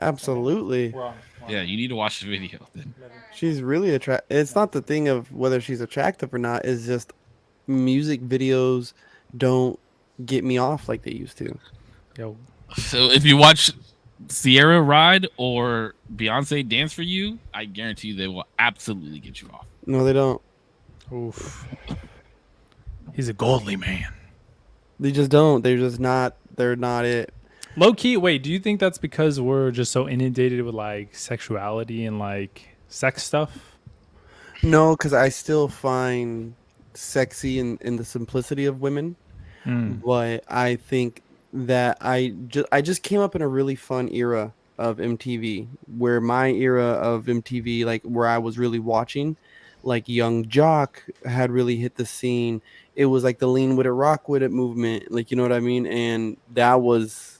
Absolutely. Yeah, you need to watch the video then. She's really attract. It's not the thing of whether she's attractive or not. It's just music videos don't get me off like they used to. Yo, So if you watch Sierra Ride or Beyonce Dance for You, I guarantee you they will absolutely get you off. No, they don't. oof. He's a godly man. They just don't. They're just not. They're not it. Low key, wait, do you think that's because we're just so inundated with like sexuality and like sex stuff? No, because I still find sexy in the simplicity of women. Mm. But I think that I just came up in a really fun era of MTV, where my era of MTV, like where I was really watching, like Young Jock had really hit the scene. It was like the lean with it, rock with it movement, like you know what I mean. And that was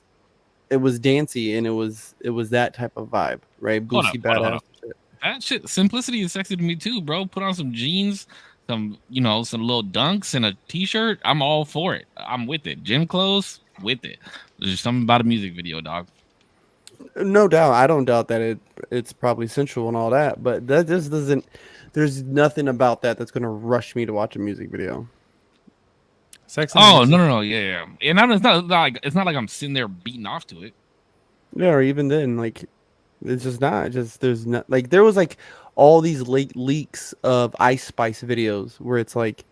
it was dancey, and it was that type of vibe, right? Hold up, Boosie hold up, hold badass. up. That shit, simplicity is sexy to me too, bro. Put on some jeans, some little dunks and a t-shirt. I'm all for it. I'm with it. Gym clothes, with it. There's just something about a music video, dog. No doubt, I don't doubt that it's probably sensual and all that, but that just doesn't. There's nothing about that that's gonna rush me to watch a music video. Sex and Oh music. no, yeah. And it's not like I'm sitting there beating off to it. Yeah, or even then, like it's just not. Just there's not like there was like all these late leaks of Ice Spice videos where it's like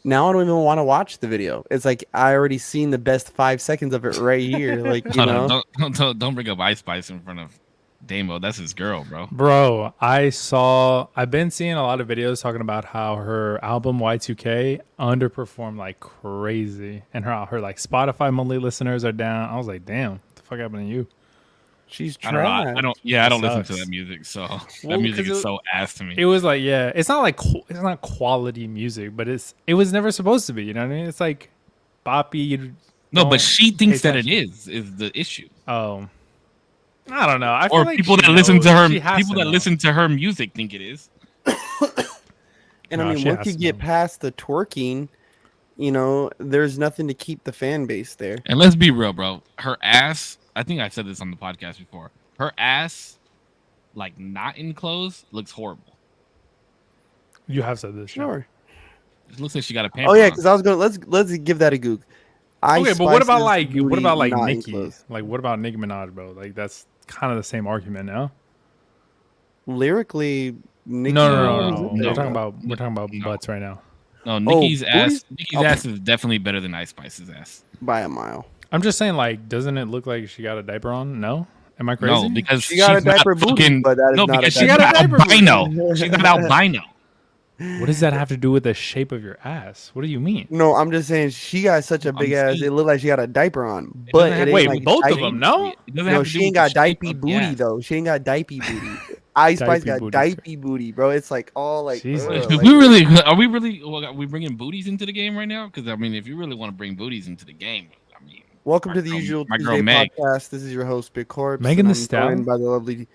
now I don't even want to watch the video. It's like I already seen the best 5 seconds of it right here. Like you Hold on, know, don't bring up Ice Spice in front of Damo. That's his girl, bro. Bro, I've been seeing a lot of videos talking about how her album Y2K underperformed like crazy and her like Spotify monthly listeners are down. I was like, damn, what the fuck happened to you? she's I don't know. I trash. don't. Yeah, I don't listen to Sucks. that music. So that Well, music 'cause is so ass to me. it was like, yeah, it's not like it's not quality music, but it was never supposed to be, you know what I mean? It's like boppy. You No, but don't she pay thinks that it attention. is the issue. Oh, I don't know. I feel Or like people she that listen to knows. her She has people to that know. listen to her music think it is. And I No, mean, she once has you to get know. past the twerking, there's nothing to keep the fan base there. And let's be real, bro. Her ass, I think I said this on the podcast before. Her ass, like not in clothes, looks horrible. You have said this, yeah. Sure. It looks like she got a Oh pamper yeah, on. because I was gonna let's give that a gook. Ice Okay, but what about Spice's booty not Nicki? enclosed. Like what about Nicki Minaj, bro? Like that's kind of the same argument, no? Lyrically, Nicki, No, no, what no, is it no. No, there? We're talking about no, butts right now. no. Oh, Nikki's ass, booties? Nikki's Oh, ass is definitely better than Ice Spice's ass. by a mile. I'm just saying, like, doesn't it look like she got a diaper on? No, am I crazy? No, because She got a she's not diaper booty, fucking. but that is No, not a because She she's got a not diaper albino. booty. She's not albino. What does that have to do with the shape of your ass? What do you mean? No, I'm just saying she got such a I'm big ass. saying It looked like she got a diaper on, it but doesn't it have ain't Wait, like both of diaper. them? No, It doesn't No, have to do she with ain't the got shape diaper of the booty ass. though. She ain't got diaper booty. Ice Spice Diaper got booty. diaper booty, bro. It's like all like, Jesus. ugh, If like we really are we really well, are we bringing booties into the game right now? Because I mean, if you really want to bring booties into the game, I mean, welcome to the usual my girl Tuesday Meg. podcast. This is your host, Big Corpse, Megan and the I'm Stallion? joined by the lovely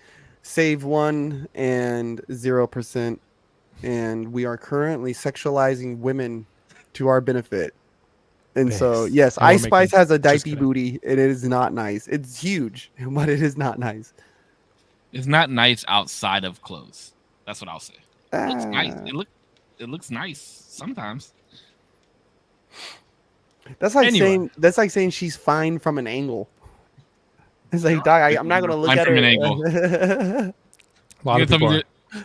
Save One and 0%, and we are currently sexualizing women to our benefit. And so, Yes. yes, And we're Ice Spice making- has a just diaper kidding. booty, and it is not nice. It's huge, but it is not nice. It's not nice outside of clothes. That's what I'll say. It looks nice. Ah, It looks nice sometimes. Anyway. that's like saying she's fine from an angle. It's like, dog, I'm not gonna look Fine at from her. an angle. A lot You of gonna tell people me are that-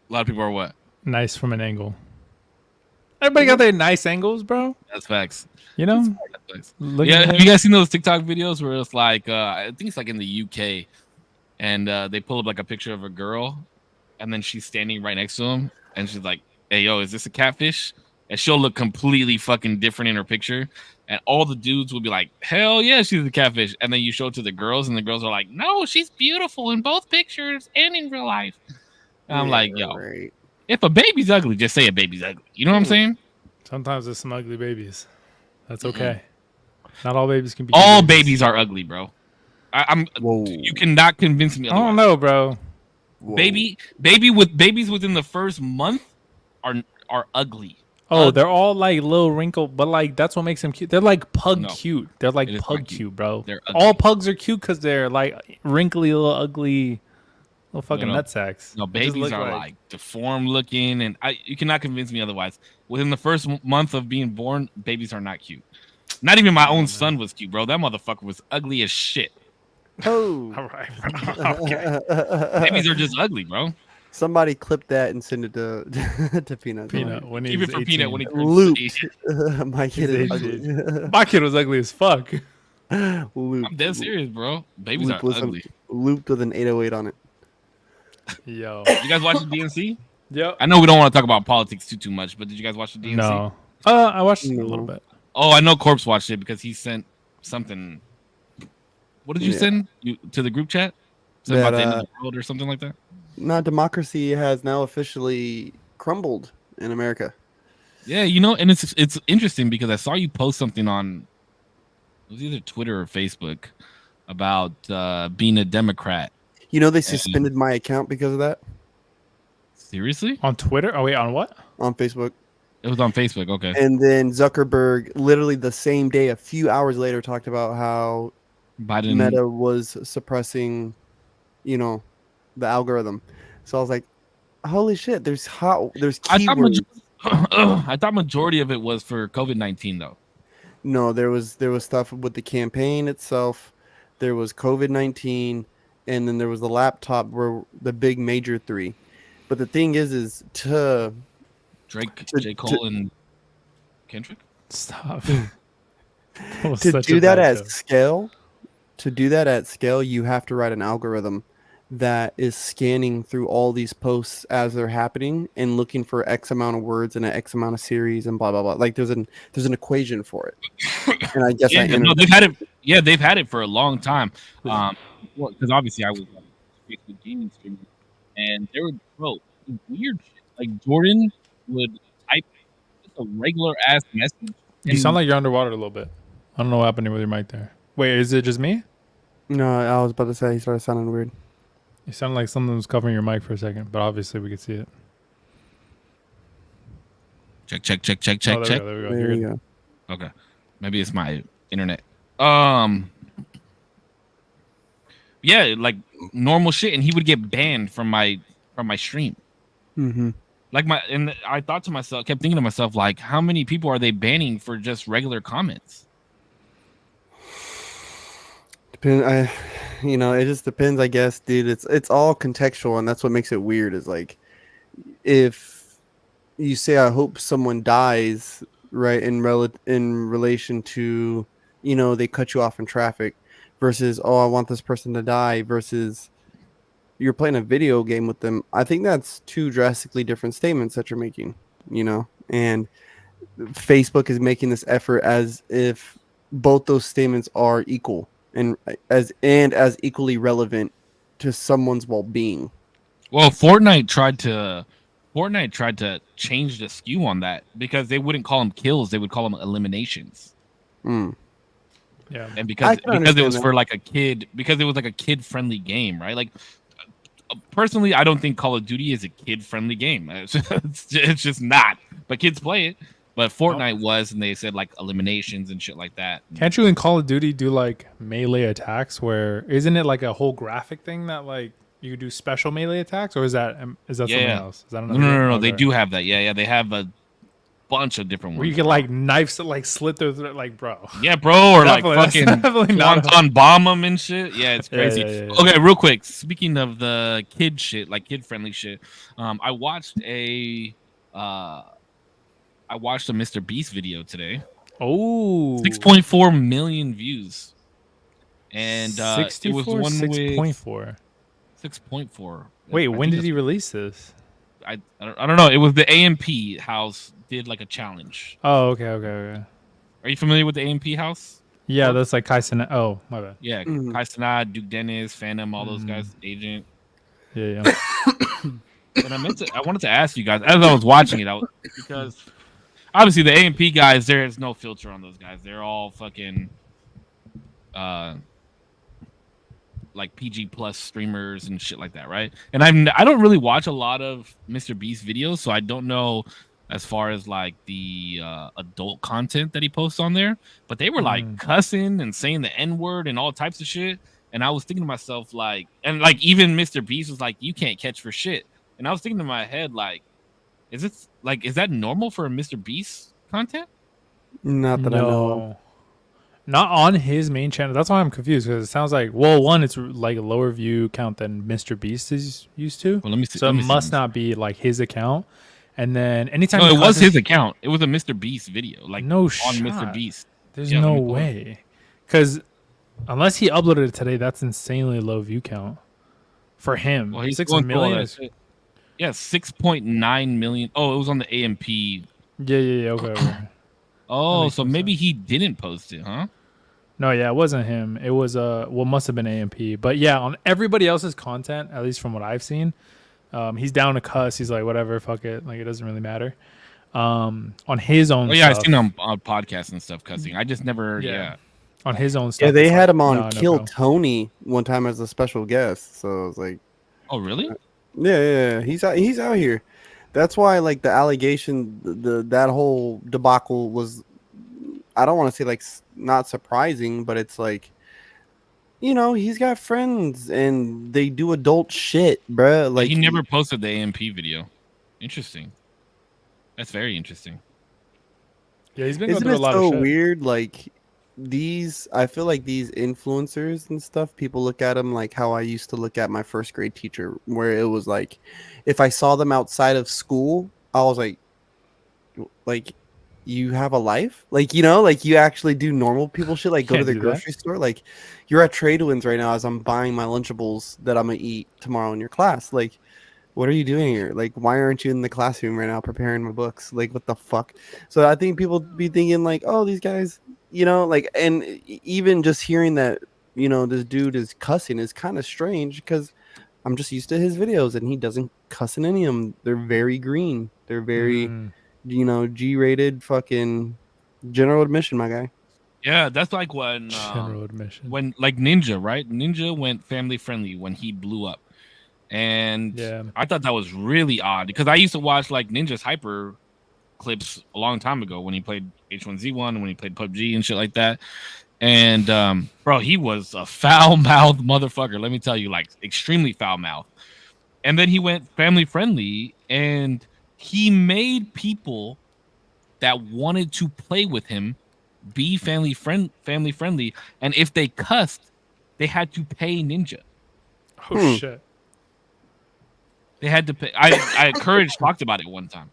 a lot of people are what? nice from an angle. Everybody got their nice angles, bro. That's facts. You know, That's facts. look Yeah, at have it. you guys seen those TikTok videos where it's like I think it's like in the UK, and they pull up like a picture of a girl, and then she's standing right next to him, and she's like, "Hey, yo, is this a catfish?" And she'll look completely fucking different in her picture, and all the dudes will be like, "Hell yeah, she's a catfish," and then you show it to the girls, and the girls are like, "No, she's beautiful in both pictures and in real life." And I'm Yeah, like, "Yo, right. if a baby's ugly, just say a baby's ugly." You know what I'm saying? Sometimes there's some ugly babies. That's okay. Not all babies can be. All good babies are ugly, bro. I'm. Whoa. You cannot convince me I otherwise. don't know, bro. Whoa. Babies within the first month are ugly. Oh, they're all like little wrinkled, but like that's what makes them cute. They're like pug No, cute. They're like it is pug not cute. cute, bro. They're All ugly. pugs are cute because they're like wrinkly, little ugly, little fucking No. nutsacks. No, They just babies look are like deformed looking, and you cannot convince me otherwise. Within the first month of being born, babies are not cute. Not even my own son was cute, bro. That motherfucker was ugly as shit. Oh. All right, bro. Okay. Babies are just ugly, bro. Somebody clip that and send it to to Peanut. Peanut when Keep he's it for 18. Peanut when he turns Looped. 18. My kid He's is 18. ugly. My kid was ugly as fuck. Looped. I'm dead serious, bro. Babies are ugly. Looped with an 808 on it. Yo. You guys watch the DNC? Yep. I know we don't want to talk about politics too much, but did you guys watch the DNC? No. I watched it a No. little bit. Oh, I know Korpsx watched it because he sent something. What did you Yeah. send to the group chat? Something about That, the end of the world or something like that? Not democracy has now officially crumbled in America. Yeah, and it's interesting because I saw you post something on it was either Twitter or Facebook about being a Democrat. You know they suspended my account because of that Seriously? On Twitter? Oh wait, on what? on Facebook. It was on Facebook. Okay. And then Zuckerberg, literally the same day, a few hours later, talked about how Biden. Meta was suppressing, the algorithm. So I was like, "Holy shit!" There's keywords. I thought majority of it was for COVID-19 though. No, there was stuff with the campaign itself. There was COVID-19, and then there was the laptop where the big major three. But the thing is to Drake, To- J. Cole, and Kendrick. Stop. to do that at scale, you have to write an algorithm that is scanning through all these posts as they're happening and looking for X amount of words and an X amount of series and blah blah blah. Like there's an equation for it. And I guess They've had it. Yeah, they've had it for a long time. Because obviously I was on Facebook gaming streamer, and there were weird shit. Like Jordan would type just a regular ass message. You sound like you're underwater a little bit. I don't know what happened with your mic there. Wait, is it just me? No, I was about to say he started sounding weird. You sounded like something was covering your mic for a second, but obviously we could see it. Check. Oh, there we go. There You're you good. go. Okay, maybe it's my internet. Yeah, like normal shit, and he would get banned from my stream. Mm-hmm. And I thought to myself, kept thinking to myself, like, how many people are they banning for just regular comments? It just depends, I guess, dude. It's all contextual, and that's what makes it weird. Is like, if you say, "I hope someone dies," right, in relation to, they cut you off in traffic, versus, "Oh, I want this person to die," versus you're playing a video game with them. I think that's two drastically different statements that you're making. And Facebook is making this effort as if both those statements are equal and as equally relevant to someone's well-being. Well, Fortnite tried to change the skew on that because they wouldn't call them kills, they would call them eliminations. Yeah. And because it was that. for like a kid, because it was like a kid-friendly game, right? Like personally, I don't think Call of Duty is a kid-friendly game. It's just not. But kids play it. But Fortnite was, and they said like eliminations and shit like that. Can't you in Call of Duty do like melee attacks? Where isn't it like a whole graphic thing that like you do special melee attacks, or is that something else? Is that No. They do have that. Yeah. They have a bunch of different where ones. you can like knives to like slit through like, bro. Yeah, bro, or like Definitely, that's fucking definitely not wonton bomb them and shit. Yeah, it's crazy. Yeah. Okay, real quick. Speaking of the kid shit, like kid friendly shit, I watched a Mr. Beast video today. Oh, 6.4 million views, and it was 64, one 6.4. 6.4. Wait, when did he release this? I don't know. It was the AMP house did like a challenge. Oh, okay. Are you familiar with the AMP house? Yeah, that's like Kaisen. Oh, my bad. Yeah, Kai Cenat, Duke Dennis, Phantom, all those guys, Agent. Yeah. And I wanted to ask you guys as I was watching it, because obviously the AMP guys, there is no filter on those guys. They're all fucking like PG plus streamers and shit like that, right? And I don't really watch a lot of Mr. Beast videos, so I don't know as far as like the adult content that he posts on there, but they were like cussing and saying the N-word and all types of shit. And I was thinking to myself, like, and like even Mr. Beast was like, you can't catch for shit. And I was thinking in my head, like, is that normal for a Mr. Beast content? Not that I know of. No, not on his main channel. That's why I'm confused because it sounds like, well, one, it's like a lower view count than Mr. Beast is used to. Well, let me see. So it must not be like his account. And then anytime No, he it was cusses- his account. It was a Mr. Beast video, like No on shot. Mr. Beast. There's Yeah, let no me pull it. way. Because unless he uploaded it today, that's insanely low view count for him. Well, he's 6 going through all million. that Is, shit. Yeah, 6.9 million. Oh, it was on the AMP. yeah. Okay. Oh, makes so more maybe he didn't post it, huh? No, yeah, it wasn't him. It was well, must have been AMP. But yeah, on everybody else's content, at least from what I've seen, he's down to cuss. He's like, whatever, fuck it, like it doesn't really matter. On his own. Oh yeah, stuff, I've seen him on podcasts and stuff cussing. I just never. Yeah. On his own stuff. Yeah, they it's had like, him on no, Kill bro. Tony one time as a special guest. So I was like, Oh really? yeah, he's out here. That's why like the allegation, that whole debacle was, I don't want to say like not surprising, but it's like, he's got friends and they do adult shit, bruh. Like He never posted the AMP video. Interesting. That's very interesting. Yeah, he's been going Isn't through a it lot so of shit. weird? Like I feel like these influencers and stuff, people look at them like how I used to look at my first grade teacher, where it was like, if I saw them outside of school, I was like, you have a life? Like, like you actually do normal people shit, like go to Can't the do that. grocery store. Like you're at Tradewinds right now as I'm buying my Lunchables that I'm gonna eat tomorrow in your class. Like, what are you doing here? Like, why aren't you in the classroom right now preparing my books? Like, what the fuck? So I think people be thinking like, oh, these guys, like, and even just hearing that, this dude is cussing is kind of strange because I'm just used to his videos and he doesn't cuss in any of them. They're very green. They're very, G-rated fucking general admission, my guy. Yeah, that's like when General admission. when like Ninja, right? Ninja went family friendly when he blew up. And Yeah. I thought that was really odd because I used to watch like Ninja's hyper clips a long time ago when he played H1Z1, when he played PUBG and shit like that. And bro, he was a foul-mouthed motherfucker. Let me tell you, like extremely foul-mouthed. And then he went family friendly, and he made people that wanted to play with him be family friendly. And if they cussed, they had to pay Ninja. Oh shit. They had to pay. I Courage talked about it one time.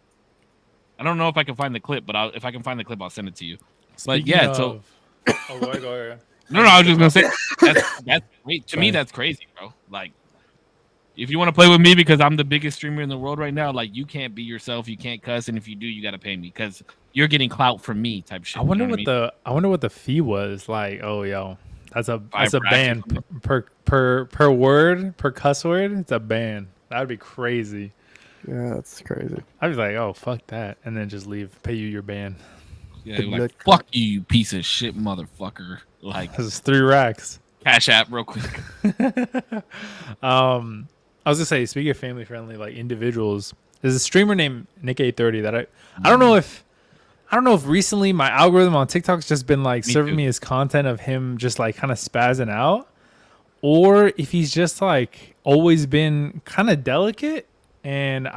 I don't know if I can find the clip, but if I can find the clip, I'll send it to you. But Speaking yeah, of- so Oh, go ahead. no, I was just gonna say that's great. To me, that's crazy, bro. Like, if you want to play with me because I'm the biggest streamer in the world right now, like you can't be yourself, you can't cuss, and if you do, you gotta pay me because you're getting clout from me, type shit. I wonder you know what I wonder what the fee was. Like, oh yo, that's a ban brackets. per word, per cuss word. It's a ban. That would be crazy. Yeah, that's crazy. I'd be like, oh fuck that, and then just leave, pay you your ban. Yeah, you're like, fuck you, you piece of shit, motherfucker. Like, This is 3 racks. Cash App, real quick. I was gonna say, speaking of family friendly, like individuals, there's a streamer named Nick830 that I don't know if recently my algorithm on TikTok's just been like serving me his content of him just like kind of spazzing out, or if he's just like always been kind of delicate. And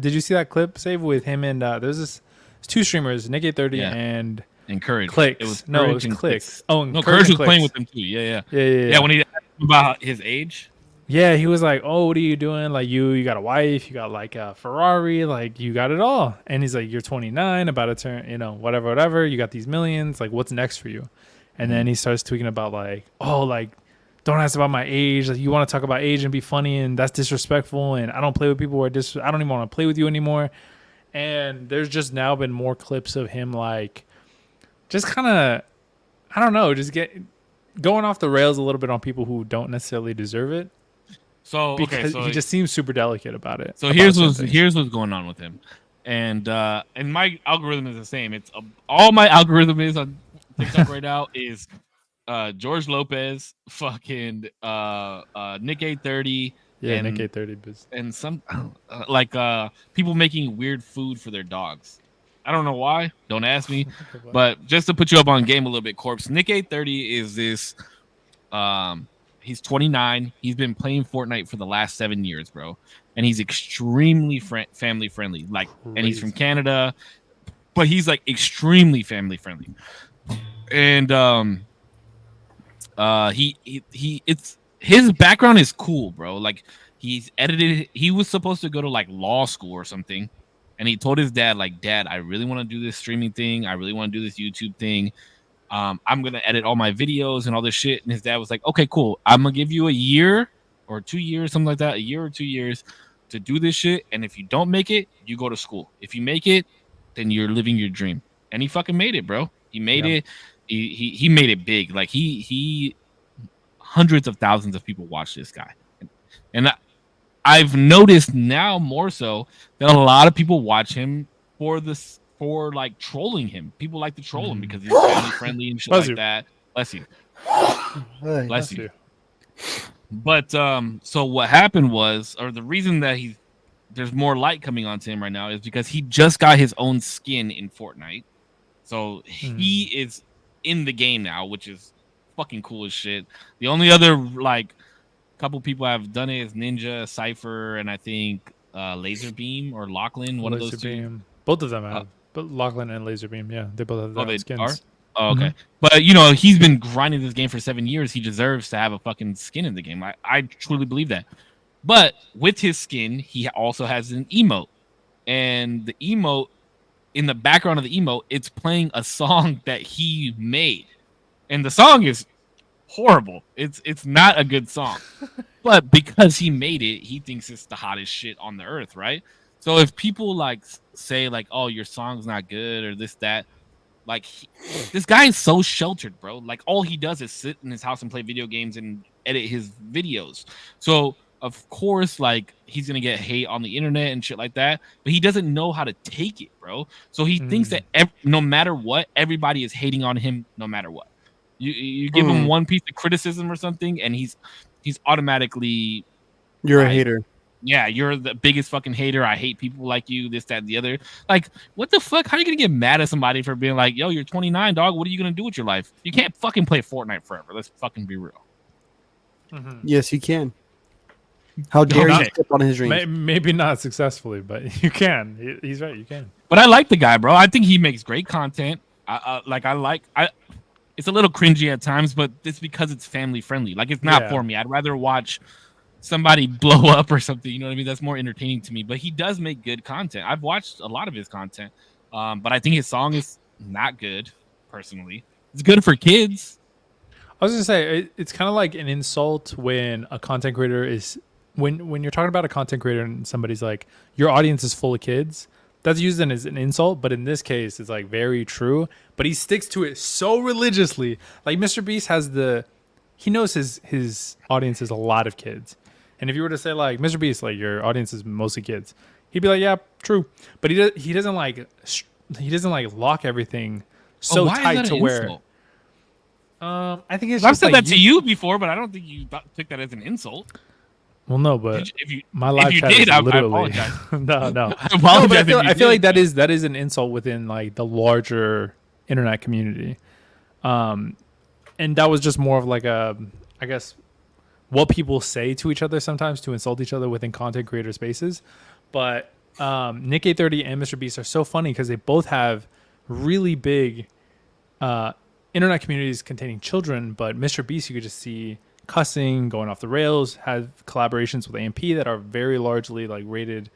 did you see that clip save with him and there's 2 streamers, Nick830 and Courage. Clicks. It was No, it was and Clicks. Oh, and no, Courage was and playing Clicks. with him too. Yeah. Yeah. When he asked him about his age. Yeah, he was like, "Oh, what are you doing? Like, you got a wife, you got like a Ferrari, like you got it all." And he's like, "You're 29, about to turn, whatever. You got these millions. Like, what's next for you?" And then he starts tweaking about like, "Oh, like, don't ask about my age. Like, you want to talk about age and be funny, and that's disrespectful. And I don't play with people who are I don't even want to play with you anymore." And there's just now been more clips of him like, just kind of, I don't know, just going off the rails a little bit on people who don't necessarily deserve it. So Because he just seems super delicate about it. So here's what's going on with him, and my algorithm is the same. It's all my algorithm is on TikTok right now is George Lopez, fucking Nick830, Yeah, and Nick 830 biz. and some like people making weird food for their dogs. I don't know why. Don't ask me. But just to put you up on game a little bit, Corpse, Nick 830 is this he's 29. He's been playing Fortnite for the last 7 years, bro. And he's extremely family friendly. Like and he's from Canada, but he's like extremely family friendly. And he it's his background is cool, bro. Like he's edited. He was supposed to go to like law school or something, and he told his dad, like, Dad, I really want to do this streaming thing. I really want to do this YouTube thing. I'm gonna edit all my videos and all this shit. And his dad was like, okay, cool. I'm gonna give you a year or 2 years, something like that, a year or 2 years to do this shit. And if you don't make it, you go to school. If you make it, then you're living your dream. And he fucking made it, bro. He made it. He made it big. Like he hundreds of thousands of people watch this guy. And I've noticed now more so that a lot of people watch him for like trolling him. People like to troll him because he's family friendly and shit like that. Bless you. Bless you. But so what happened was, or the reason that there's more light coming onto him right now is because he just got his own skin in Fortnite. So he is in the game now, which is fucking cool as shit. The only other like couple people have done it is Ninja, Cypher, and I think Laserbeam or Lachlan. One of those two. Both of them have. But Lachlan and Laserbeam, yeah, they both have their skins. Oh, okay. But you know, he's been grinding this game for 7 years. He deserves to have a fucking skin in the game. I truly believe that. But with his skin, he also has an emote, and the emote, in the background of the emote, it's playing a song that he made, and the song is horrible. It's not a good song, but because he made it, he thinks it's the hottest shit on the earth, right? So if people like say like, "Oh, your song's not good" or this that, like this guy is so sheltered, bro. Like all he does is sit in his house and play video games and edit his videos. So of course, like he's gonna get hate on the internet and shit like that, but he doesn't know how to take it, bro. So he thinks that no matter what, everybody is hating on him, no matter what. You give him one piece of criticism or something, and he's automatically you're a hater. Yeah, you're the biggest fucking hater. I hate people like you. This, that, and the other. Like, what the fuck? How are you gonna get mad at somebody for being like, "Yo, you're 29, dog. What are you gonna do with your life? You can't fucking play Fortnite forever. Let's fucking be real." Yes, you can. How dare you step on his dreams? Maybe not successfully, but you can. He's right. You can. But I like the guy, bro. I think he makes great content. It's a little cringy at times, but it's because it's family friendly. Like it's not for me. I'd rather watch somebody blow up or something. You know what I mean? That's more entertaining to me. But he does make good content. I've watched a lot of his content, but I think his song is not good. Personally, it's good for kids. I was gonna say it's kind of like an insult when a content creator is when you're talking about a content creator and somebody's like, your audience is full of kids. That's used as an insult, but in this case, it's like very true. But he sticks to it so religiously. Like Mr. Beast he knows his audience is a lot of kids. And if you were to say like, Mr. Beast, like your audience is mostly kids, he'd be like, yeah, true. But he doesn't like lock everything so tight to where. Insult? I think it's. I've said that to you before, but I don't think you took that as an insult. Well, no, but my live chat is literally no. I feel like that is an insult within like the larger internet community, and that was just more of like I guess what people say to each other sometimes to insult each other within content creator spaces. But Nick 830 and Mr. Beast are so funny because they both have really big internet communities containing children. But Mr. Beast, you could just see cussing, going off the rails, have collaborations with AMP that are very largely like rated,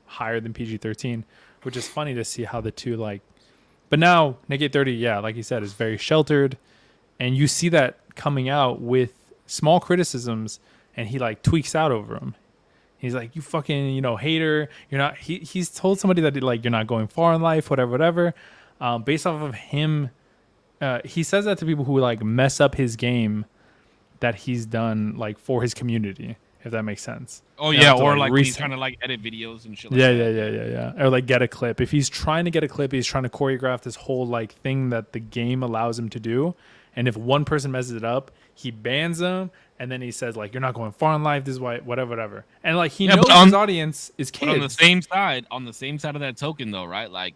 higher than PG-13, which is funny to see how the two like. But now Nick 830, yeah, like you said, is very sheltered, and you see that coming out with small criticisms, and he like tweaks out over them. He's like, "You fucking, hater. You're not." He's told somebody that like you're not going far in life, whatever. Based off of him, he says that to people who like mess up his game that he's done like for his community, if that makes sense. Oh yeah, or like when he's trying to like edit videos and shit like that. Yeah. Or like get a clip. If he's trying to get a clip, he's trying to choreograph this whole like thing that the game allows him to do. And if one person messes it up, he bans them, and then he says like, "You're not going far in life. This is why, whatever." And like he Yeah, knows his audience is But on the kids. same side of that token, though, right? Like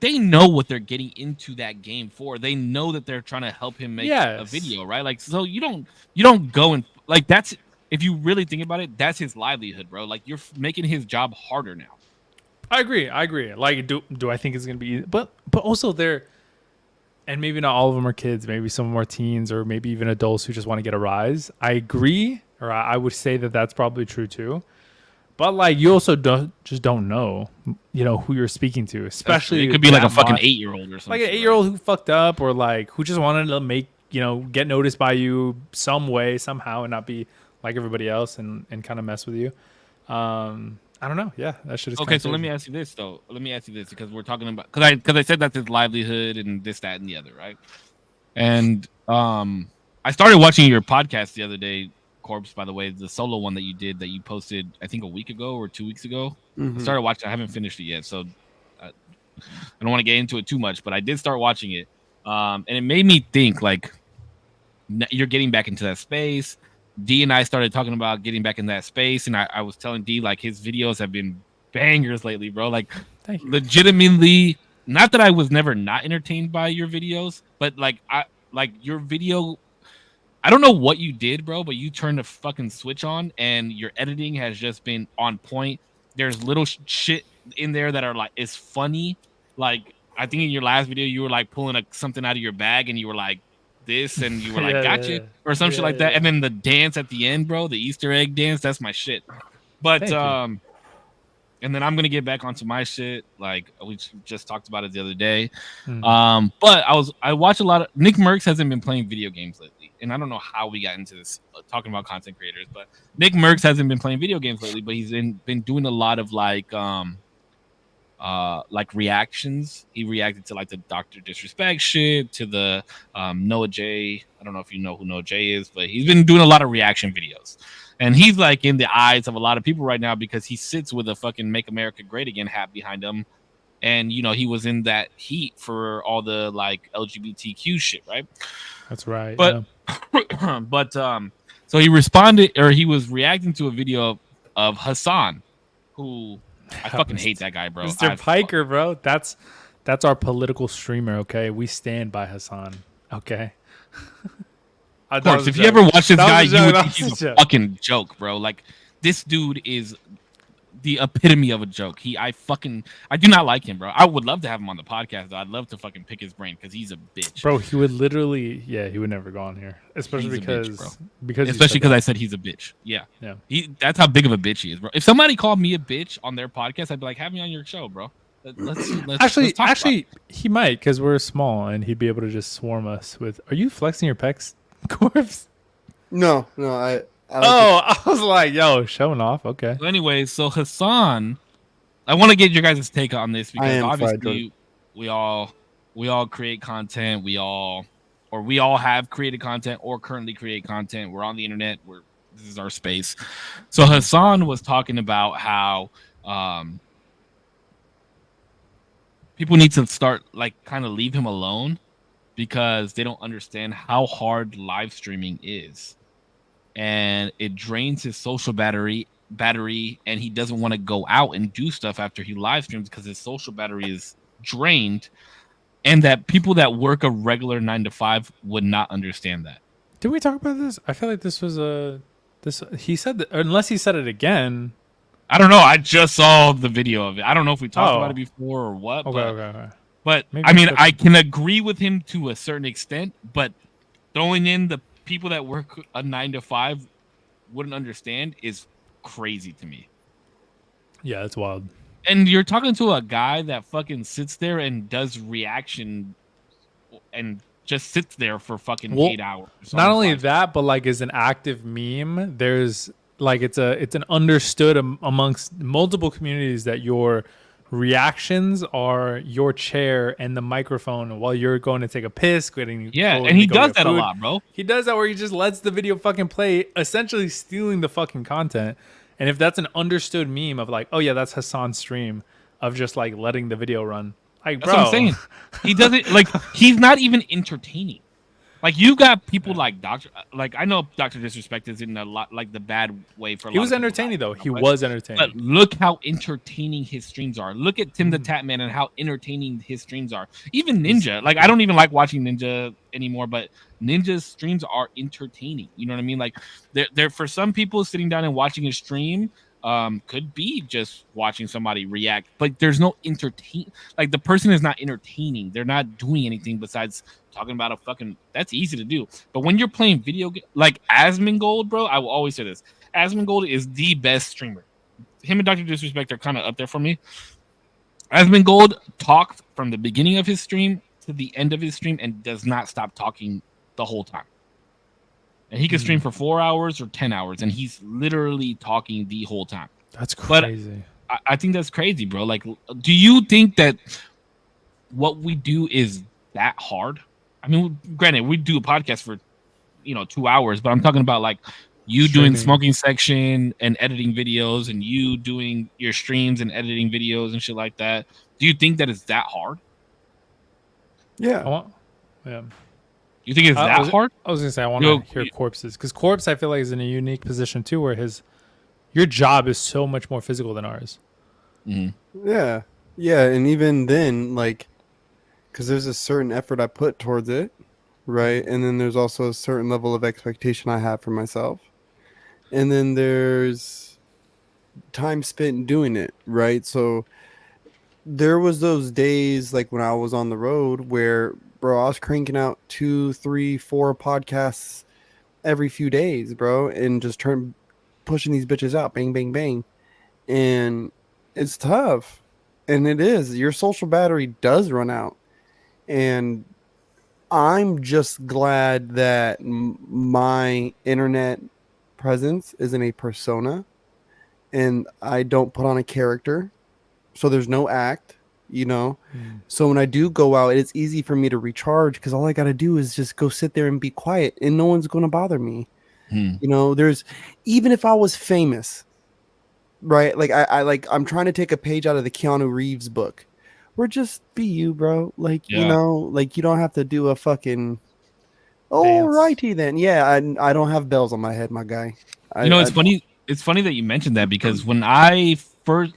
they know what they're getting into that game for. They know that they're trying to help him make a video, right? Like, so you don't go and like that's if you really think about it, that's his livelihood, bro. Like you're making his job harder now. I agree. Like, do I think it's gonna be? But also they're, and maybe not all of them are kids. Maybe some of them are teens, or maybe even adults who just want to get a rise. I agree, or I would say that that's probably true too. But like, you also don't know, who you're speaking to, especially it could be like a fucking 8-year-old or something, like an 8-year-old who fucked up, or like who just wanted to make get noticed by you some way somehow and not be like everybody else and kind of mess with you. I don't know. Yeah, that shit is okay. So let me ask you this though. Let me ask you this because we're talking about because I said that's his livelihood and this, that, and the other, right? And I started watching your podcast the other day. Korpsx, by the way, the solo one that you posted, I think a week ago or 2 weeks ago. I started watching. I haven't finished it yet, so I don't want to get into it too much. But I did start watching it, and it made me think like you're getting back into that space. D and I started talking about getting back in that space, and I was telling D like his videos have been bangers lately, bro. Like legitimately, not that I was never not entertained by your videos, but like your video. I don't know what you did, bro, but you turned a fucking switch on, and your editing has just been on point. There's little shit in there that are like is funny. Like I think in your last video, you were like pulling something out of your bag, and you were like this, and you were like, "Gotcha," or some shit like that. And then the dance at the end, bro, the Easter egg dance, that's my shit. But and then I'm gonna get back onto my shit. Like we just talked about it the other day. But I watch a lot of Nick Merckx hasn't been playing video games lately, and I don't know how we got into this talking about content creators. But Nick Merckx hasn't been playing video games lately, but he's been doing a lot of like reactions. He reacted to like the Dr. Disrespect shit, to the Noah J. I don't know if you know who Noah J is, but he's been doing a lot of reaction videos. And he's like in the eyes of a lot of people right now because he sits with a fucking Make America Great Again hat behind him. And, he was in that heat for all the like LGBTQ shit, right? That's right. But, so he responded, or he was reacting to a video of Hassan, who I fucking hate that guy, bro. Mr. Piker, bro. That's our political streamer, okay? We stand by Hassan, okay? Of course, if you ever watch this guy, you would think he's a fucking joke, bro. Like, this dude is the epitome of a joke. I do not like him, bro. I would love to have him on the podcast, though. I'd love to fucking pick his brain because he's a bitch. Bro, he would literally, he would never go on here. Especially because I said he's a bitch. Yeah. That's how big of a bitch he is, bro. If somebody called me a bitch on their podcast, I'd be like, have me on your show, bro. Let's actually, he might because we're small and he'd be able to just swarm us with. Are you flexing your pecs, Korpsx? No, I was like, yo, showing off. Okay. So anyway, so Hassan, I want to get your guys' take on this because obviously we all create content. We all have created content or currently create content. We're on the internet. This is our space. So Hassan was talking about how people need to start like kind of leave him alone because they don't understand how hard live streaming is. And it drains his social battery, and he doesn't want to go out and do stuff after he live streams because his social battery is drained, and that people that work a regular 9 to 5 would not understand that. Did we talk about this? I feel like this was he said that, unless he said it again. I don't know. I just saw the video of it. I don't know if we talked about it before or what. Okay. But maybe I mean, I can agree with him to a certain extent, but throwing in the people that work a 9 to 5 wouldn't understand is crazy to me. Yeah, that's wild. And you're talking to a guy that fucking sits there and does reaction and just sits there for fucking 8 hours. Not only that, but like as an active meme, there's like it's an understood amongst multiple communities that your reactions are your chair and the microphone while you're going to take a piss, and he does that a lot, bro. He does that where he just lets the video fucking play, essentially stealing the fucking content. And if that's an understood meme of like, oh yeah, that's Hassan's stream of just like letting the video run, like, that's what I'm saying. He doesn't like. He's not even entertaining. Like you got people like Doctor, like I know Doctor Disrespect is in a lot like the bad way for a He lot was of people, entertaining though. He but- was But entertaining. look how entertaining his streams are. Look at Tim the Tatman and how entertaining his streams are. Even Ninja, like I don't even like watching Ninja anymore, but Ninja's streams are entertaining. You know what I mean? Like they're for some people sitting down and watching a stream could be just watching somebody react, but there's no entertain. Like the person is not entertaining. They're not doing anything besides talking about a fucking. That's easy to do. But when you're playing video game, like Asmongold, bro, I will always say this: Asmongold is the best streamer. Him and Dr. Disrespect are kind of up there for me. Asmongold talked from the beginning of his stream to the end of his stream and does not stop talking the whole time. And he can stream for 4 hours or 10 hours, and he's literally talking the whole time. That's crazy. But I think that's crazy, bro. Like, do you think that what we do is that hard? I mean, granted, we do a podcast for 2 hours, but I'm talking about like you doing smoking section and editing videos, and you doing your streams and editing videos and shit like that. Do you think that it's that hard? Yeah. Yeah. You think it's that hard? I was gonna say I want to hear Korps's because Korpsx I feel like is in a unique position too, where your job is so much more physical than ours. Mm-hmm. Yeah, and even then, like, because there's a certain effort I put towards it, right? And then there's also a certain level of expectation I have for myself, and then there's time spent doing it, right? So there was those days like when I was on the road where, bro, I was cranking out 2, 3, 4 podcasts every few days, bro, and just pushing these bitches out, bang, bang, bang. And it's tough. And it is. Your social battery does run out. And I'm just glad that my internet presence isn't a persona and I don't put on a character. So there's no act, So when I do go out, it's easy for me to recharge because all I got to do is just go sit there and be quiet and no one's going to bother me. There's, even if I was famous, right? Like I'm trying to take a page out of the Keanu Reeves book where just be you, bro. Like, like you don't have to do a fucking, righty then. Yeah. I don't have bells on my head, my guy. It's funny. It's funny that you mentioned that because when I first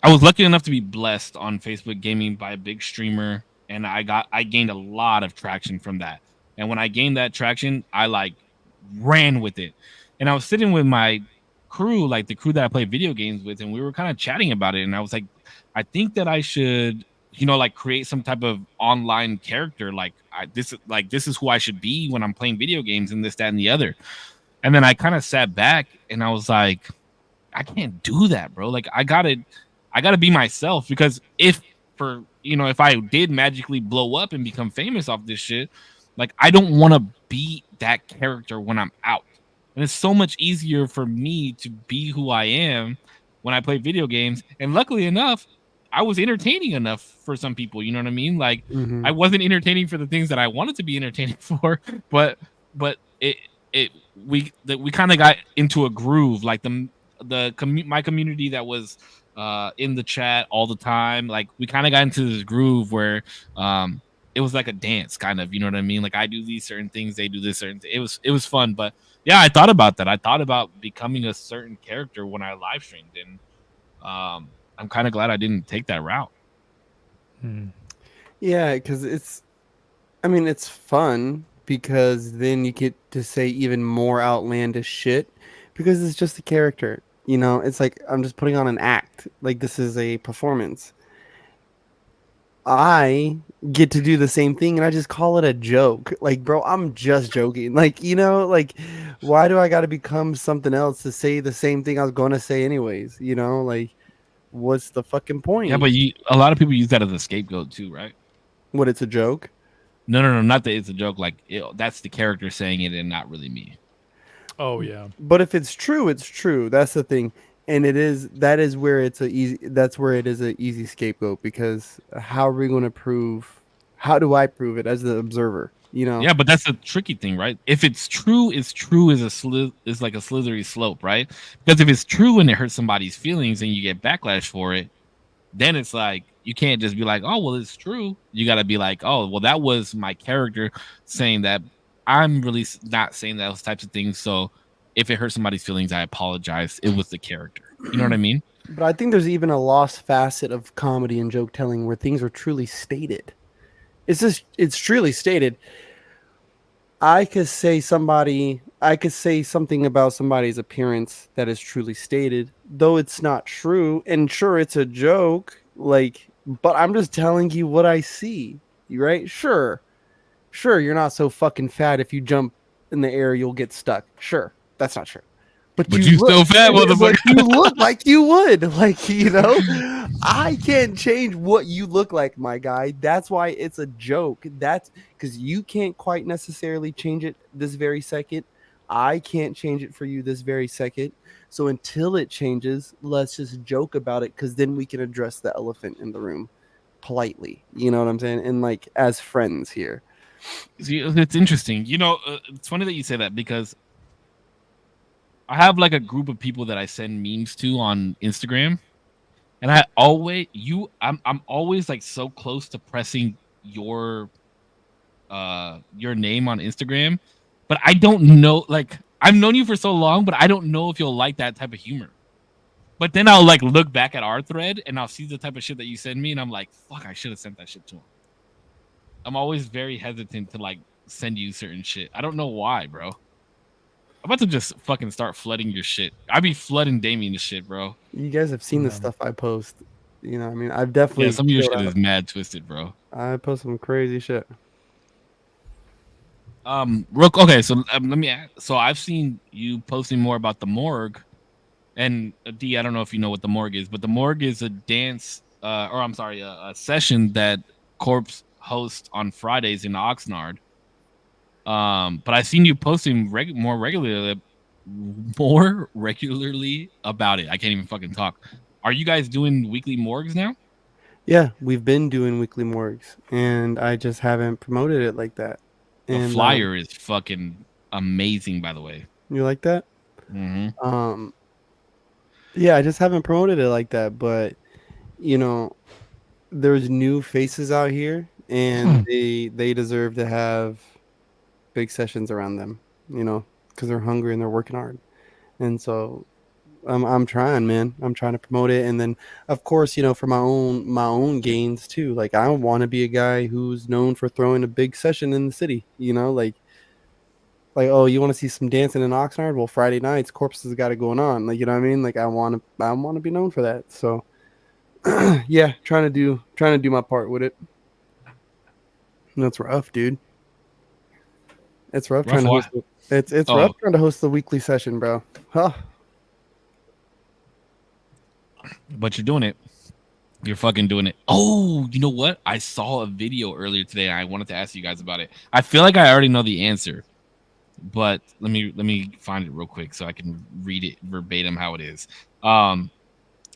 I was lucky enough to be blessed on Facebook Gaming by a big streamer, and I gained a lot of traction from that. And when I gained that traction, I like ran with it. And I was sitting with my crew, like the crew that I play video games with, and we were kind of chatting about it. And I was like, I think that I should, like create some type of online character. Like this is who I should be when I'm playing video games and this, that, and the other. And then I kind of sat back and I was like, I can't do that, bro. Like I gotta be myself because if I did magically blow up and become famous off this shit, like I don't want to be that character when I'm out. And it's so much easier for me to be who I am when I play video games. And luckily enough, I was entertaining enough for some people. You know what I mean? Like I wasn't entertaining for the things that I wanted to be entertaining for, but we kind of got into a groove. Like my community that was in the chat all the time, like we kind of got into this groove where it was like a dance kind of, you know what I mean? Like I do these certain things, they do this certain it was fun. But yeah, I thought about that. I thought about becoming a certain character when I live streamed, and I'm kind of glad I didn't take that route. Yeah, because it's fun because then you get to say even more outlandish shit because it's just a character. It's like I'm just putting on an act. Like this is a performance. I get to do the same thing and I just call it a joke. Like, bro, I'm just joking. Like, like why do I got to become something else to say the same thing I was going to say anyways? Like what's the fucking point? Yeah, but a lot of people use that as a scapegoat too, right? What, it's a joke? No, not that it's a joke. Like that's the character saying it and not really me. Oh yeah. But if it's true, it's true. That's the thing. And that is where it is an easy scapegoat because how are we going to prove? How do I prove it as the observer? Yeah, but that's a tricky thing, right? If it's true is like a slithery slope, right? Because if it's true and it hurts somebody's feelings and you get backlash for it, then it's like You can't just be like, oh, well, it's true. You got to be like, oh, well, that was my character saying that. I'm really not saying those types of things. So if it hurt somebody's feelings, I apologize. It was the character. You know what I mean? But I think there's even a lost facet of comedy and joke telling where things are truly stated. It's truly stated. I could say something about somebody's appearance that is truly stated, though it's not true. And sure, it's a joke, like, but I'm just telling you what I see. Right? Sure, you're not so fucking fat. If you jump in the air, you'll get stuck. Sure, that's not true. But you still fat, motherfucker. You look like you would. Like, you know, I can't change what you look like, my guy. That's why it's a joke. That's because you can't quite necessarily change it this very second. I can't change it for you this very second. So until it changes, let's just joke about it, because then we can address the elephant in the room politely. You know what I'm saying? And like as friends here. See, it's interesting. You know, it's funny that you say that, because I have like a group of people that I send memes to on Instagram, and I'm always like so close to pressing your name on Instagram, but I don't know. Like, I've known you for so long, but I don't know if you'll like that type of humor. But then I'll like look back at our thread and I'll see the type of shit that you send me, and I'm like, fuck, I should have sent that shit to him. I'm always very hesitant to like send you certain shit. I don't know why, bro. I'm about to just fucking start flooding your shit. I be flooding Damien's shit, bro. You guys have seen the stuff I post. You know, I mean, I've definitely. Some of your shit is mad twisted, bro. I post some crazy shit. Okay, so let me ask. So I've seen you posting more about the morgue, and D, I don't know if you know what the morgue is, but the morgue is a dance, a session that Korpsx hosts on Fridays in Oxnard. But I've seen you posting more regularly about it. I can't even fucking talk. Are you guys doing weekly morgues now? Yeah, we've been doing weekly morgues, and I just haven't promoted it like that. The flyer is fucking amazing, by the way. You like that? Mm-hmm. Yeah, I just haven't promoted it like that, but you know, there's new faces out here, and they deserve to have big sessions around them, you know, because they're hungry and they're working hard. And so I'm trying, man. I'm trying to promote it, and then of course, you know, for my own gains too. Like, I want to be a guy who's known for throwing a big session in the city. You know, like oh, you want to see some dancing in Oxnard? Well, Friday nights, Korpsx has got it going on. Like, you know what I mean? Like, I want to be known for that. So yeah, trying to do my part with it. That's rough, dude. It's rough trying to host. It's rough trying to host the weekly session, bro. Huh. But you're doing it. You're fucking doing it. Oh, you know what? I saw a video earlier today, and I wanted to ask you guys about it. I feel like I already know the answer, but let me find it real quick so I can read it verbatim how it is.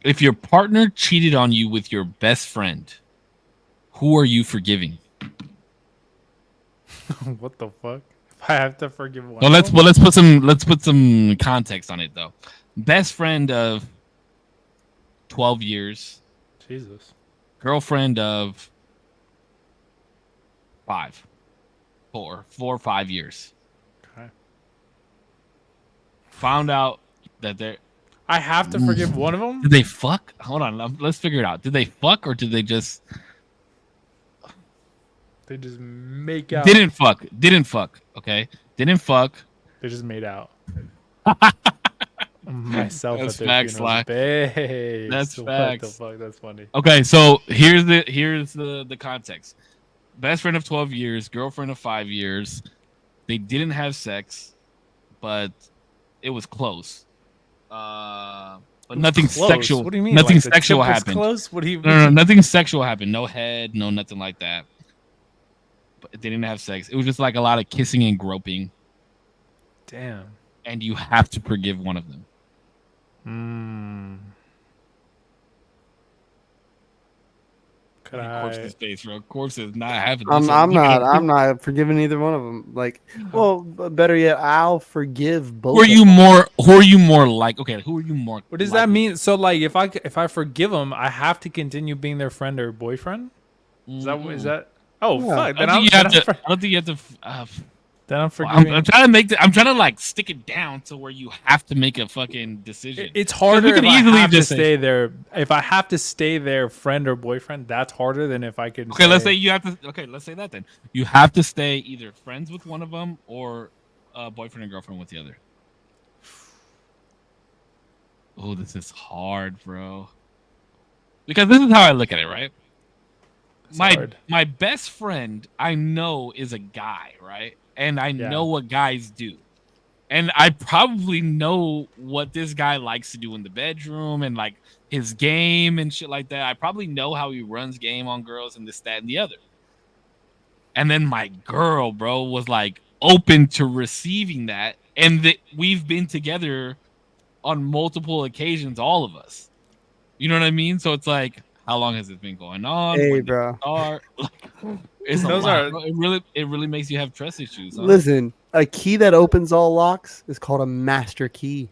If your partner cheated on you with your best friend, who are you forgiving? What the fuck? I have to forgive one. Let's put some context on it though. Best friend of 12 years. Jesus. Girlfriend of 4 or 5 years. Okay. Found out that they're. I have to forgive one of them? Did they fuck? Hold on, let's figure it out. Did they fuck or did they just? They just make out. Didn't fuck. Okay, didn't fuck. They just made out. Myself That's at their facts, funerals. Babe. That's what facts. The fuck? That's funny. Okay, so here's the context. Best friend of 12 years, girlfriend of 5 years. They didn't have sex, but it was close. But nothing close. sexual. What do you mean? Nothing like the sexual tip was happened. Close? What do you mean? No, nothing sexual happened. No head, no nothing like that. But they didn't have sex. It was just like a lot of kissing and groping. Damn. And you have to forgive one of them. Corpse's face, bro. Corpse is not having I'm this. I'm not forgiving either one of them. Like, well, better yet, I'll forgive both. Who are you more like? Okay, who are you more? What does like that mean? So like, if I forgive them, I have to continue being their friend or boyfriend. Is that? Oh Yeah. fuck! I don't think you have to. Then I'm Well, forgiving. I'm trying to make. I'm trying to like stick it down to where you have to make a fucking decision. It's harder you if can I easily have to just say- stay there. If I have to stay their friend or boyfriend, that's harder than if I could. Okay, let's say you have to. Okay, let's say that then. You have to stay either friends with one of them or boyfriend and girlfriend with the other. Oh, this is hard, bro. Because this is how I look at it, right? It's hard. My best friend I know is a guy, right? And I know what guys do. And I probably know what this guy likes to do in the bedroom and like his game and shit like that. I probably know how he runs game on girls and this, that, and the other. And then my girl, bro, was like open to receiving that. And that we've been together on multiple occasions, all of us. You know what I mean? So it's like, how long has this been going on? Hey, When did bro. it start? It's Those a lot, are- bro. It really makes you have trust issues. Huh? Listen, a key that opens all locks is called a master key,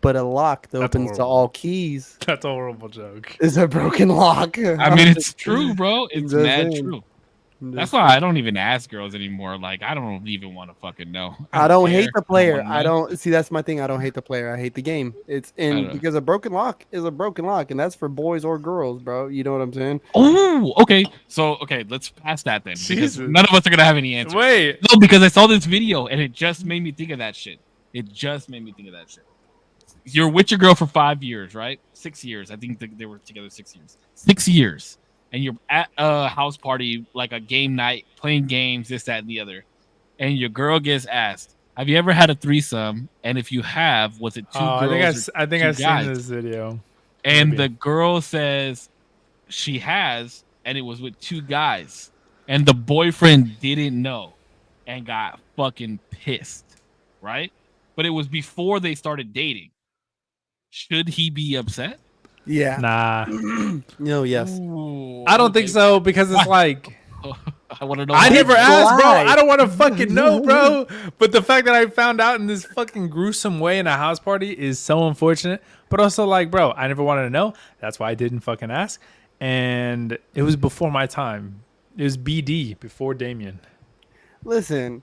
but a lock that That's opens to horrible. all keys That's a horrible joke. is a broken lock. I mean, it's true, bro. It's Just mad saying. true. That's why I don't even ask girls anymore. Like, I don't even want to fucking know. I don't hate care. the player. wanna I know. don't see. That's my thing. I don't hate the player. I hate the game. It's don't- because a broken lock is a broken lock, and that's for boys or girls, bro. You know what I'm saying? Oh, okay. So, okay, let's pass that then. Because Jesus. none of us are gonna have any answers. Wait, No, because I saw this video and it just made me think of that shit. It just made me think of that shit. You're with your girl for 5 years, right? 6 years. I think they were together 6 years. 6 years. And you're at a house party, like a game night, playing games, this, that, and the other. And your girl gets asked, have you ever had a threesome? And if you have, was it two girls? I think two I've guys? seen this video. And Maybe. the girl says she has, and it was with two guys. And the boyfriend didn't know and got fucking pissed, right? But it was before they started dating. Should he be upset? Yeah. Nah, No. Yes. Ooh, I don't think so because it's like I want to know. I why. never asked, bro. Why? I don't want to fucking know, bro. But the fact that I found out in this fucking gruesome way in a house party is so unfortunate. But also, like, bro, I never wanted to know. That's why I didn't fucking ask. And it was before my time. It was BD before Damien. Listen,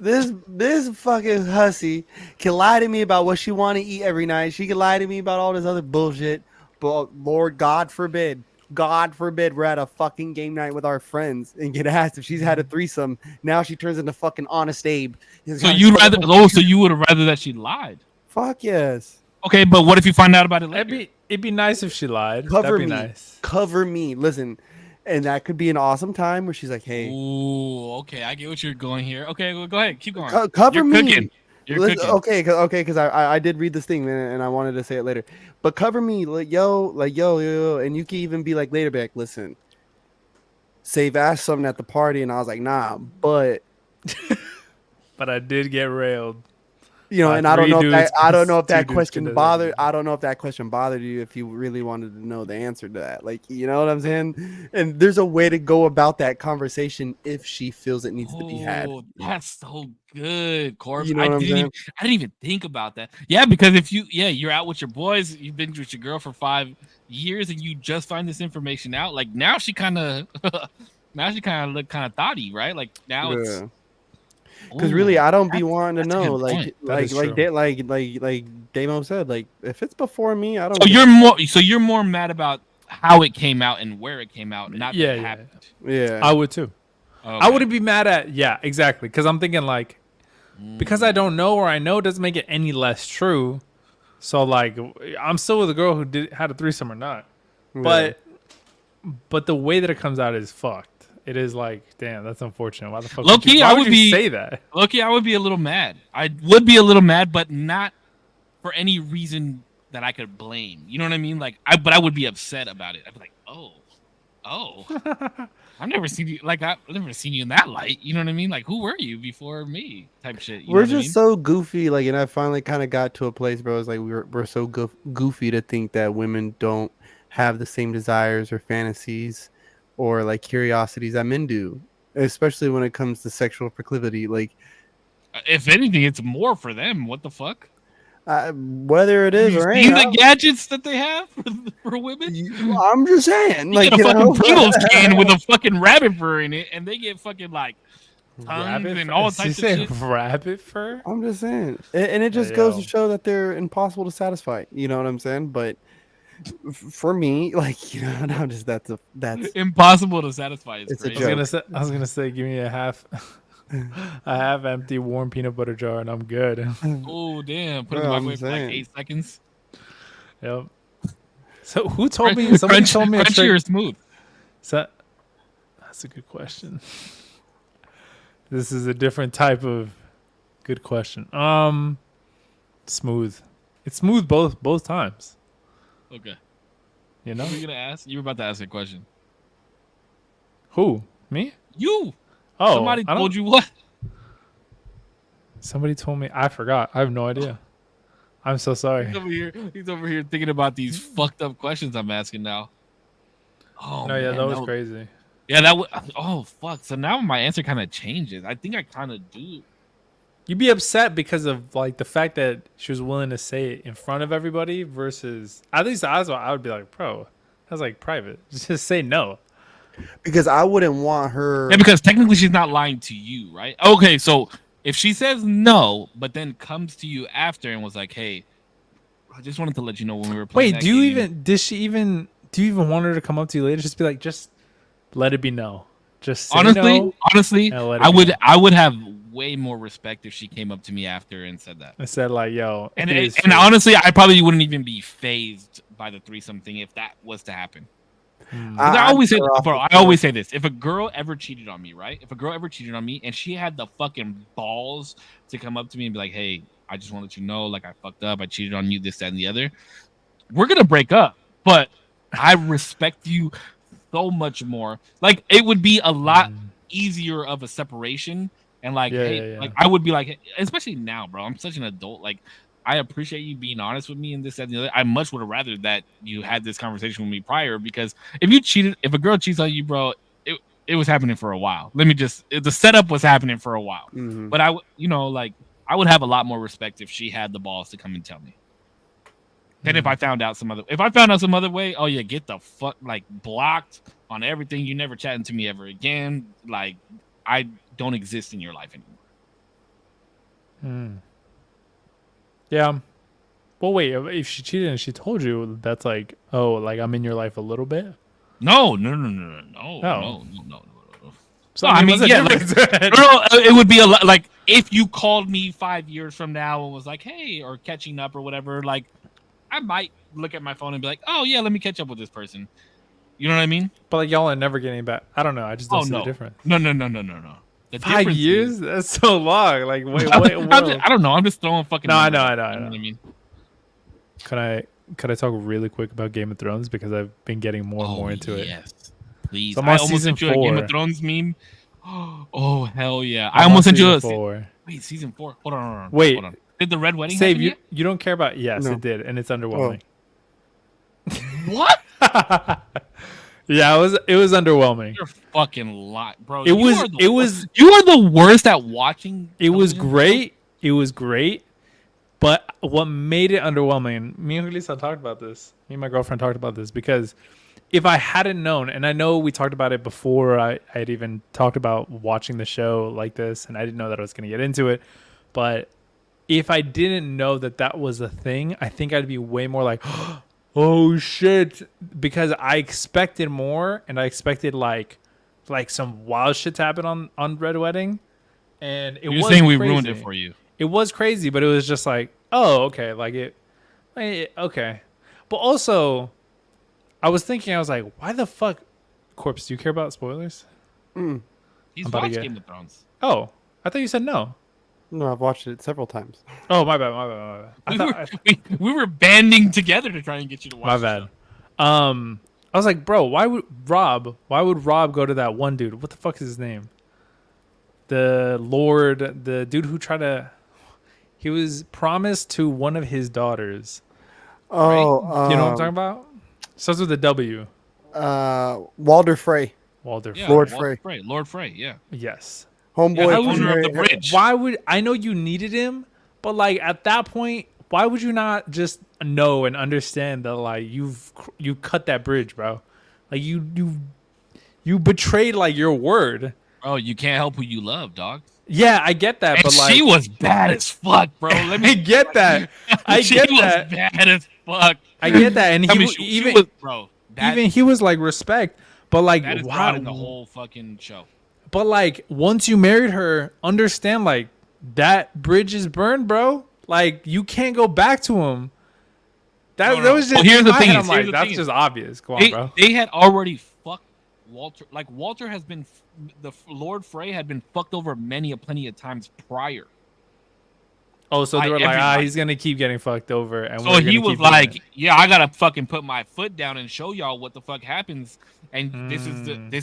this fucking hussy can lie to me about what she want to eat every night. She can lie to me about all this other bullshit. But Lord, God forbid, we're at a fucking game night with our friends and get asked if she's had a threesome. Now she turns into fucking Honest Abe. So you'd rather? Oh, so you would have rather that she lied? Fuck yes. Okay, but what if you find out about it later? It'd be nice if she lied. Cover That'd be me. nice. Cover me. Listen, and that could be an awesome time where she's like, "Hey, Ooh, okay, I get what you're going here. Okay, well, go ahead, keep going. cover You're me." Cooking. You're Listen, cooking. okay, because I did read this thing, man, and I wanted to say it later. But cover me, like yo, and you can even be like later back. Listen, Save asked something at the party, and I was like, nah, but But I did get railed. you know, By and I don't three know if dudes, that I don't know if two that dudes question could've- bothered. I don't know if that question bothered you if you really wanted to know the answer to that. Like, you know what I'm saying? And there's a way to go about that conversation if she feels it needs to be had. Oh, that's so good, Corpse. You know what I'm saying? I didn't even think about that. Yeah, because if you're out with your boys, you've been with your girl for 5 years, and you just find this information out. Like now, she kind of, look kind of thotty, right? Like now it's. Because really, I don't be that's- wanting to that's a know, good like, point. That is true. like Damo said, like if it's before me, I don't. So you're more mad about how it came out and where it came out, not that it happened. Yeah. I would too. Okay. I wouldn't be mad at, yeah, exactly. Because I'm thinking like, because I don't know or I know doesn't make it any less true. So like, I'm still with a girl who had a threesome or not. But the way that it comes out is fucked. It is like, damn, that's unfortunate. Why the fuck? Low-key, why I would would you be- say that? Loki, I would be a little mad. I would be a little mad, but not for any reason that I could blame. You know what I mean? Like, but I would be upset about it. I'd be like, oh, I've never seen you I've never seen you in that light. You know what I mean? Like, who were you before me? Type shit. You We're know what I just so goofy, like, and I finally kind of got to a place, bro. It's like we're so goofy to think that women don't have the same desires or fantasies or like curiosities that men do, especially when it comes to sexual proclivity. Like, If anything, it's more for them. What the fuck? whether it Have is you or seen ain't, the gadgets that they have for women? I'm just saying, You like, get a you fucking know, Pringles can with a fucking rabbit fur in it, and they get fucking like tongues Rabbit and fur? all Did you types of say shit. rabbit fur? I'm just saying, and it just Hey, goes to yo. show that they're impossible to satisfy. You know what I'm saying? But for me, like, you know, I'm just that's Impossible to satisfy. It's it's a I was crazy. gonna joke. say, give me a half empty warm peanut butter jar, and I'm good. Oh damn! Put it in Bro, the I'm microwave for like saying. 8 seconds. Yep. So who told me? Somebody told me a Crunchy trick. or smooth. So, that's a good question. This is a different type of good question. Smooth. It's smooth both times. Okay. You know What were you gonna ask? You were about to ask a question. who? Me? You. Oh, Somebody I don't. told you what? Somebody told me. I forgot. I have no idea. I'm so sorry. He's over here thinking about these fucked up questions I'm asking now. Oh No, yeah, man, that was crazy. yeah, that was. Oh fuck! So now my answer kind of changes. I think I kind of do. You'd be upset because of like the fact that she was willing to say it in front of everybody versus at least I would be like, bro, that's like private. Just say no. Because I wouldn't want her. Yeah, because technically she's not lying to you, right? Okay, so if she says no, but then comes to you after and was like, "Hey, I just wanted to let you know when we were playing." Wait, that game. do you even want her to come up to you later? Just be like, just let it be no. Just say Honestly, no. honestly, and let it I be would no. I would have way more respect if she came up to me after and said that. I said like, yo, And it is and true. honestly, I probably wouldn't even be phased by the threesome thing if that was to happen. Because I I'd always say, better off bro, with I always her. say this: if a girl ever cheated on me, right? If a girl ever cheated on me and she had the fucking balls to come up to me and be like, "Hey, I just want to let you know, like I fucked up, I cheated on you, this, that, and the other," we're gonna break up. But I respect you so much more. Like it would be a lot easier of a separation. And like, Yeah, hey, yeah, yeah. like I would be like, hey, especially now, bro. I'm such an adult. Like, I appreciate you being honest with me and this, that, and the other. I much would have rather that you had this conversation with me prior because if a girl cheats on you, bro, it was happening for a while. The setup was happening for a while. Mhm. But like, I would have a lot more respect if she had the balls to come and tell me. Then if I found out some other way, oh yeah, get the fuck like blocked on everything. You never chatting to me ever again. Like I don't exist in your life anymore. Yeah. Well, wait. If she cheated and she told you, that's like, oh, like I'm in your life a little bit. No. Oh. No. So No, I mean, what's the yeah, like, difference? no, it would be a lot like if you called me 5 years from now and was like, hey, or catching up or whatever, like I might look at my phone and be like, oh yeah, let me catch up with this person. You know what I mean? But like y'all are never getting back. I don't know. I just don't Oh see the no. difference. No. The 5 difference years? is, That's so long. Like wait. I don't know. I'm just throwing fucking. No, I numbers know, out. I know, I You know know. what I mean? Could I talk really quick about Game of Thrones because I've been getting more and more into it. Yes, please. So I'm I on almost season sent you a Game 4. of Thrones meme. Oh hell yeah! I I'm on almost sent you season a 4. wait. Season 4. Hold on. Wait. Hold on. Did the red wedding Save happen you. yet? You don't care about? Yes, No. it did, and it's underwhelming. What? Yeah, it was underwhelming. You're fucking lying, bro. It was You are the worst at watching. it was television great. It was great. But what made it underwhelming, me and Julissa talked about this. Me and my girlfriend talked about this because if I hadn't known, and I know we talked about it before I'd even talked about watching the show like this, and I didn't know that I was going to get into it. But if I didn't know that that was a thing, I think I'd be way more like, oh shit, because I expected more, and I expected like some wild shit to happen on Red Wedding, and You're saying we ruined it for you. It was crazy, but it was just like, oh, okay, okay. But also, I was thinking, I was like, why the fuck, Corpse? Do you care about spoilers? He's about to watched get- Game of Thrones. Oh, I thought you said no. No, I've watched it several times. Oh, my bad. We were banding together to try and get you to watch. My the bad. show. I was like, bro, why would Rob go to that one dude? What the fuck is his name? The Lord, the dude who he was promised to one of his daughters. Oh, You know what I'm talking about? Starts with a W. Walder Frey. Walter Yeah, Frey. Lord Walter Frey. Frey. Lord Frey. Yeah. Yes. Homeboy. Yeah, the would owner of Frey- the bridge. Why would I know you needed him? But like at that point, why would you not just know and understand that like you cut that bridge, bro? Like you betrayed like your word. Bro, you can't help who you love, dog. Yeah, I get that, And but like she was bad as fuck, bro. Let me. I get that. I she get was that. bad as fuck. I get that, and I he mean, w- she even was, bro. even he was like respect, but like That is brought in the whole fucking show. But like once you married her, understand like that bridge is burned, bro. Like you can't go back to him. That No. was just Well, here's in the my thing head, is- I'm here's like, the that's thing just is- obvious. Come on, bro. They had already fucked Walter. Like Walter has been, the Lord Frey had been fucked over plenty of times prior. Oh, so they by were like, everybody. he's gonna keep getting fucked over, and So we're he gonna was keep doing like, it. "Yeah, I gotta fucking put my foot down and show y'all what the fuck happens." And this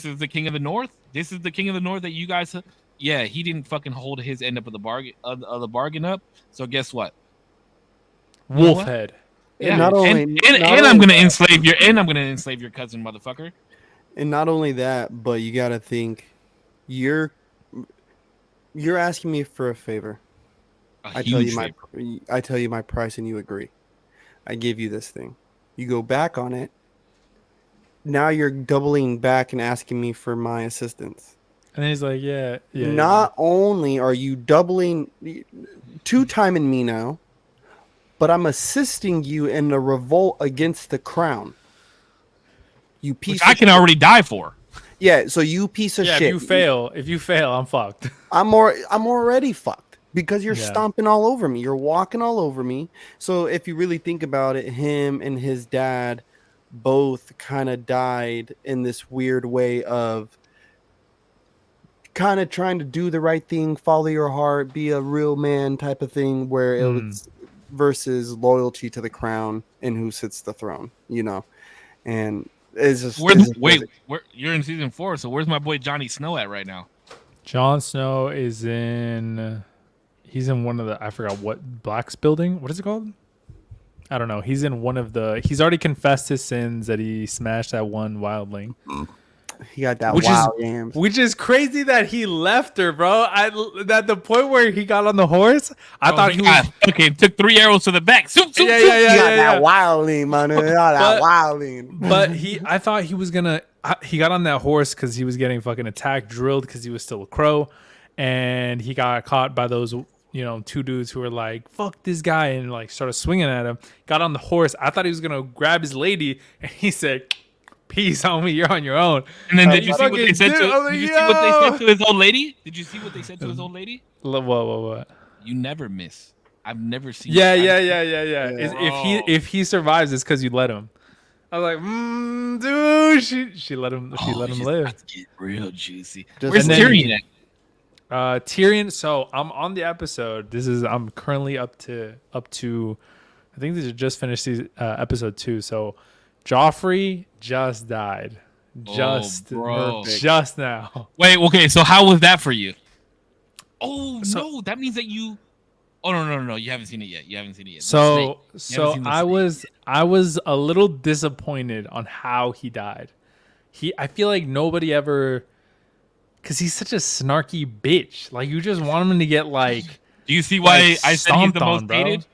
is the King of the North. This is the King of the North that you guys. Yeah, he didn't fucking hold his end up of the bargain up. So guess what? Wolf head. Yeah, not only- and not I'm only gonna that- enslave your cousin, motherfucker. And not only that, but you gotta think, you're asking me for a favor. A I tell huge you my favor. I tell you my price and you agree. I give you this thing. You go back on it. Now you're doubling back and asking me for my assistance. And then he's like, yeah. Not only are you doubling, two-timing me now, but I'm assisting you in a revolt against the crown. You piece Which of I can shit. already die for. Yeah, so you piece of yeah. shit. If you fail, I'm fucked. I'm already fucked because you're Yeah. stomping all over me. You're walking all over me. So if you really think about it, him and his dad both kind of died in this weird way of kind of trying to do the right thing, follow your heart, be a real man type of thing, where it was versus loyalty to the crown and who sits the throne, and it's just You're in season 4, so where's my boy Johnny Snow at right now? Jon Snow is in. He's in one of the. I forgot what Black's building. What is it called? I don't know. He's in one of the. He's already confessed his sins that he smashed that one wildling. he got that Which wild is- games. Which is crazy that he left her, bro. At the point where he got on the horse, I thought he was. okay. Took 3 arrows to the back. Zoop, zoop, Yeah, zoop. yeah, He yeah, got yeah, that yeah. wilding, man. He got that wilding. But I thought he was gonna. He got on that horse because he was getting fucking attacked, drilled because he was still a crow, and he got caught by those. 2 dudes who were like, fuck this guy, and like started swinging at him. Got on the horse. I thought he was gonna grab his lady, and he said, peace, homie, you're on your own. And then did you see what they said Dude, to? I was like, Did you see what they yo. said to his old lady? Did you see what they said to his old lady? What? You never miss. I've never seen. Yeah. Yeah. If he survives, it's because you let him. I was like, dude, she let him. She let him live. About to get real juicy. Just- Where's And then- Tyrion at? Tyrion. So I'm on the episode. I'm currently up to. I think this is just finished episode 2. So Joffrey just died. Bro. Just now. Wait. Okay. So how was that for you? Oh no, that means that you. Oh no! You haven't seen it yet. So seen the I was a little disappointed on how he died. I feel like nobody ever, because he's such a snarky bitch. Like you just want him to get like. Do you see why like, I said he's stomped the on, most bro. hated?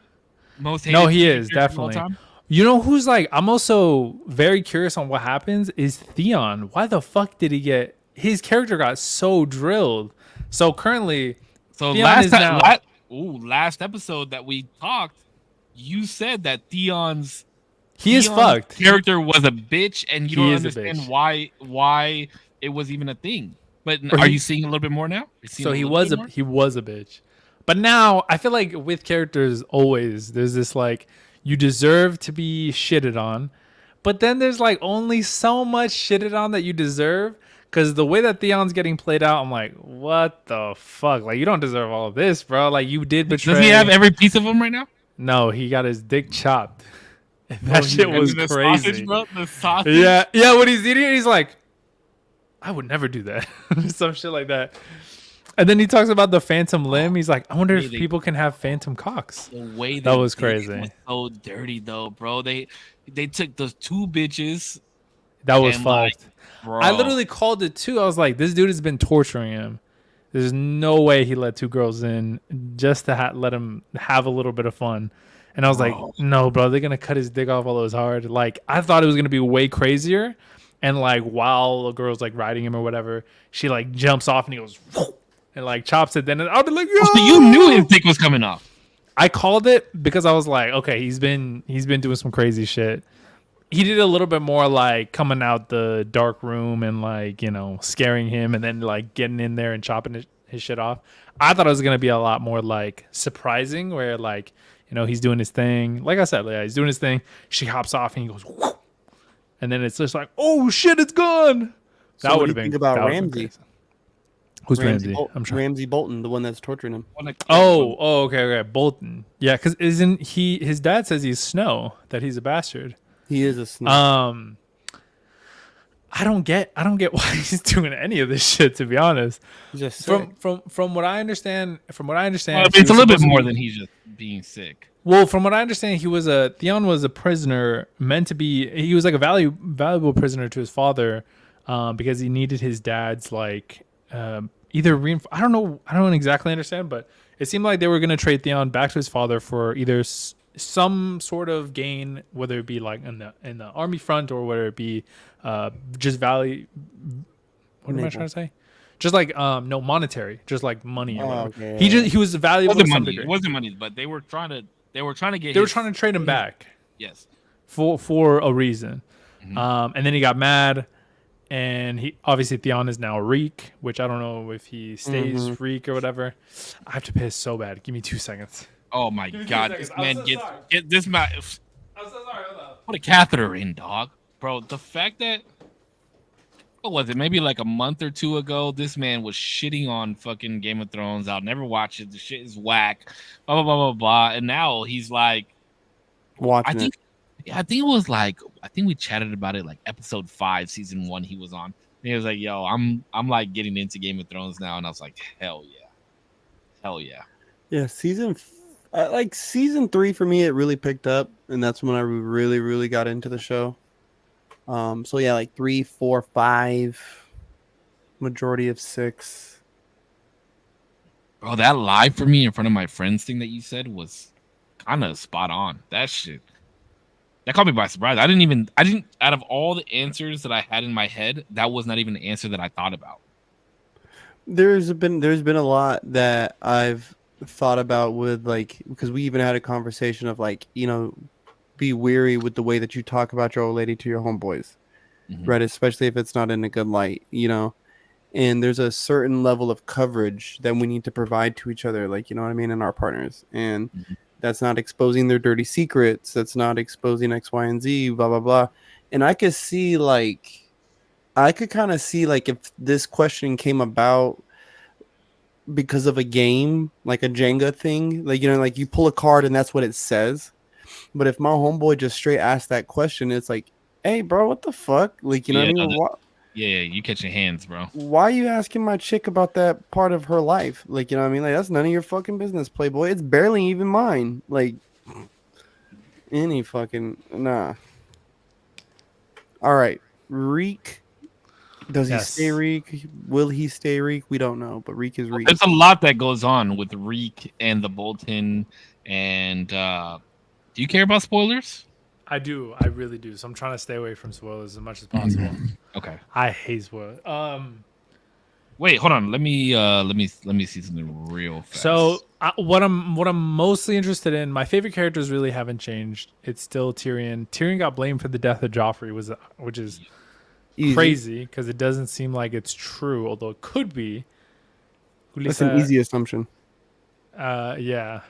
Most hated. No, he character is of all definitely. time? You know who's like? I'm also very curious on what happens. Is Theon? Why the fuck did he get? His character got so drilled. So currently, So Theon last is time, now- last episode that we talked, you said that Theon's he is fucked. character was a bitch, and you He don't is a understand bitch. why it was even a thing. But Or are he- you seeing a little bit more now? You're seeing So a he little was bit a more? he was a bitch. But now I feel like with characters always there's this like you deserve to be shitted on, but then there's like only so much shitted on that you deserve. Because the way that Theon's getting played out, I'm like, what the fuck? Like you don't deserve all of this, bro. Like you did betray. Does he have every piece of him right now? No, he got his dick chopped. That shit And was the crazy. Sausage, bro, the sausage. Yeah. When he's eating it, he's like, I would never do that. Some shit like that. And then he talks about the phantom limb. He's like, I wonder if Really? people can have phantom cocks. The way That was did it crazy. was so dirty though, bro. They took those 2 bitches That was And like, fucked. bro, I literally called it too. I was like, this dude has been torturing him. There's no way he let two girls in just to let him have a little bit of fun. And I was like, bro. no, bro, they're gonna cut his dick off all those hard. Like, I thought it was gonna be way crazier. And like, while the girl's like riding him or whatever, she like jumps off and he goes "Whoa," and like chops it. Then I'll be like, yo! So you knew his dick was coming off. I called it because I was like, okay, he's been doing some crazy shit. He did a little bit more like coming out the dark room and like, you know, scaring him and then like getting in there and chopping his shit off. I thought it was going to be a lot more like surprising where like, you know, he's doing his thing. Like I said, yeah, he's doing his thing. She hops off and he goes, whoop, and then it's just like, oh shit, it's gone. So That what would do have you been think about that would've been Ramsey? crazy. Who's Ramsey? I'm trying. Ramsey Bolton, the one that's torturing him. Okay, Bolton. Yeah, because isn't he? His dad says he's Snow, that he's a bastard. He is a snake. I don't get why he's doing any of this shit. To be honest, He's just sick. from what I understand, Well, I mean, he it's a was little bit supposed to more be- than he's just being sick. Well, from what I understand, Theon was a prisoner meant to be. He was like a valuable prisoner to his father, because he needed his dad's like either I don't exactly understand, but it seemed like they were gonna trade Theon back to his father for either some sort of gain, whether it be like in the army front or whether it be just value. What am I trying to say? Just like no monetary, just like money. Or whatever. Okay. He was valuable. It to some wasn't money. degree. It wasn't money, but they were trying to get. They were trying to trade him back Yes. for a reason. Mhm. And then he got mad, and he obviously Theon is now Reek, which I don't know if he stays Reek or whatever. I have to piss so bad. Give me 2 seconds. Oh my me 2 god, seconds. this I'm man so gets sorry. get this man. I'm so sorry. Hold on. Put a catheter in, dog. Bro, the fact that what was it? Maybe like a month or two ago, this man was shitting on fucking Game of Thrones. I'll never watch it. The shit is whack. Blah blah blah blah blah. And now he's like, Watching it. I think it was like I think we chatted about it like episode 5, season 1. He was on. And he was like, "Yo, I'm like getting into Game of Thrones now," and I was like, "Hell yeah, hell yeah." Yeah, season 3 for me, it really picked up, and that's when I really got into the show. So yeah, like 3, 4, 5, majority of 6. Bro, that live for me in front of my friends thing that you said was kind of spot on. That shit. That caught me by surprise. I didn't out of all the answers that I had in my head, that was not even the answer that I thought about. There's been a lot that I've thought about with like, because we even had a conversation of like, you know, be weary with the way that you talk about your old lady to your homeboys, right? Especially if it's not in a good light, you know. And there's a certain level of coverage that we need to provide to each other, like, you know what I mean, and our partners. And that's not exposing their dirty secrets. That's not exposing X, Y, and Z, blah, blah, blah. And I could kind of see like if this question came about because of a game, like a Jenga thing, like, you know, like you pull a card and that's what it says. But if my homeboy just straight asked that question, it's like, hey, bro, what the fuck? Like, you know what I mean? Yeah, you catch your hands, bro. Why are you asking my chick about that part of her life? Like, you know what I mean? Like, that's none of your fucking business, Playboy. It's barely even mine. Like, any fucking, nah. All right. Reek. Does he stay Reek? Will he stay Reek? We don't know, but Reek is Reek. There's a lot that goes on with Reek and the Bolton. And do you care about spoilers? I do. I really do. So I'm trying to stay away from spoilers as much as possible. Okay. I hate spoilers. Wait, hold on. Let me see something real fast. So what I'm mostly interested in, my favorite characters really haven't changed. It's still Tyrion. Tyrion got blamed for the death of Joffrey, which is crazy because it doesn't seem like it's true, although it could be. That's an easy assumption. Yeah.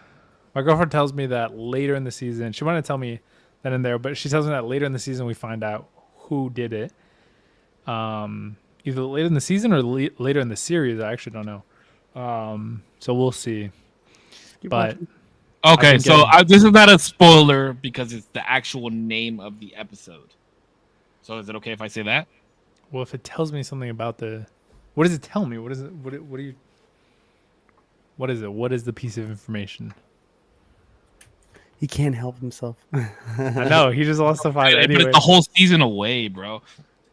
My girlfriend tells me that later in the season, she wanted to tell me that in there, but she tells me that later in the season we find out who did it. Either later in the season or later in the series. I actually don't know. So we'll see. But okay, so this is not a spoiler because it's the actual name of the episode. So is it okay if I say that? Well, if it tells me something about what does it tell me? What is it? What is it? What is the piece of information? He can't help himself. I know he just wants to find But anyway. it's the whole season away, bro.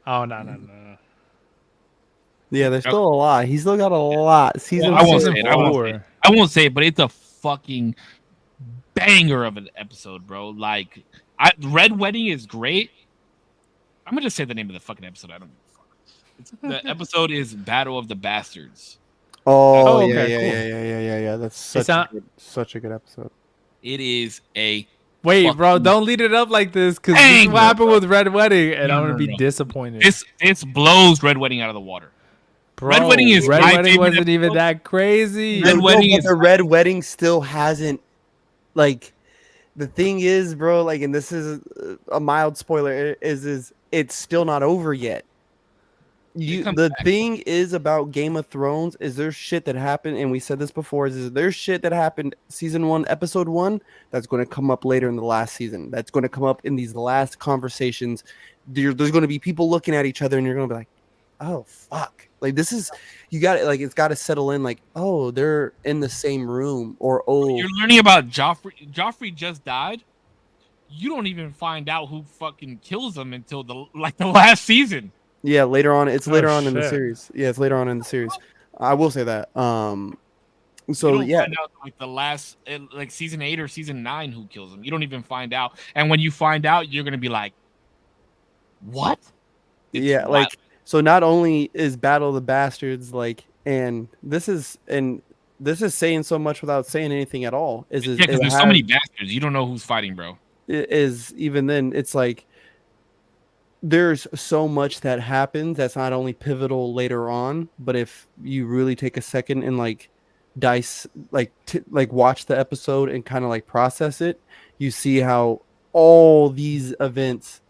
Oh no. Yeah, there's still a lot. He's still got a lot. Season I won't Season say it. I won't say 4. it. I won't say it, but it's a fucking banger of an episode, bro. Like, Red Wedding is great. I'm gonna just say the name of the fucking episode. I don't give a fuck. The episode is Battle of the Bastards. Oh, yeah, okay, yeah, cool. yeah. That's It's such a good episode. It is a Wait, bro, fucking don't lead it up like this, because this is banger, what happened bro. with Red Wedding, and No, I'm gonna no, be no. disappointed. This blows Red Wedding out of the water. Bro, Red Wedding is Red my Wedding favorite wasn't even episode. that crazy. Red Wedding but is the Red Wedding still hasn't, like, the thing is, bro, like, and this is a mild spoiler, is it's still not over yet. The thing is about Game of Thrones is there's shit that happened, and we said this before, is there's shit that happened season 1, episode 1, that's going to come up later in the last season. That's going to come up in these last conversations. There's going to be people looking at each other, and you're going to be like, oh fuck, like this is, you got it, like it's got to settle in, like, oh, they're in the same room, or oh, You're learning about Joffrey. Joffrey just died. You don't even find out who fucking kills him until the last season. yeah, later on, it's later on in the shit. series. Yeah, it's later on in the series. I will say that. You So don't yeah, find out like the last, like season 8 or season 9 who kills him. You don't even find out, and when you find out, you're gonna be like, "What?" It's yeah, wild. like, so not only is Battle of the Bastards, like, and this is saying so much without saying anything at all. Yeah, because there's so many bastards. You don't know who's fighting, bro. Is even then, it's like there's so much that happens that's not only pivotal later on, but if you really take a second and like watch the episode and kind of like process it, you see how all these events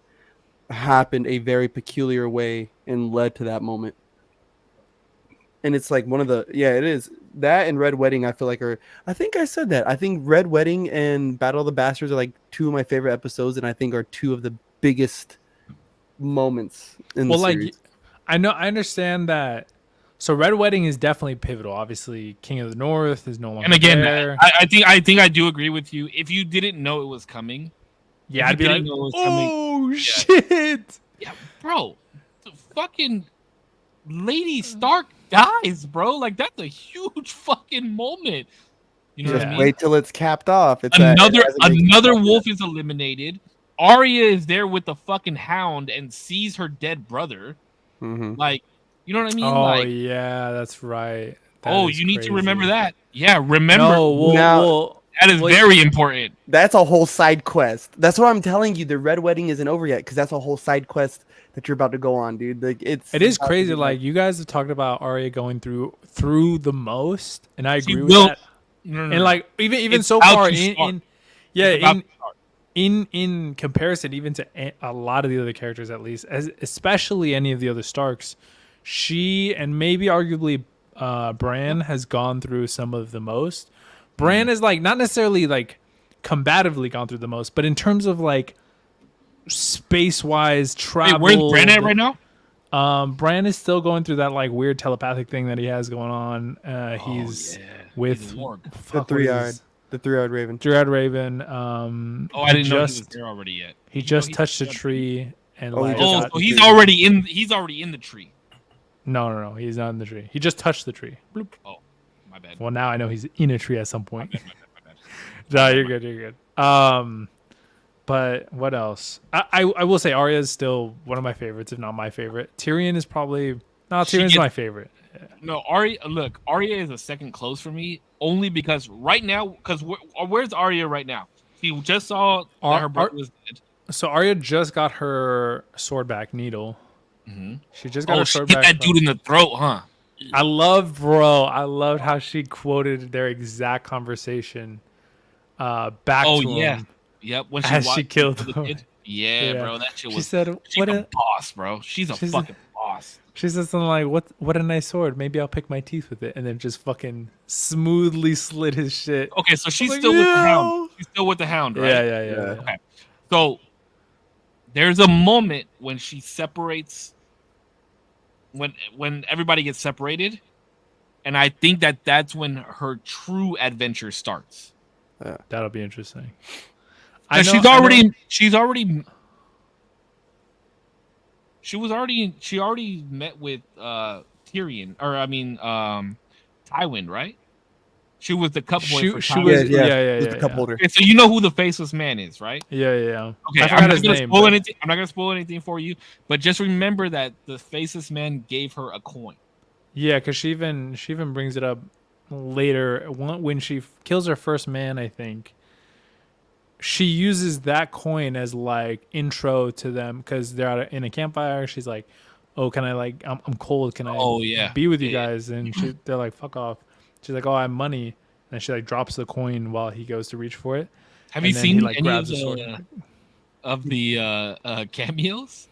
happened a very peculiar way and led to that moment. And it's like one of the, yeah, it is that, and Red Wedding, I feel like I think I said that. I think Red Wedding and Battle of the Bastards are like two of my favorite episodes, and I think are two of the biggest moments in the series. I understand that. So Red Wedding is definitely pivotal. Obviously, King of the North is no longer And again, there. I think I do agree with you. If you didn't know it was coming, Yeah, I'd be like, oh shit. Yeah, bro, the fucking Lady Stark dies, bro. Like, that's a huge fucking moment. You know what I mean? Wait till it's capped off. It's another wolf is eliminated. Arya is there with the fucking hound and sees her dead brother. Mm-hmm. Like, you know what I mean? Oh like, yeah, that's right. you need to remember that. Yeah, remember. That is very important. That's a whole side quest. That's what I'm telling you. The Red Wedding isn't over yet because that's a whole side quest that you're about to go on, dude. Like, it is crazy. Like, you guys have talked about Arya going through the most, and I agree with that. No. And like even so far in comparison, even to a lot of the other characters, at least, especially any of the other Starks, she and maybe arguably Bran has gone through some of the most. Bran is like not necessarily like combatively gone through the most, but in terms of like space-wise travel. Wait, where's Bran at right now? Bran is still going through that like weird telepathic thing that he has going on. He's with the three-eyed raven. Three-eyed raven. I didn't know he was there already yet. He just touched a tree and so he's already in the tree. No, he's not in the tree. He just touched the tree. Bloop. Oh, my bad. Well, now I know he's in a tree at some point. My bad. No, you're good. But what else? I will say Arya is still one of my favorites, if not my favorite. Tyrion is probably Tyrion's my favorite. Yeah. No, Arya is a second close for me, only because right now, where's Arya right now? She just saw that her brother was dead. So Arya just got her sword back, Needle. Mm-hmm. She just got her sword hit back. That dude in the throat, huh? I loved how she quoted their exact conversation back to him. Yep. When she killed him. Yeah, bro. That shit was. She said, she's a boss, bro. She's a fucking boss. She said something like, "What a nice sword. Maybe I'll pick my teeth with it," and then just fucking smoothly slit his shit. Okay, so she's still with the hound. She's still with the hound, right? Yeah. Okay. So there's a moment when she separates. When everybody gets separated, and I think that's when her true adventure starts. That'll be interesting. She's already She already met with Tyrion, or I mean, Tywin, right? She was the cup boy for She Tywin. was Yeah, yeah. just a couple older. Okay, so you know who the faceless man is, right? Yeah. Okay, I I'm forgot not his gonna name. spoil But anything. I'm not gonna spoil anything for you, but just remember that the faceless man gave her a coin. yeah, because she even brings it up later when she kills her first man. I think she uses that coin as like intro to them because they're in a campfire. She's like, "Oh, can I like I'm cold. Can I Oh yeah, be with you yeah. guys?" And they're like, "Fuck off." She's like, "Oh, I have money." And she like drops the coin while he goes to reach for it, Have you and then he seen like any grabs the sword. of the cameos?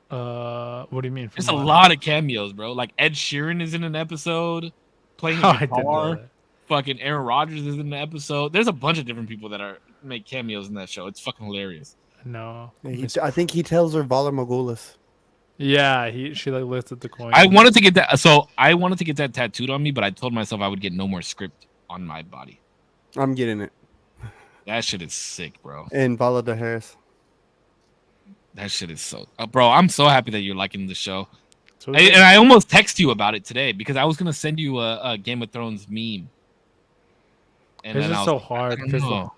What do you mean? From There's a what? lot of cameos, bro. Like Ed Sheeran is in an episode playing Oh, a I didn't know guitar. that. Fucking Aaron Rodgers is in the episode. There's a bunch of different people that make cameos in that show. It's fucking hilarious. No. I think he tells her Valar Morghulis. Yeah, she like lifted the coin. I wanted to get that. So I wanted to get that tattooed on me, but I told myself I would get no more script on my body. I'm getting it. That shit is sick, bro. And Vala de Harris. That shit is so, bro. I'm so happy that you're liking the show. So And I almost text you about it today because I was gonna send you a Game of Thrones meme. And it's then just I was so like, hard I don't know.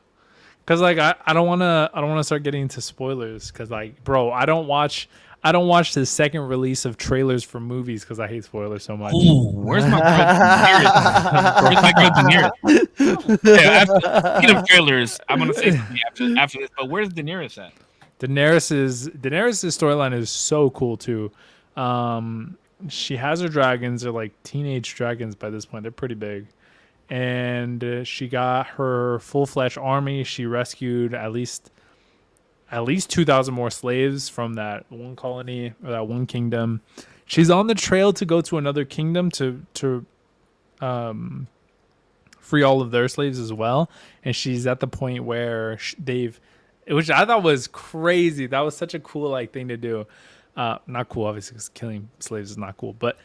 because like I don't wanna start getting into spoilers because like bro I don't watch the second release of trailers for movies because I hate spoilers so much. Ooh, where's my girl Daenerys? Where's my girl Daenerys? Yeah, speaking of trailers, I'm gonna say something after this. But where's Daenerys at? Daenerys's storyline is so cool too. She has her dragons. They're like teenage dragons by this point. They're pretty big. And she got her full-fledged army. She rescued at least 2,000 more slaves from that one colony or that one kingdom. She's on the trail to go to another kingdom to free all of their slaves as well. And she's at the point where which I thought was crazy. That was such a cool like thing to do. Not cool, obviously, because killing slaves is not cool. But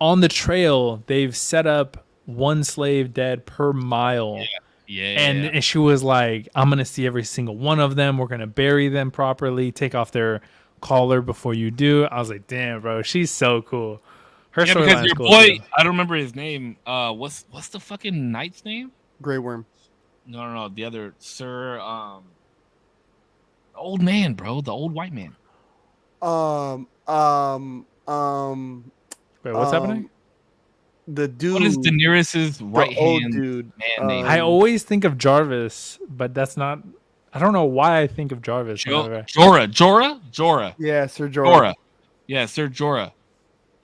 on the trail, they've set up one slave dead per mile. Yeah. And she was like, I'm going to see every single one of them. We're going to bury them properly, take off their collar before you do. I was like, damn, bro, she's so cool. Her because storyline is your cool. boy, too. I don't remember his name. What's the fucking knight's name? Grey Worm. No, the other Sir, the old man, bro, the old white man. Wait, what's happening? The dude. What is Daenerys's right hand dude man name? I always think of Jarvis, but that's not. I don't know why I think of Jarvis. Jorah. Yeah, Sir Jorah. Jorah. Yeah, Sir Jorah.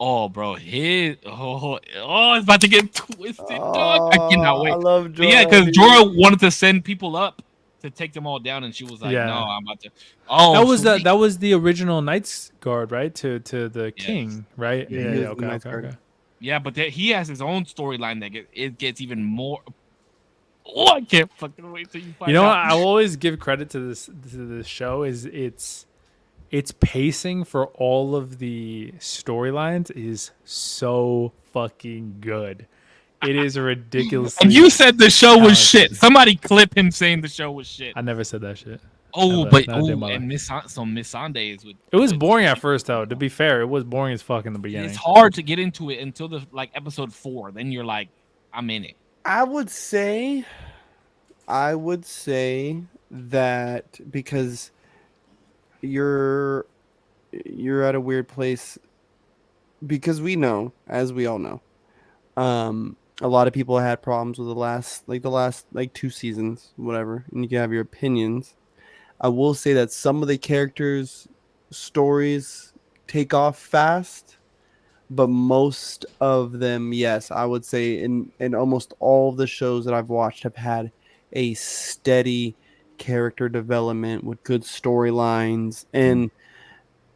Oh, bro, it's about to get twisted, dog. I cannot wait. I love Jorah. But yeah, because Jorah wanted to send people up to take them all down, and she was like, Yeah. "No, I'm about to." Oh, that was the original Knight's Guard, right? To the Yes. king, right? Yeah, Yeah. he is the Okay. Knight's Guard. Yeah, but he has his own storyline that gets even more. Oh, I can't fucking wait till you find You know, out. I will always give credit to this show. Is its pacing for all of the storylines is so fucking good. It is ridiculous. And you said the show was shit. Somebody clip him saying the show was shit. I never said that shit. Oh, Never. but Not a day in my life. Miss Sunday is with. It was boring at first, though. To be fair, it was boring as fuck in the beginning. It's hard to get into it until the episode 4. Then you're like, I'm in it. I would say that because you're at a weird place, because we know, as we all know, a lot of people had problems with the last 2 seasons, whatever, and you can have your opinions. I will say that some of the characters' stories take off fast, but most of them, yes, I would say in almost all of the shows that I've watched have had a steady character development with good storylines. And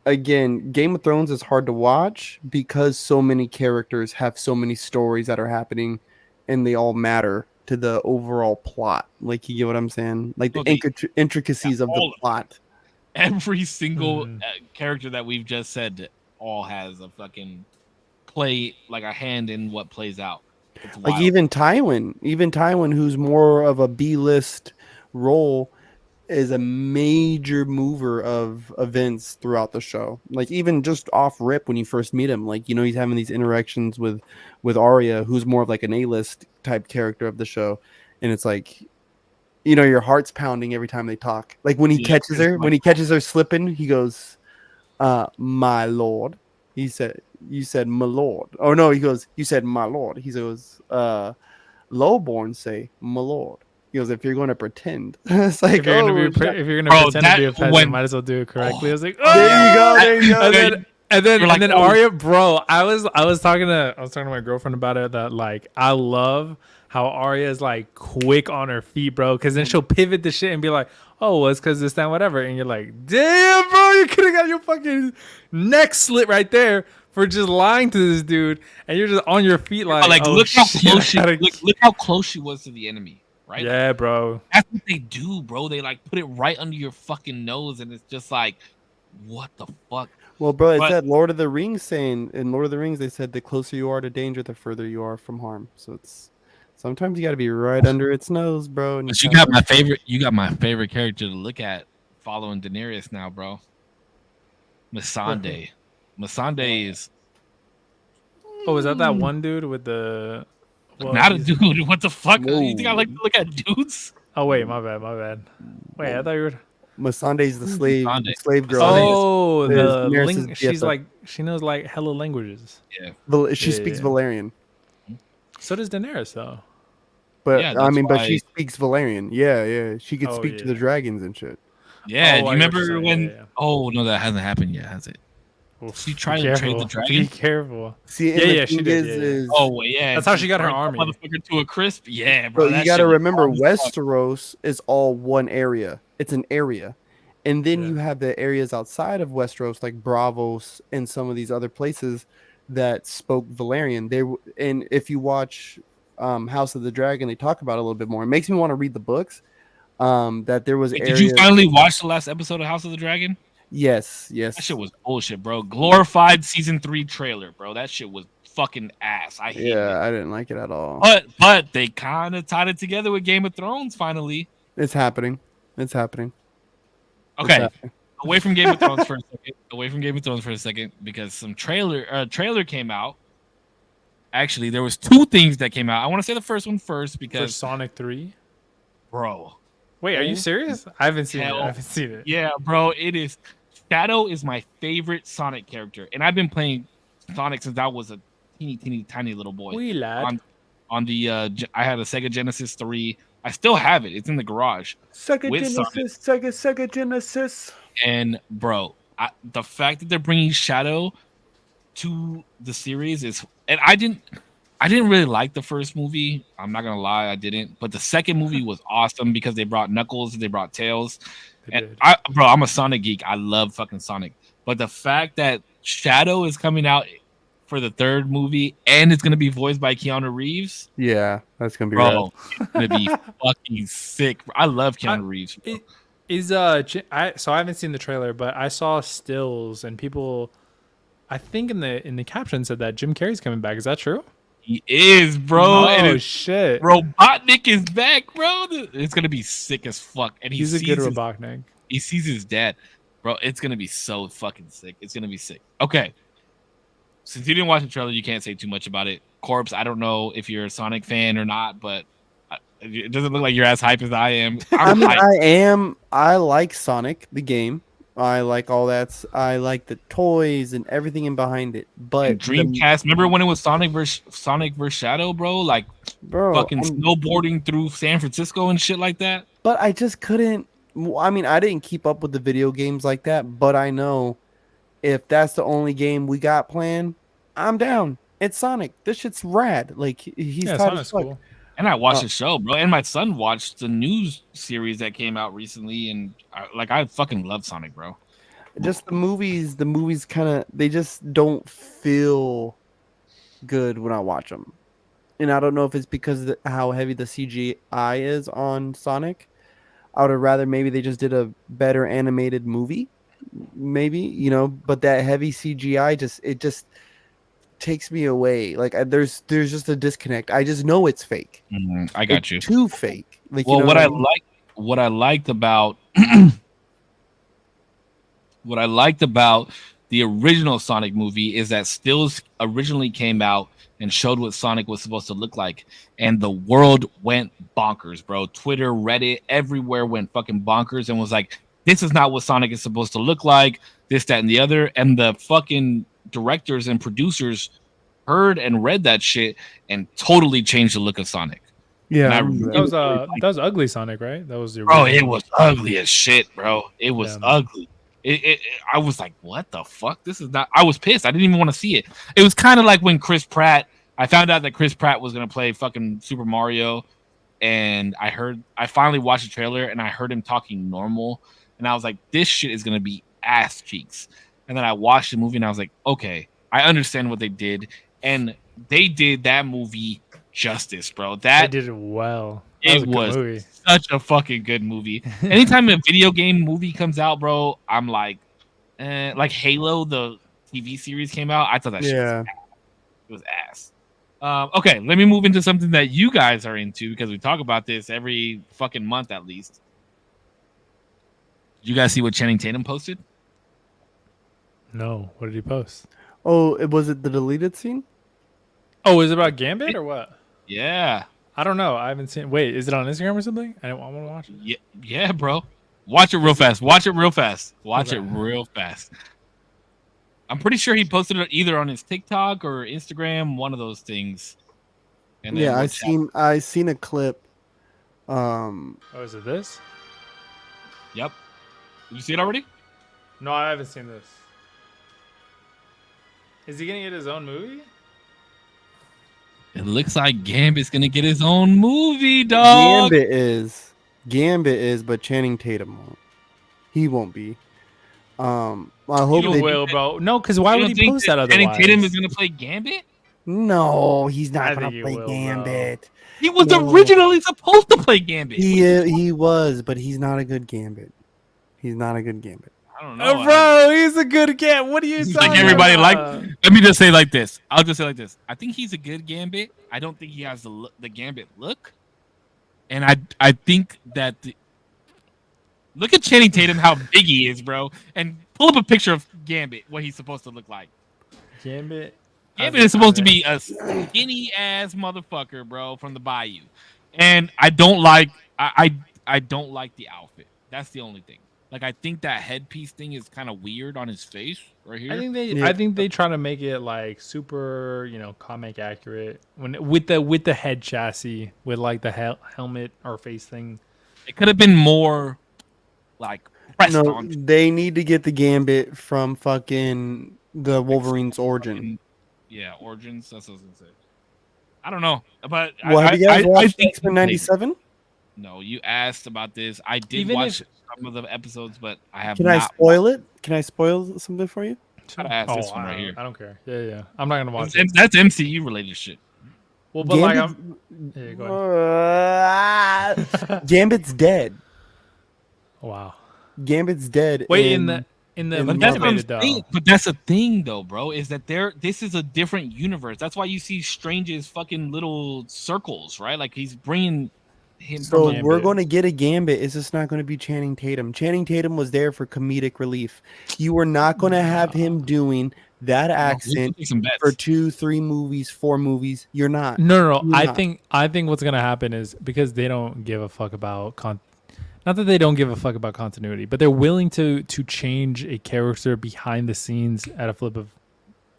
again, Game of Thrones is hard to watch because so many characters have so many stories that are happening and they all matter to the overall plot. Like, you get what I'm saying? Like the intricacies of the plot. Every single character that we've just said all has a fucking play, like a hand in what plays out. It's Like wild. even Tywin, who's more of a B-list role, is a major mover of events throughout the show. Like even just off rip when you first meet him, like he's having these interactions with Arya, who's more of like an A-list type character of the show, and it's like your heart's pounding every time they talk. Like when he catches her, when he catches her slipping, he goes, "My lord." He said, "You said my lord." Oh no, he goes, "You said my lord." He goes, "Lowborn say my lord." He goes, "If you're going to pretend," it's like, if you're gonna pretend to be a peasant, might as well do it correctly. I was like, oh! there you go. And then Arya, bro, I was talking to my girlfriend about it. That like I love how Arya is like quick on her feet, bro. Because then she'll pivot the shit and be like, "Oh, well, it's because this, that, whatever." And you're like, "Damn, bro, you could have got your fucking neck slit right there for just lying to this dude, and you're just on your feet like, oh, look how close she was to the enemy." Right? Yeah, bro. That's what they do, bro. They like put it right under your fucking nose, and it's just like, what the fuck? Well, bro, it's that Lord of the Rings saying. In Lord of the Rings, they said the closer you are to danger, the further you are from harm. So it's sometimes you got to be right under its nose, bro. And but you got my favorite. You got my favorite character to look at following Daenerys now, bro. Missandei. Missandei is. Oh, is that one dude with the? Well, not a dude. What the fuck? Whoa. You think I like to look at dudes? Oh wait, my bad. Wait, I thought you were. Missandei's the slave girl. Oh, she's like she knows like hella languages. Yeah, she speaks Valerian. So does Daenerys though. But yeah, but she speaks Valerian. Yeah, she could speak to the dragons and shit. Yeah, do you remember when? Yeah. Oh no, that hasn't happened yet, has it? She tried to trade the dragon. Be careful. See, she did. Oh yeah, that's how she got her army. Motherfucker to a crisp. Yeah, bro. You got to remember, Westeros is all one area. It's an area, and then you have the areas outside of Westeros, like Bravos and some of these other places that spoke Valerian. And if you watch House of the Dragon, they talk about it a little bit more. It makes me want to read the books. That there was. Did you finally watch the last episode of House of the Dragon? Yes. That shit was bullshit, bro. Glorified season 3 trailer, bro. That shit was fucking ass. I hate it. I didn't like it at all. But they kind of tied it together with Game of Thrones finally. It's happening. Okay. Away from Game of Thrones for a second. Because some trailer came out. Actually, there was 2 things that came out. I want to say the first one first because for Sonic 3. Bro. Wait, are you serious? I haven't seen it. Yeah, bro, it is. Shadow is my favorite Sonic character, and I've been playing Sonic since I was a teeny tiny little boy. Wee lad. On the I had a Sega Genesis 3. I still have it. It's in the garage. Sega Genesis. And bro, the fact that they're bringing Shadow to the series is, and I didn't really like the first movie. I'm not gonna lie, I didn't. But the second movie was awesome because they brought Knuckles, they brought Tails. I'm a Sonic geek. I love fucking Sonic. But the fact that Shadow is coming out for the 3rd movie and it's gonna be voiced by Keanu Reeves. Yeah, that's gonna be it's gonna be fucking sick. I love Keanu Reeves. So I haven't seen the trailer, but I saw stills and people. I think in the caption said that Jim Carrey's coming back. Is that true? He is, bro. Oh shit! Robotnik is back, bro. It's gonna be sick as fuck. And he's a good Robotnik. He sees his dad, bro. It's gonna be so fucking sick. It's gonna be sick. Okay. Since you didn't watch the trailer, you can't say too much about it. Korpsx, I don't know if you're a Sonic fan or not, but it doesn't look like you're as hype as I am. I am. I like Sonic the game. I like all that. I like the toys and everything in behind it. But and Dreamcast, remember when it was Sonic versus Shadow, bro? Like, fucking snowboarding through San Francisco and shit like that. But I just couldn't. I mean, I didn't keep up with the video games like that. But I know if that's the only game we got planned, I'm down. It's Sonic. This shit's rad. Like he's tight as fuck. Cool. And I watched the show, bro. And my son watched the news series that came out recently, and I fucking love Sonic, bro. Just the movies kind of, they just don't feel good when I watch them. And I don't know if it's because of how heavy the CGI is on Sonic. I would have rather maybe they just did a better animated movie, maybe, but that heavy CGI just takes me away. Like there's just a disconnect. I just know it's fake. I got you. Too fake. Like, well, what I liked about What I liked about the original Sonic movie is that stills originally came out and showed what Sonic was supposed to look like, and the world went bonkers, bro. Twitter, Reddit, everywhere went fucking bonkers and was like, "This is not what Sonic is supposed to look like." This, that, and the other, and the fucking directors and producers heard and read that shit and totally changed the look of Sonic. Yeah, And I I remember That really, was really liked that was Ugly Sonic, right? That was the bro, original. it was ugly as shit, bro. It was Yeah. ugly. I was like, what the fuck? This is not. I was pissed. I didn't even want to see it. It was kind of like when Chris Pratt. I found out that Chris Pratt was gonna play fucking Super Mario, and I finally watched the trailer and I heard him talking normal, and I was like, this shit is gonna be ass cheeks. And then I watched the movie and I was like, okay, I understand what they did, and they did that movie justice, bro. They That did it well. That it was a good was movie. such a fucking good movie. Anytime a video game movie comes out, bro, I'm like, like Halo, the TV series came out. I thought that shit Yeah. was ass. Okay, let me move into something that you guys are into because we talk about this every fucking month at least. Did you guys see what Channing Tatum posted? No, what did he post? Oh, was it the deleted scene? Oh, is it about Gambit or what? Yeah, I don't know. I haven't seen. Wait, is it on Instagram or something? I want to watch it. yeah, bro. Watch it real fast. Watch it real fast. Watch Okay. it real fast. I'm pretty sure he posted it either on his TikTok or Instagram, one of those things. And then Yeah, what I seen a clip. Oh, is it this? Yep. Did you see it already? No, I haven't seen this. Is he gonna get his own movie? It looks like Gambit's gonna get his own movie, dog. Gambit is, but Channing Tatum won't. He won't be. I hope don't He they. will, bro. No, because why You would don't he think post that that Channing otherwise? Tatum is gonna play Gambit? No, he's I not gonna think he play will, bro. Gambit. He was No. originally supposed to play Gambit. He was, but he's not a good Gambit. He's not a good Gambit. I don't know. Oh, bro, he's a good cat. What are you It's talking like everybody about? Let me just say like this. I'll just say like this. I think he's a good Gambit. I don't think he has the Gambit look. And I think that look at Channing Tatum, how big he is, bro, and pull up a picture of Gambit, what he's supposed to look like. Gambit. Gambit is supposed to be a skinny ass motherfucker, bro, from the Bayou, and I don't like I don't like the outfit. That's the only thing. Like I think that headpiece thing is kind of weird on his face right here. I think they try to make it like super, comic accurate with the head chassis with like the helmet or face thing. It could have been more like pressed No, on. they need to get the Gambit from fucking the Wolverine's origin. Yeah, Origins. That's what I was gonna say. I don't know, but Well, have you guys I watched think X-Men '97? No, you asked about this. I did Even watch some of the episodes, but I have Can not. I spoil it? Can I spoil something for you? Gotta ask this one right here. I don't care. Yeah. I'm not gonna watch That's, it. that's MCU related shit. Well, but like, Gambit- yeah, go ahead. Gambit's dead. Wow. Gambit's dead. Wait, in the But That's what I'm animated though. saying. But that's a thing, though, bro. Is that this is a different universe. That's why you see Strange's fucking little circles, right? Like he's bringing him. So from we're going to get a Gambit. It's just not going to be Channing Tatum. Channing Tatum was there for comedic relief. You were not going to have him doing that accent for 2, 3 movies, 4 movies. You're not. No. You're I not. think what's gonna happen is because they don't give a fuck about not that they don't give a fuck about continuity, but they're willing to change a character behind the scenes at a flip of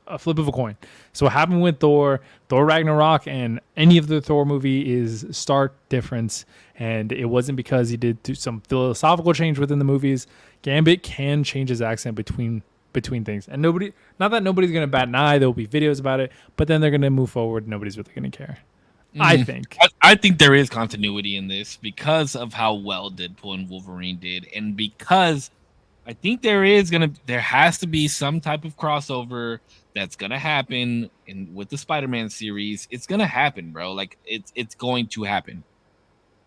a coin. So what happened with Thor Ragnarok, and any of the Thor movie is stark difference, and it wasn't because he did some philosophical change within the movies. Gambit can change his accent between things, and not that nobody's gonna bat an eye. There'll be videos about it, but then they're gonna move forward. Nobody's really gonna care. I think. I think there is continuity in this because of how well Deadpool and Wolverine did, and because I think there has to be some type of crossover that's gonna happen with the Spider-Man series. It's gonna happen, bro. Like it's going to happen.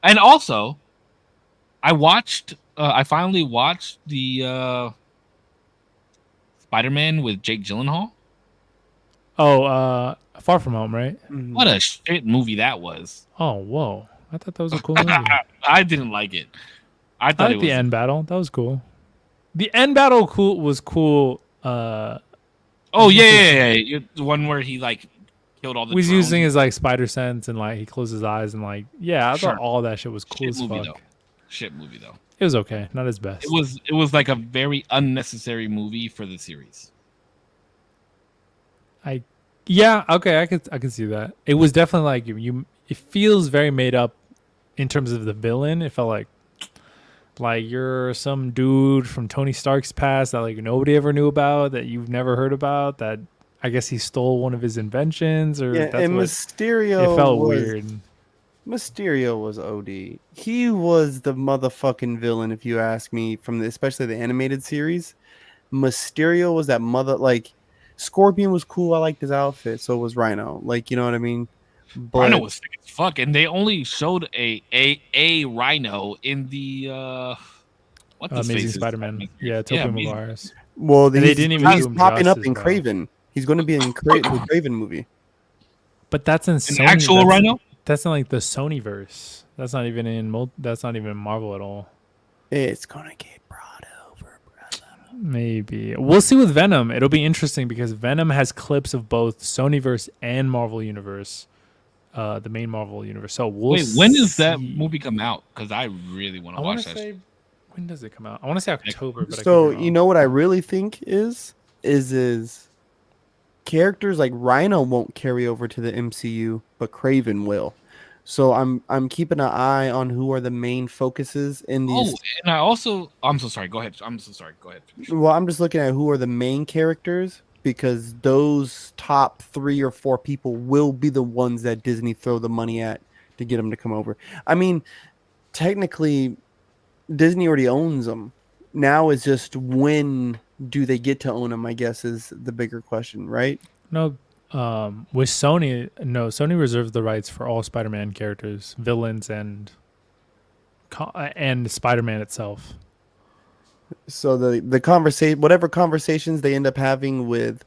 And also, I finally watched the Spider-Man with Jake Gyllenhaal. Oh, Far From Home, right? Mhm. What a shit movie that was. Oh, whoa! I thought that was a cool movie. I didn't like it. I I thought it like the was. end battle. That was cool. The end battle was cool. Oh yeah. The one where he like killed all the Was drones. using his like spider sense and like he closed his eyes and like I Sure. thought all that shit was cool Shit as movie fuck. though. Shit movie though. It was okay, not his best. It was like a very unnecessary movie for the series. Okay, I could see that. It was definitely like it feels very made up in terms of the villain. It felt like you're some dude from Tony Stark's past that like nobody ever knew about, that you've never heard about, that I guess he stole one of his inventions, or Yeah, that's and what Mysterio it felt was weird. Mysterio was OD. He was the motherfucking villain, if you ask me, from especially the animated series. Mysterio was that like Scorpion was cool. I liked his outfit. So was Rhino. Like, you know what I mean? Rhino But was thick as fuck, and they only showed a Rhino in the what this Amazing face is. Spider-Man. Yeah, Yeah, Tobey Amazing. Maguire's. well, And they didn't even he's do him popping up justice, in bro. Craven. He's going to be in the Craven movie. But that's in An Sony. actual Rhino. That's in like the Sony verse. That's not even that's not even Marvel at all. It's gonna get brought over, brother. Maybe we'll see with Venom. It'll be interesting because Venom has clips of both Sonyverse and Marvel Universe, the main Marvel Universe. So we'll Wait, when does that see. movie come out? Because I really want I to want watch to that. say, when does it come out? I want to say October, but So I could be you wrong. know what I really think is characters like Rhino won't carry over to the MCU, but Craven will. So I'm keeping an eye on who are the main focuses in these. Oh, and I also, I'm so sorry. Go ahead. I'm so sorry. Go ahead. Finish. Well, I'm just looking at who are the main characters because those top 3 or 4 people will be the ones that Disney throw the money at to get them to come over. I mean, technically, Disney already owns them. Now it's just when do they get to own them, I guess, is the bigger question, right? No, with Sony, no, Sony reserves the rights for all Spider-Man characters, villains, and Spider-Man itself. So the conversation, whatever conversations they end up having with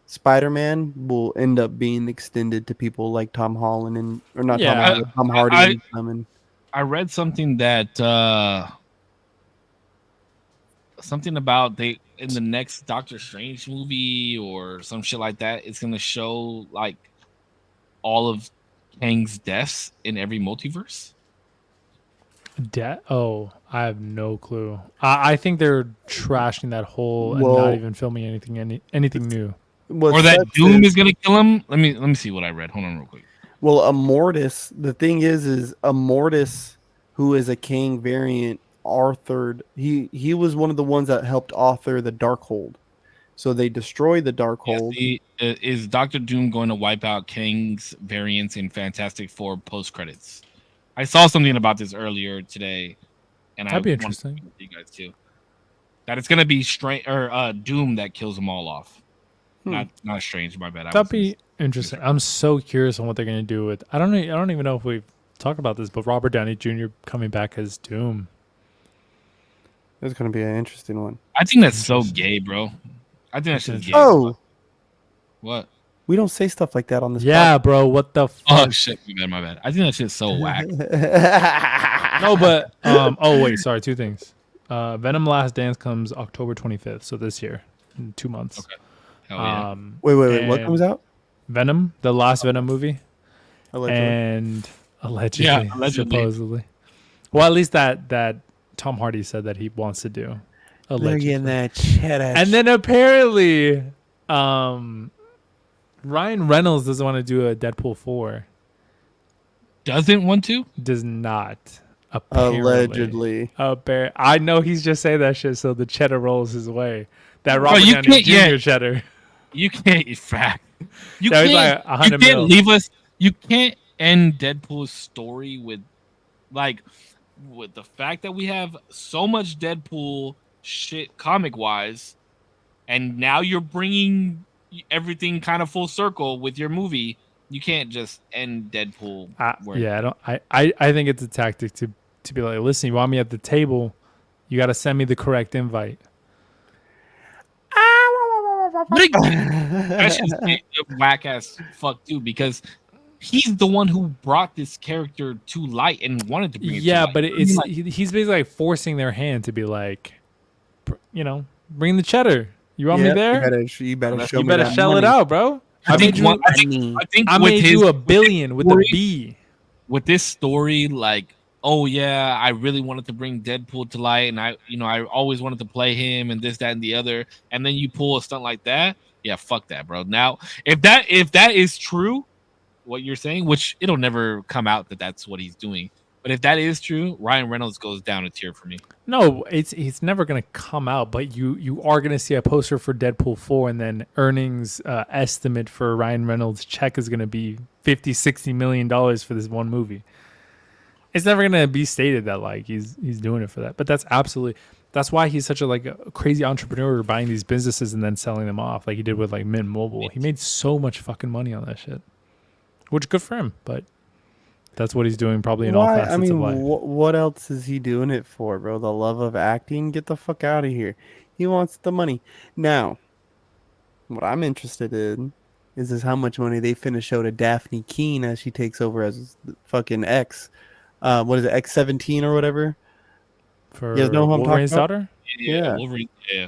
Spider-Man will end up being extended to people like Tom Holland or not Yeah. Tom Holland, Tom Hardy and I read something that something about they in the next Doctor Strange movie or some shit like that. It's gonna show like all of Kang's deaths in every multiverse. Oh, I have no clue. I think they're trashing that whole and Well- not even filming anything new. what Or that sucks Doom is gonna kill him. Let me see what I read. Hold on real quick. well, Immortus. The thing is Immortus, who is a Kang variant, authored. He was one of the ones that helped author the Darkhold. So they destroyed the Darkhold. Is Doctor Doom going to wipe out Kang's variants in Fantastic Four post credits? I saw something about this earlier today, and That'd be want to interesting. talk to you guys too. That it's gonna be Doom that kills them all off. Not Strange. My bad. That'd be interesting. I'm so curious on what they're gonna do with. I don't even know if we've talked about this, but Robert Downey Jr. coming back as Doom. It's gonna be an interesting one. I think that's so gay, bro. I think that's just gay. Oh, What? we don't say stuff like that on this. Yeah, bro. What the fuck? Oh shit, my bad. I think that shit's so whack. podcast. No, but oh wait, sorry. Two things. Venom: Last Dance comes October 25th, so this year, in 2 months. Okay. Hell yeah. Wait. What and comes out? Venom, the last Venom movie, Allegedly. and allegedly, Yeah, allegedly. supposedly. Well, at least that Tom Hardy said that he wants to do. They're Allegedly. getting that cheddar. And then apparently, Ryan Reynolds doesn't want to do a Deadpool 4. Doesn't want to? Does not. Apparently. Allegedly. I know he's just saying that shit so the cheddar rolls his way. That Bro, Robert you Downey can't- Jr. yeah. cheddar. You can't. Fact. You That was can't. like 100 you can't mil. leave us. You can't end Deadpool's story with the fact that we have so much Deadpool shit comic wise, and now you're bringing everything kind of full circle with your movie. You can't just end Deadpool. Yeah, I think it's a tactic to be like, listen, you want me at the table, you got to send me the correct invite. That shit's whack ass fuck too, because he's the one who brought this character to light and wanted to bring it to Yeah, light. but I mean, like, he's basically like forcing their hand to be like, bring the cheddar. You want me Yeah, there? you better show You me better that shell it money. out, bro. I think you one, money. I think I with made his you a with this billion with a story- B. with this story, like, oh yeah, I really wanted to bring Deadpool to light, and I always wanted to play him, and this, that, and the other, and then you pull a stunt like that, yeah, fuck that, bro. Now, if that is true, what you're saying, which it'll never come out that that's what he's doing, but if that is true, Ryan Reynolds goes down a tier for me. No, it's never gonna come out, but you are gonna see a poster for Deadpool 4, and then earnings estimate for Ryan Reynolds' check is gonna be $50-60 million for this one movie. It's never gonna be stated that like he's doing it for that, but that's why he's such a crazy entrepreneur, buying these businesses and then selling them off like he did with like Mint Mobile. He made so much fucking money on that shit, which good for him, but that's what he's doing probably in all Why? facets I mean, of life. what else is he doing it for, bro? The love of acting? Get the fuck out of here. He wants the money. Now, what I'm interested in is how much money they finna show to Daphne Keene as she takes over as the fucking X. What is it, X-17 or whatever? For You guys know who I'm talking Wolverine's about? daughter? Yeah. Wolverine, yeah.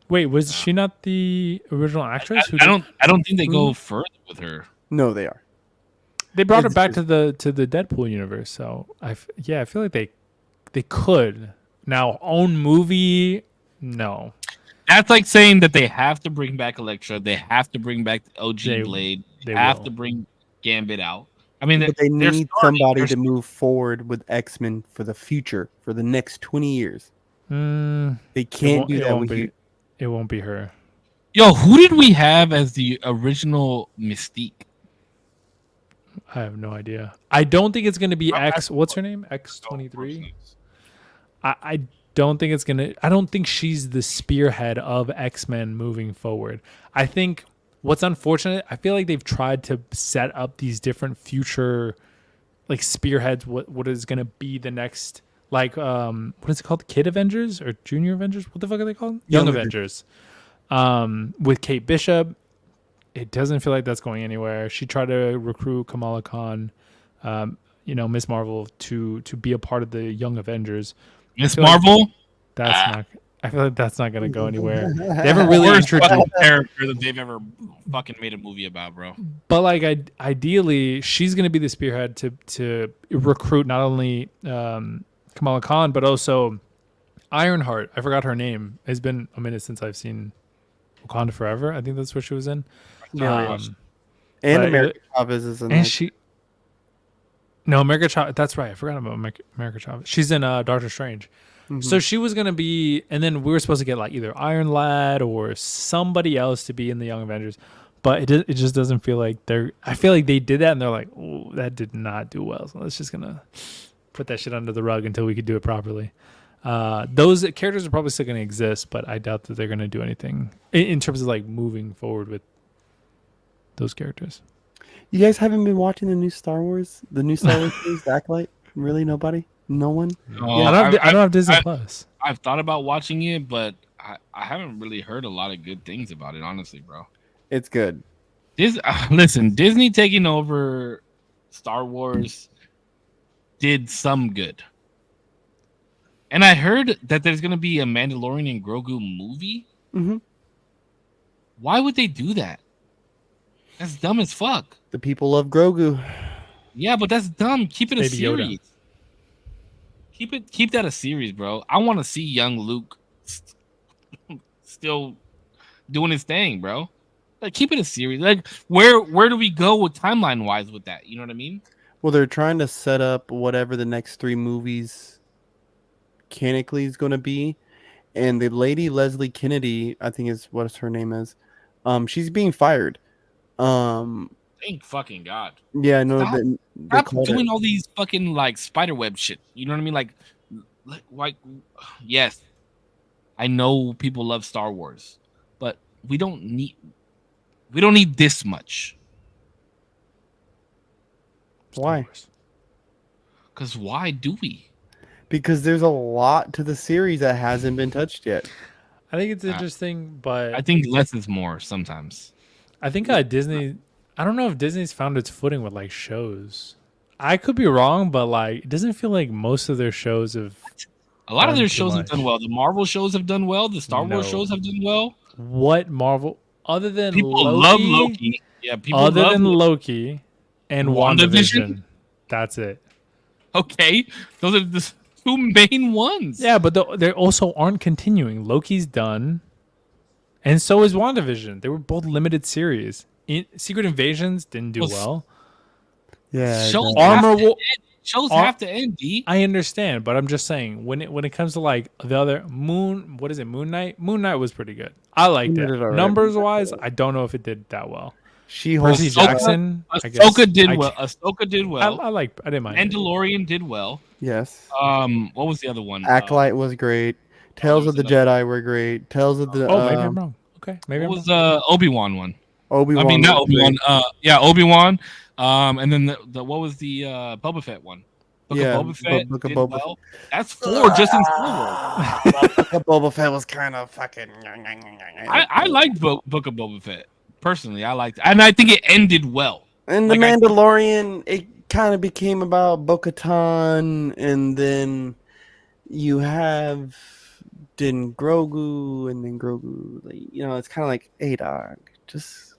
Wait, was she not the original actress? I don't think they go further with her. No, they are. They brought her It's back just- to the Deadpool universe, so I feel like they could now own movie. No, That's like saying that they have to bring back Elektra, they have to bring back OG They- Blade, they they have will. to bring Gambit out. I mean, But they they're need starting- somebody they're to move forward with X-Men for the future, for the next 20 years. They can't do that with you. It won't be her. Yo, who did we have as the original Mystique? I have no idea. I don't think it's going to be X. What's her name? X-23. I don't think it's gonna. I don't think she's the spearhead of X-Men moving forward. I think what's unfortunate, I feel like they've tried to set up these different future like spearheads. What is gonna be the next what is it called? Kid Avengers or Junior Avengers? What the fuck are they called? Young Avengers. With Kate Bishop, it doesn't feel like that's going anywhere. She tried to recruit Kamala Khan, Miss Marvel to be a part of the Young Avengers. Miss Marvel, That's not. I feel like that's not gonna go anywhere. They haven't really worst fucking introduced. character that they've ever fucking made a movie about, bro. But like, ideally, she's gonna be the spearhead to recruit not only Kamala Khan but also Ironheart. I forgot her name. It's been a minute since I've seen Wakanda Forever. I think that's what she was in. And but America Chavez is in And it. she. No, America Chavez. That's right. I forgot about America Chavez. She's in Doctor Strange. So she was gonna be, and then we were supposed to get like either Iron Lad or somebody else to be in the Young Avengers, but it just doesn't feel like they're. I feel like they did that and they're like, oh, that did not do well. So let's just gonna put that shit under the rug until we could do it properly. Those characters are probably still gonna exist, but I doubt that they're gonna do anything in terms of like moving forward with those characters. You guys haven't been watching the new Star Wars series, The Acolyte? Really, nobody? No one? I don't have Disney Plus. I've thought about watching it, but I haven't really heard a lot of good things about it, honestly, bro. It's good. Listen, Disney taking over Star Wars did some good. And I heard that there's going to be a Mandalorian and Grogu movie. Mm-hmm. Why would they do that? That's dumb as fuck. The people love Grogu. Yeah, but that's dumb. Keep it a Baby Yoda. series. Keep that a series, bro. I want to see young Luke still doing his thing, bro. Like, keep it a series. Like, where do we go with timeline wise with that? You know what I mean? Well, they're trying to set up whatever the next 3 movies mechanically is going to be. And the lady Leslie Kennedy, I think is what her name is. She's being fired. Thank fucking God. Yeah, no, Stop doing all these fucking like spiderweb shit. You know what I mean? Like, yes, I know people love Star Wars, but we don't need this much. Why? Because why do we? Because there's a lot to the series that hasn't been touched yet. I think it's interesting, but I think less is more sometimes. I think Disney. I don't know if Disney's found its footing with like shows. I could be wrong, but like it doesn't feel like most of their shows have A lot of done their too shows have much. done well. The Marvel shows have done well. The Star Wars No. shows have done well. What Marvel other than People love Loki? Loki. Yeah, people Other love than Loki. Loki and WandaVision? WandaVision. That's it. Okay, those are the two main ones. Yeah, but they also aren't continuing. Loki's done, and so is WandaVision. They were both limited series. Secret Invasions didn't do well. Yeah. Shows exactly. Armor have to War. end. Shows Ar- have to end. D. I understand, but I'm just saying when it comes to like the other Moon, what is it? Moon Knight. Moon Knight was pretty good. I liked Moon it. Knight did all right. Numbers wise, I don't know if it did that well. She-Hulk. Percy Ahsoka- Jackson. I guess. Ahsoka did I well. can't- Ahsoka did well. I didn't mind. it. Mandalorian did well. Yes. What was the other one? Acolyte was great. Tales of the Jedi were great. Tales of the Oh, maybe I'm wrong. Okay, maybe What I'm was wrong. the Obi-Wan one? Obi-Wan. I mean, not was great. Obi-Wan. Yeah, Obi-Wan. And then the what was the Boba Fett one? Book Yeah, of Boba Fett Book of did Boba well. That's 4 just in Star Wars. Boba Fett was kind of fucking. I liked Book of Boba Fett personally. I liked it, and I think it ended well. And the Like, I- Mandalorian, it kind of became about Bo-Katan, and then you have Din Grogu, and then Grogu. Like, it's kind of like, hey, dog, just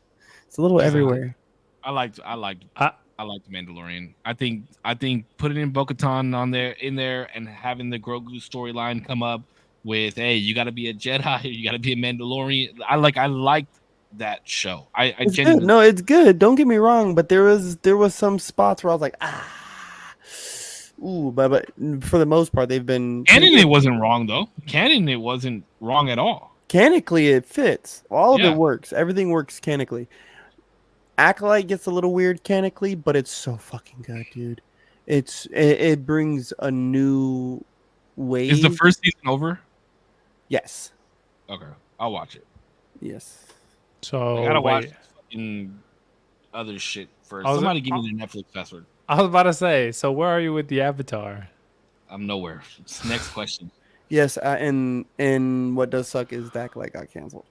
it's a little everywhere. I liked Mandalorian. I think putting in Bo-Katan in there and having the Grogu storyline come up with, hey, you got to be a Jedi, you got to be a Mandalorian. I liked that show. I It's genuinely good. No, it's good. Don't get me wrong, but there was some spots where I was like, ooh, but for the most part, they've been canon. It wasn't wrong though. Canon, it wasn't wrong at all. canonically. It fits. All of Yeah. it works. Everything works canonically. Acolyte gets a little weird canonically, but it's so fucking good, dude. It brings a new wave. Is the first season over? Yes. Okay, I'll watch it. Yes. So I gotta watch wait. fucking other shit first. I was- Somebody give me the Netflix password. I was about to say. So where are you with the Avatar? I'm nowhere. Next question. Yes. And what does suck is that Acolyte got canceled.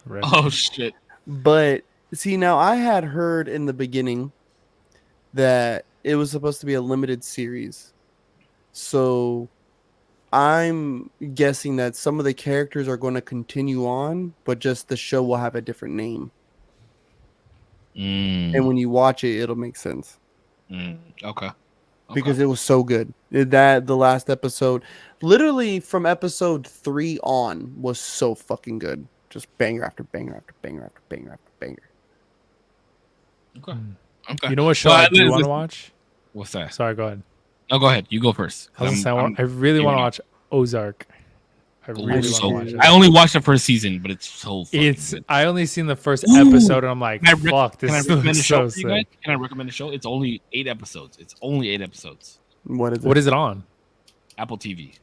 Rip. Oh shit. But see, now I had heard in the beginning that it was supposed to be a limited series. So I'm guessing that some of the characters are going to continue on, but just the show will have a different name. And when you watch it, it'll make sense Okay. because it was so good. That the last episode, literally from episode 3 on, was so fucking good. Just banger after banger after banger after banger after banger. Okay. Okay. You know what show Well, I do want listen- to watch? What's that? Sorry, go ahead. No, go ahead. You go first. I really want to watch Ozark. I really want to so watch it. I only watched the first season, but it's so fucking good. I only seen the first Ooh. episode and I'm like, Can I rec- fuck, Can I this recommend a looks show so for you guys? sick. Can I recommend a show? It's only 8 episodes. It's only 8 episodes. What is it? What is it on? Apple TV.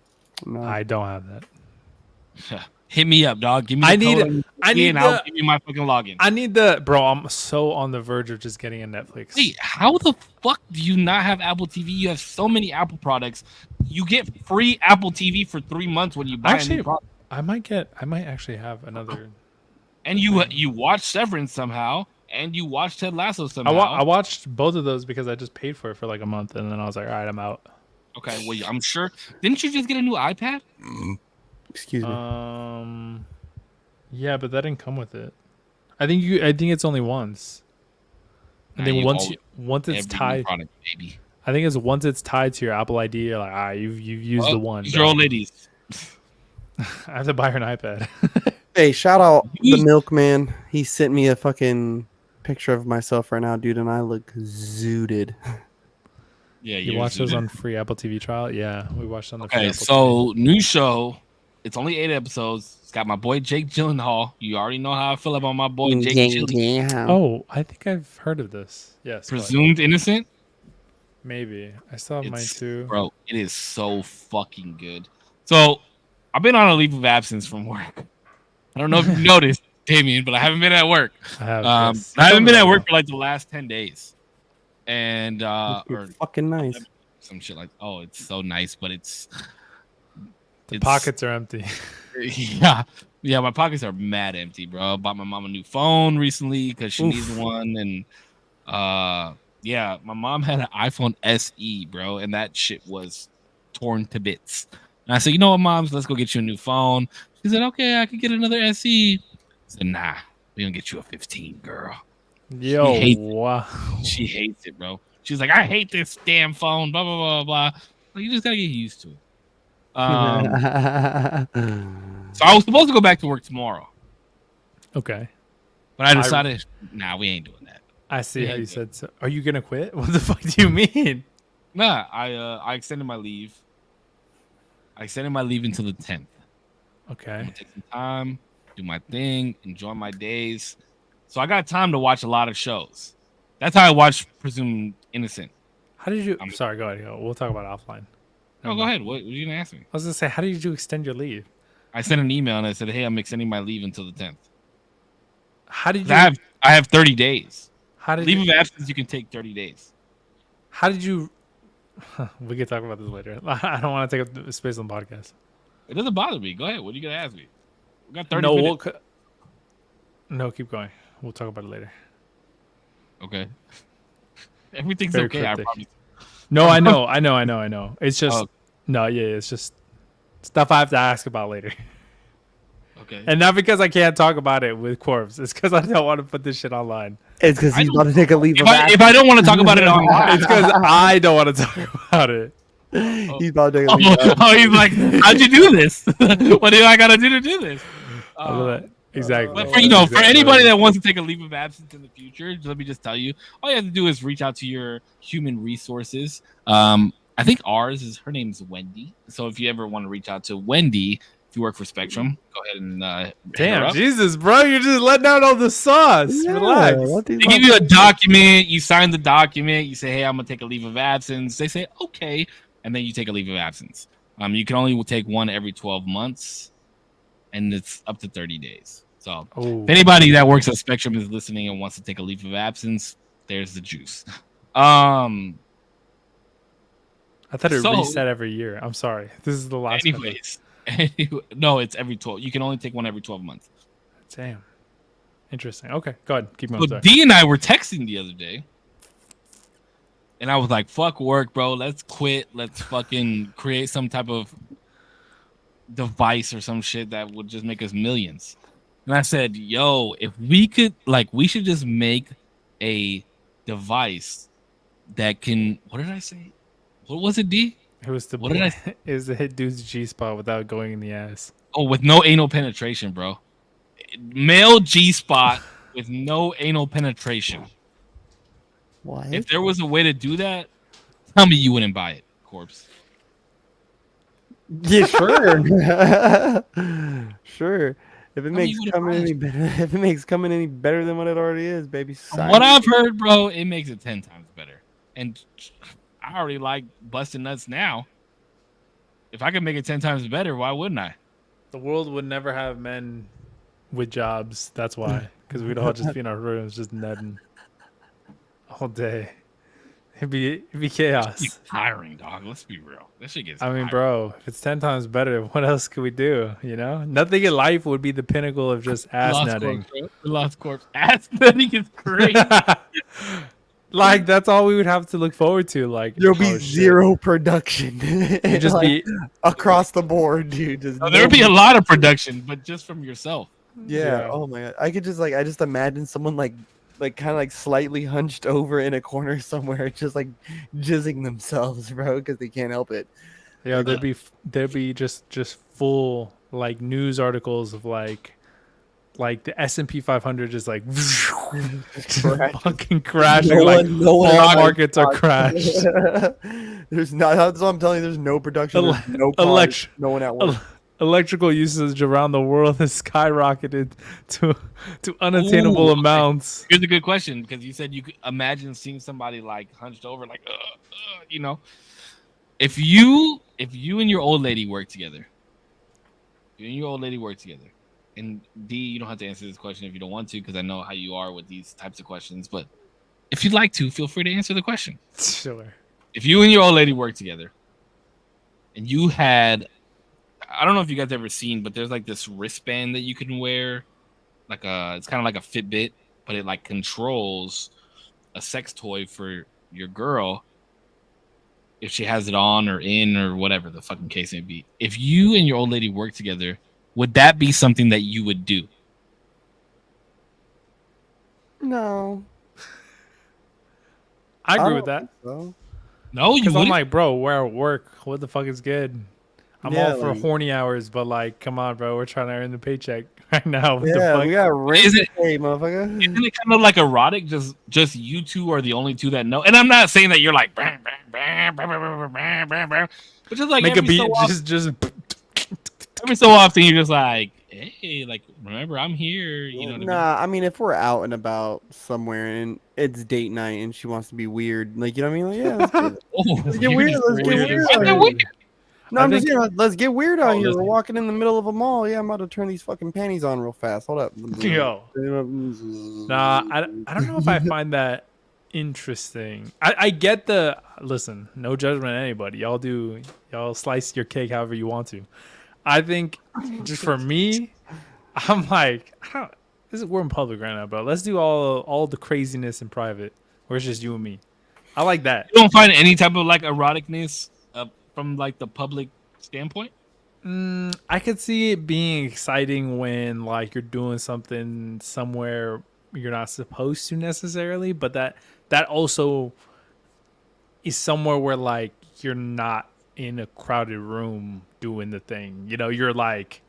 No. I don't have that. Hit me up, dog. Give me. The I need code it. on I TV need and I'll the- give you my fucking login. I need the bro. I'm so on the verge of just getting a Netflix. Wait, how the fuck do you not have Apple TV? You have so many Apple products. You get free Apple TV for 3 months when you buy a Actually, new product. I might actually have another. And you watch Severance somehow, and you watch Ted Lasso somehow. I watched both of those because I just paid for it for like a month and then I was like, all right, I'm out. Okay, well, I'm sure. Didn't you just get a new iPad? Excuse me. Yeah, but that didn't come with it. I think it's only once. I Nah, think you once always- once it's Every new tied. product, baby. I think it's once it's tied to your Apple ID. You're like, you've used the one. These are old ladies. I have to buy her an iPad. Hey, shout out the Use- milkman. He sent me a fucking picture of myself right now, dude, and I look zooted. Yeah, You watch those on free Apple TV trial? Yeah, we watched on the free Okay, Apple so new show. It's only 8 episodes. It's got my boy Jake Gyllenhaal. You already know how I feel about my boy Jake Gyllenhaal. TV. Oh, I think I've heard of this. Yes, but Presumed innocent. maybe I still have mine It's- too. Bro, it is so fucking good. So I've been on a leave of absence from work. I don't know if you noticed, Damien, but I haven't been at work. I have. yes. I haven't been at Something work like for like the last 10 days. And or Fucking nice. some shit like, oh, it's so nice, but that. The pockets are empty. Yeah, my pockets are mad empty, bro. I bought my mom a new phone recently because she needs one, and yeah, my mom had an iPhone SE, bro, and that shit was torn to bits. And I said, you know what, moms, let's go get you a new phone. She said, okay, I could get another SE. I said, nah, we gonna get you a 15, girl. Yo, wow. She hates it, bro. She's like, I hate this damn phone. Blah blah blah blah. Like, you just gotta get used to it. So I was supposed to go back to work tomorrow, Okay. but I decided, nah, we ain't doing that. I see how you said so. Are you gonna quit? What the fuck do you mean? Nah, I extended my leave. I extended my leave until the 10th. I'm Okay. gonna take some time, do my thing, enjoy my days. So I got time to watch a lot of shows. That's how I watched Presumed Innocent. How did you? I'm sorry. Go ahead. Go. We'll talk about it offline. No, go ahead. What were you gonna ask me? I was gonna say, how did you extend your leave? I sent an email and I said, hey, I'm extending my leave until the 10th. How did you? I have 30 days. How did leave you, of absence? You can take 30 days. How did you? We can talk about this later. I don't want to take up space on the podcast. It doesn't bother me. Go ahead. What are you gonna ask me? We got 30 minutes. No, keep going. We'll talk about it later. Okay. Everything's Very okay. cryptic. I promise. No, I know. It's just no, yeah, it's just stuff I have to ask about later. Okay. And not because I can't talk about it with Korpsx. It's because I don't want to put this shit online. It's because he's about to take a leave of If I don't want to talk about it online, It's because I don't want to talk about it. He's about to take a leave of absence. he's like, how'd you do this? What do I gotta do to do this? Exactly. But for anybody that wants to take a leave of absence in the future, let me just tell you, all you have to do is reach out to your human resources. I think her name's Wendy. So if you ever want to reach out to Wendy, if you work for Spectrum, go ahead and damn, Jesus, bro, you're just letting out all the sauce. Yeah, Relax. They give you a document, you sign the document, you say, hey, I'm gonna take a leave of absence. They say, okay, and then you take a leave of absence. You can only take one every 12 months, and it's up to 30 days. So if anybody that works at Spectrum is listening and wants to take a leave of absence, there's the juice. I thought it reset every year. I'm sorry. This is the last. Anyways, no, it's every 12. You can only take one every 12 months. Damn. Interesting. Okay, go ahead. Keep So going. D and I were texting the other day, and I was like, "Fuck work, bro. Let's quit. Let's fucking create some type of device or some shit that would just make us millions." And I said, yo, if we could, we should just make a device that can, what did I say? What was it, D? It was it was to hit dude's G-spot without going in the ass. Oh, with no anal penetration, bro. Male G-spot with no anal penetration. What? If there was a way to do that, tell me you wouldn't buy it, Korpsx. Yeah, sure. Sure. If it makes coming any better than what it already is, baby. From what I've heard, bro, it makes it 10 times better. And I already like busting nuts now. If I could make it 10 times better, why wouldn't I? The world would never have men with jobs. That's why. Because we'd all just be in our rooms just nutting all day. It'd be chaos. It's tiring, dog. Let's be real. This shit gets tiring. Tiring. Bro, if it's 10 times better, what else could we do? You know, nothing in life would be the pinnacle of just ass nutting. Lost Corpse. Ass nutting is great. That's all we would have to look forward to. There'll be zero production. It'd just be across the board, dude. There'd be a lot of production, but just from yourself. Yeah. Oh my god. I could just I just imagine someone kind of slightly hunched over in a corner somewhere, just jizzing themselves, bro, because they can't help it. Yeah, there'd be just full news articles of the S&P 500 just fucking crashing. No one all markets are crashed. There's not. That's what I'm telling you. There's no production. There's no cars, no one at work. Electrical usage around the world has skyrocketed to unattainable amounts. Here's a good question, because you said you could imagine seeing somebody hunched over, you know. If you and your old lady work together, and D, you don't have to answer this question if you don't want to, because I know how you are with these types of questions. But if you'd like to, feel free to answer the question. Sure. If you and your old lady work together, and you had I don't know if you guys ever seen, but there's like this wristband that you can wear, it's kind of like a Fitbit, but it like controls a sex toy for your girl if she has it on or in or whatever the fucking case may be. If you and your old lady work together, would that be something that you would do? No, I I agree don't with that. think so. No, you Because I'm wouldn't. like, bro, we're at work. What the fuck is good? I'm Yeah, all for like- horny hours, but like, come on, bro. We're trying to earn the paycheck right now. What the Yeah, fuck? we got rent Is to it- pay, motherfucker. Isn't it kind of like erotic? Just you two are the only two that know. And I'm not saying that you're like, bam, bam, bam, bam, bam, bam, bam, bam, but just like Make a every beat. so often, Just every so often, you're just like, hey, like remember I'm here. You know what I mean? Nah, I mean, if we're out and about somewhere and it's date night and she wants to be weird, like, you know what I mean? Like, yeah, let's get Oh, weird. Let's get weird weird. as out Why here. they're weird? No, I I'm just think- saying, let's get weird out Oh, here. let's We're get- walking in the middle of a mall. Yeah, I'm about to turn these fucking panties on real fast. Hold up. Yo. Nah, I don't know if I find that interesting. I get the listen, no judgment on anybody. Y'all slice your cake however you want to. I think just for me, I'm like, we're in public right now, bro. Let's do all the craziness in private, where it's just you and me. I like that. You don't find any type of like eroticness from like the public standpoint? I could see it being exciting when like you're doing something somewhere you're not supposed to necessarily, but that also is somewhere where like you're not in a crowded room doing the thing. You know, you're like,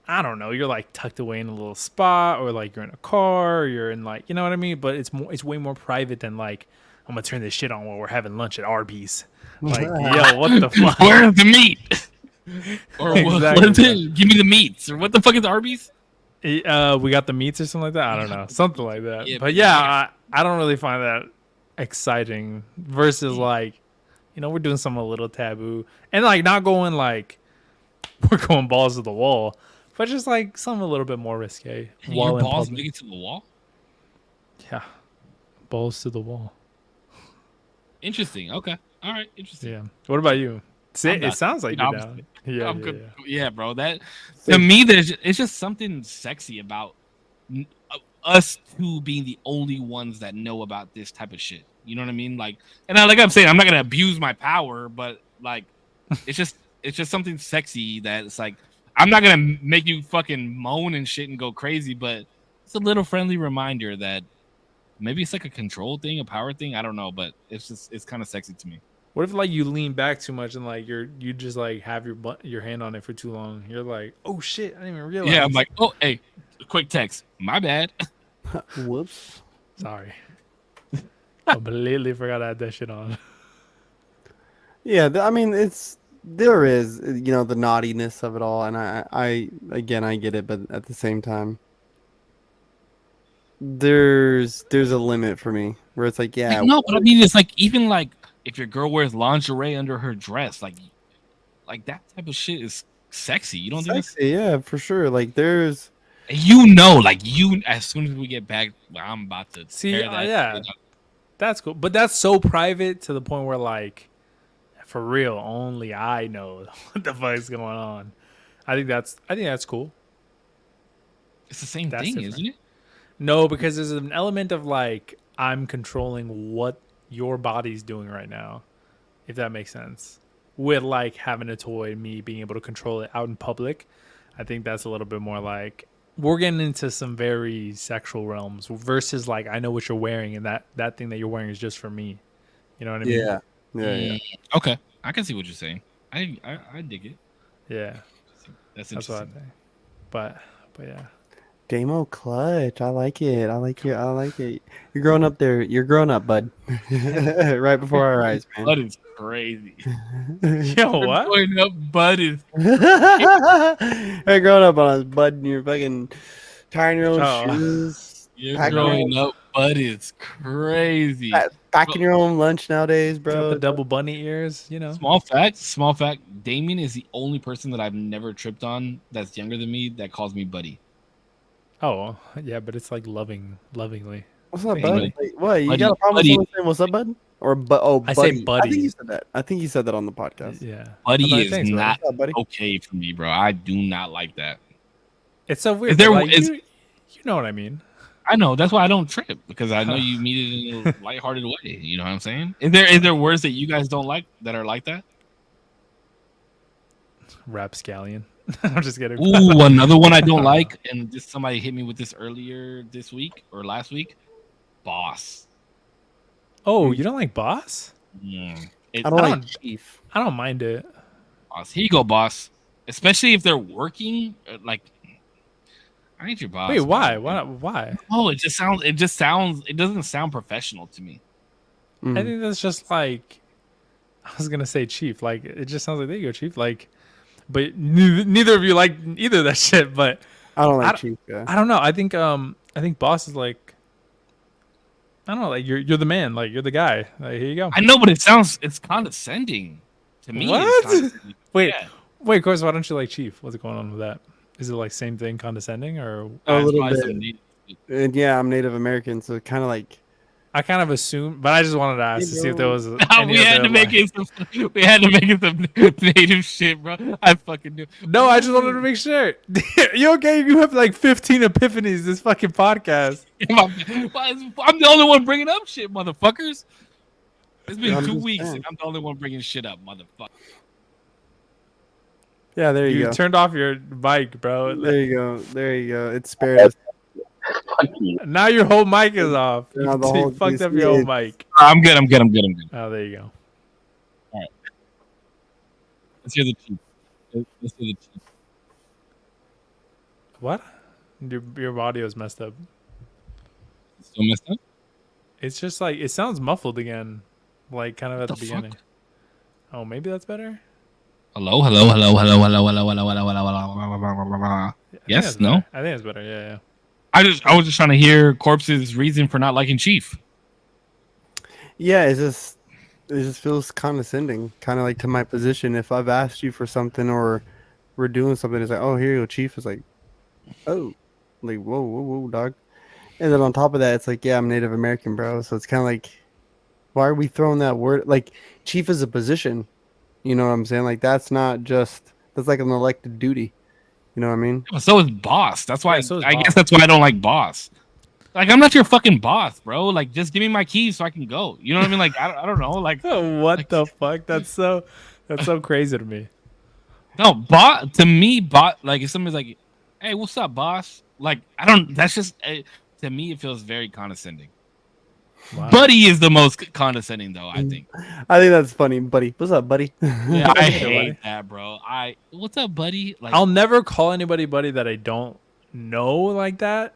I don't know, you're like tucked away in a little spot, or like you're in a car, or you're in like, you know what I mean? But it's way more private than like, I'm gonna turn this shit on while we're having lunch at Arby's. Like, yo, what the fuck? Where's the meat? Or Exactly, what's it? Give me the meats. Or what the fuck is Arby's? We got the meats or something like that. I don't know, something like that. Yeah, But yeah, I don't really find that exciting. Versus like, you know, we're doing something a little taboo, and like not going like we're going balls to the wall, but just like something a little bit more risque. While Your in balls public. make it to the wall? Yeah, balls to the wall. Interesting. Okay. All right. Interesting. Yeah. What about you? I'm It down. sounds like You know, you're I'm down. Yeah, I'm yeah, good. yeah. Yeah, bro. That to me, it's just something sexy about us two being the only ones that know about this type of shit. You know what I mean? Like, like I'm saying, I'm not gonna abuse my power, but like, it's just something sexy that it's like I'm not gonna make you fucking moan and shit and go crazy, but it's a little friendly reminder that maybe it's like a control thing, a power thing. I don't know, but it's kind of sexy to me. What if like you lean back too much and like you just like have your hand on it for too long? You're like, oh shit, I didn't even realize. Yeah, I'm like, oh, hey, quick text. My bad. Whoops. sorry. I completely forgot I had that shit on. Yeah, I mean, there is, you know, the naughtiness of it all, and I again, I get it, but at the same time, there's a limit for me where it's like, yeah, No, but I mean, it's like even like if your girl wears lingerie under her dress, like that type of shit is sexy. You don't think that's, sexy, yeah, for sure. Like there's, like as soon as we get back, I'm about to See, tear that yeah. shit up. That's cool, but that's so private to the point where like, for real, only I know what the fuck is going on. I think that's cool. It's the same That's thing, different. isn't it? No, because there's an element of like I'm controlling what your body's doing right now, if that makes sense. With like having a toy, me being able to control it out in public, I think that's a little bit more like we're getting into some very sexual realms versus like I know what you're wearing and that thing that you're wearing is just for me. You know what I mean? yeah, yeah. Okay, I can see what you're saying. I dig it. Yeah. That's That's what I interesting. think. But yeah. Demo clutch. I like it. I like it. You're growing up there. You're growing up, bud. Right before our eyes, man. Bud is crazy. Yo, what? Going up, Bud is Hey, growing up on us, bud, and you're fucking tying your own Oh. shoes, you're Packing growing up. Bud is crazy. packing your own lunch nowadays, Got bro. the double bunny ears, you know. Small fact. Damien is the only person that I've never tripped on that's younger than me that calls me buddy. Oh, yeah, but it's like lovingly. What's up, Hey, bud? buddy. Like, what? You Buddy, got a problem with buddy. someone saying, "What's up, bud"? Or but I say buddy. I think buddy. you said that. I think you said that on the podcast. Yeah. Buddy is Thanks, buddy. not What's up, buddy? okay for me, bro. I do not like that. It's so weird. Is there- But like, is- you know what I mean? I know that's why I don't trip, because I know you mean it in a lighthearted way. You know what I'm saying? Is there words that you guys don't like that are like that? Rapscallion. I'm just kidding. Ooh, another one I don't like, and just somebody hit me with this earlier this week or last week. Boss. Oh, you don't like boss? It, I don't like chief. I don't mind it. boss. Here you go, boss. Especially if they're working, like I ain't your boss. Wait, why? man. Why? Oh, it doesn't sound professional to me. I think that's just like, I was gonna say chief. Like it just sounds like, there you go, chief. Like, but neither of you like either of that shit. But I don't like chief. Yeah. I don't know. I think boss is like, I don't know. Like you're the man. Like you're the guy. Like, here you go. I know, but it's condescending to me. What? It's condescending. Wait, Yeah. wait, of course. Why don't you like chief? What's going on with that? Is it like same thing, condescending, or A little Probably bit. some native- And yeah, I'm Native American, so kind of like I kind of assumed, but I just wanted to ask to see if there was. Any we had other, to make like- it some native shit, bro. I fucking knew. No, I just wanted to make sure. You okay? You have like 15 epiphanies this fucking podcast. I'm the only one bringing up shit, motherfuckers. It's been I'm 2 just weeks, saying. and I'm the only one bringing shit up, motherfucker. yeah. There you You go. turned off your mic, bro. There you go. There you go. It spared us. Now your whole mic is off. Now You the whole fucked up thing your whole is- mic. I'm good. Oh, there you go. Let's hear the chief. Let's hear the chief. What? Your audio is messed up. Still messed up? It's just like it sounds muffled again, like kind of at the The beginning. fuck? Oh, maybe that's better. Hello. I think Yes, that's no. better. I think it's better. Yeah. I was just trying to hear Korps's reason for not liking Chief. Yeah, it just feels condescending, kind of like to my position. If I've asked you for something or we're doing something, it's like, oh, here you go, chief. It's like, oh, like whoa, dog. And then on top of that, it's like, yeah, I'm Native American, bro. So it's kind of like, why are we throwing that word? Like, chief is a position. You know what I'm saying? Like, that's like an elected duty. You know what I mean? So is boss. That's why Yeah, so is I boss. guess that's why I don't like boss. Like, I'm not your fucking boss, bro. Like, just give me my keys so I can go. You know what I mean? Like, I don't know. Like, What the fuck? That's so crazy to me. no, bot to me, bot. Like, if somebody's like, "Hey, what's up, boss?" Like, I don't. That's just to me. It feels very condescending. Wow. Buddy is the most condescending, though. I think. I think that's funny, buddy. What's up, buddy? Yeah, I Yeah, hate buddy. that, bro. What's up, buddy? Like, I'll never call anybody buddy that I don't know like that.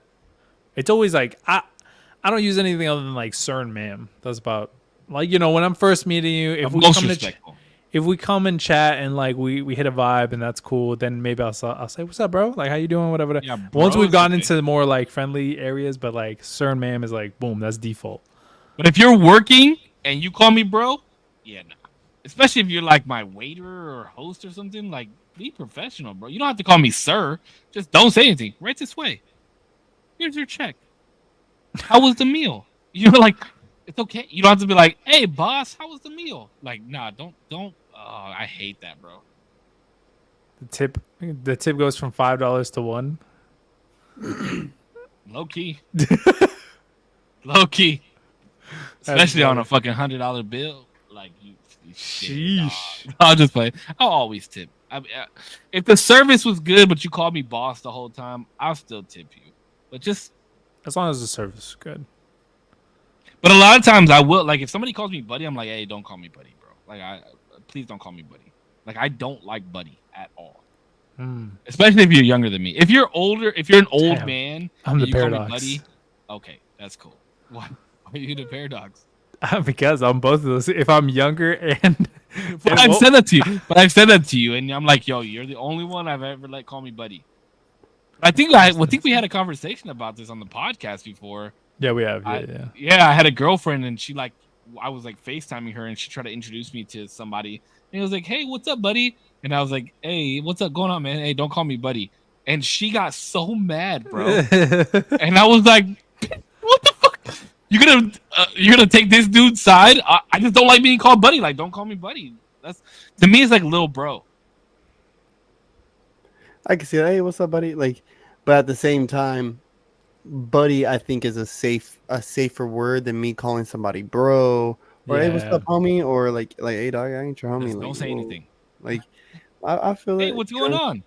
It's always like I don't use anything other than like sir and ma'am. That's about like, you know, when I'm first meeting you, if we most come respectful. if we come and chat and like we hit a vibe and that's cool, then maybe I'll say what's up, bro? Like how you doing? Whatever. Yeah, Once bro we've is gotten okay. into more like friendly areas, but like sir and ma'am is like boom, that's default. But if you're working and you call me bro, yeah, no. Especially if you're like my waiter or host or something, like be professional, bro. You don't have to call me sir. Just don't say anything. Right this way. Here's your check. How was the meal? You're like, it's okay. You don't have to be like, hey boss, how was the meal? Like, nah, don't. Oh, I hate that, bro. The tip goes from $5 to $1. Low key. Low key. Especially on a fucking $100 bill. Like you shit, dog. Sheesh. I'll just play. I'll always tip. If the service was good, but you called me boss the whole time, I'll still tip you. But just, As long as the service is good. but a lot of times I will. Like if somebody calls me buddy, I'm like, hey, don't call me buddy, bro. Like please don't call me buddy. Like I don't like buddy at all. Especially if you're younger than me. If you're older, if you're an old Damn. man, I'm and the you call me paradox. buddy, okay, that's cool. Why are you the paradox? Because I'm both of those. If I'm younger and But I've said that to you. And I'm like, yo, you're the only one I've ever let call me buddy. I think we had a conversation about this on the podcast before. yeah, we have. Yeah. I had a girlfriend and I was like FaceTiming her and she tried to introduce me to somebody. And it was like, hey, what's up, buddy? And I was like, hey, what's up going on, man? Hey, don't call me buddy. And she got so mad, bro. And I was like, what the fuck? you're gonna take this dude's side. I just don't like being called buddy. Like, don't call me buddy. That's to me, it's like little bro. I can see that. Hey, what's up, buddy? Like, but at the same time, buddy, I think is a safer word than me calling somebody bro or hey, what's Yeah. up, homie? Or like hey, dog, I ain't your homie. Just Like, don't say whoa. anything. Like, I feel Hey, it. what's you going know? on?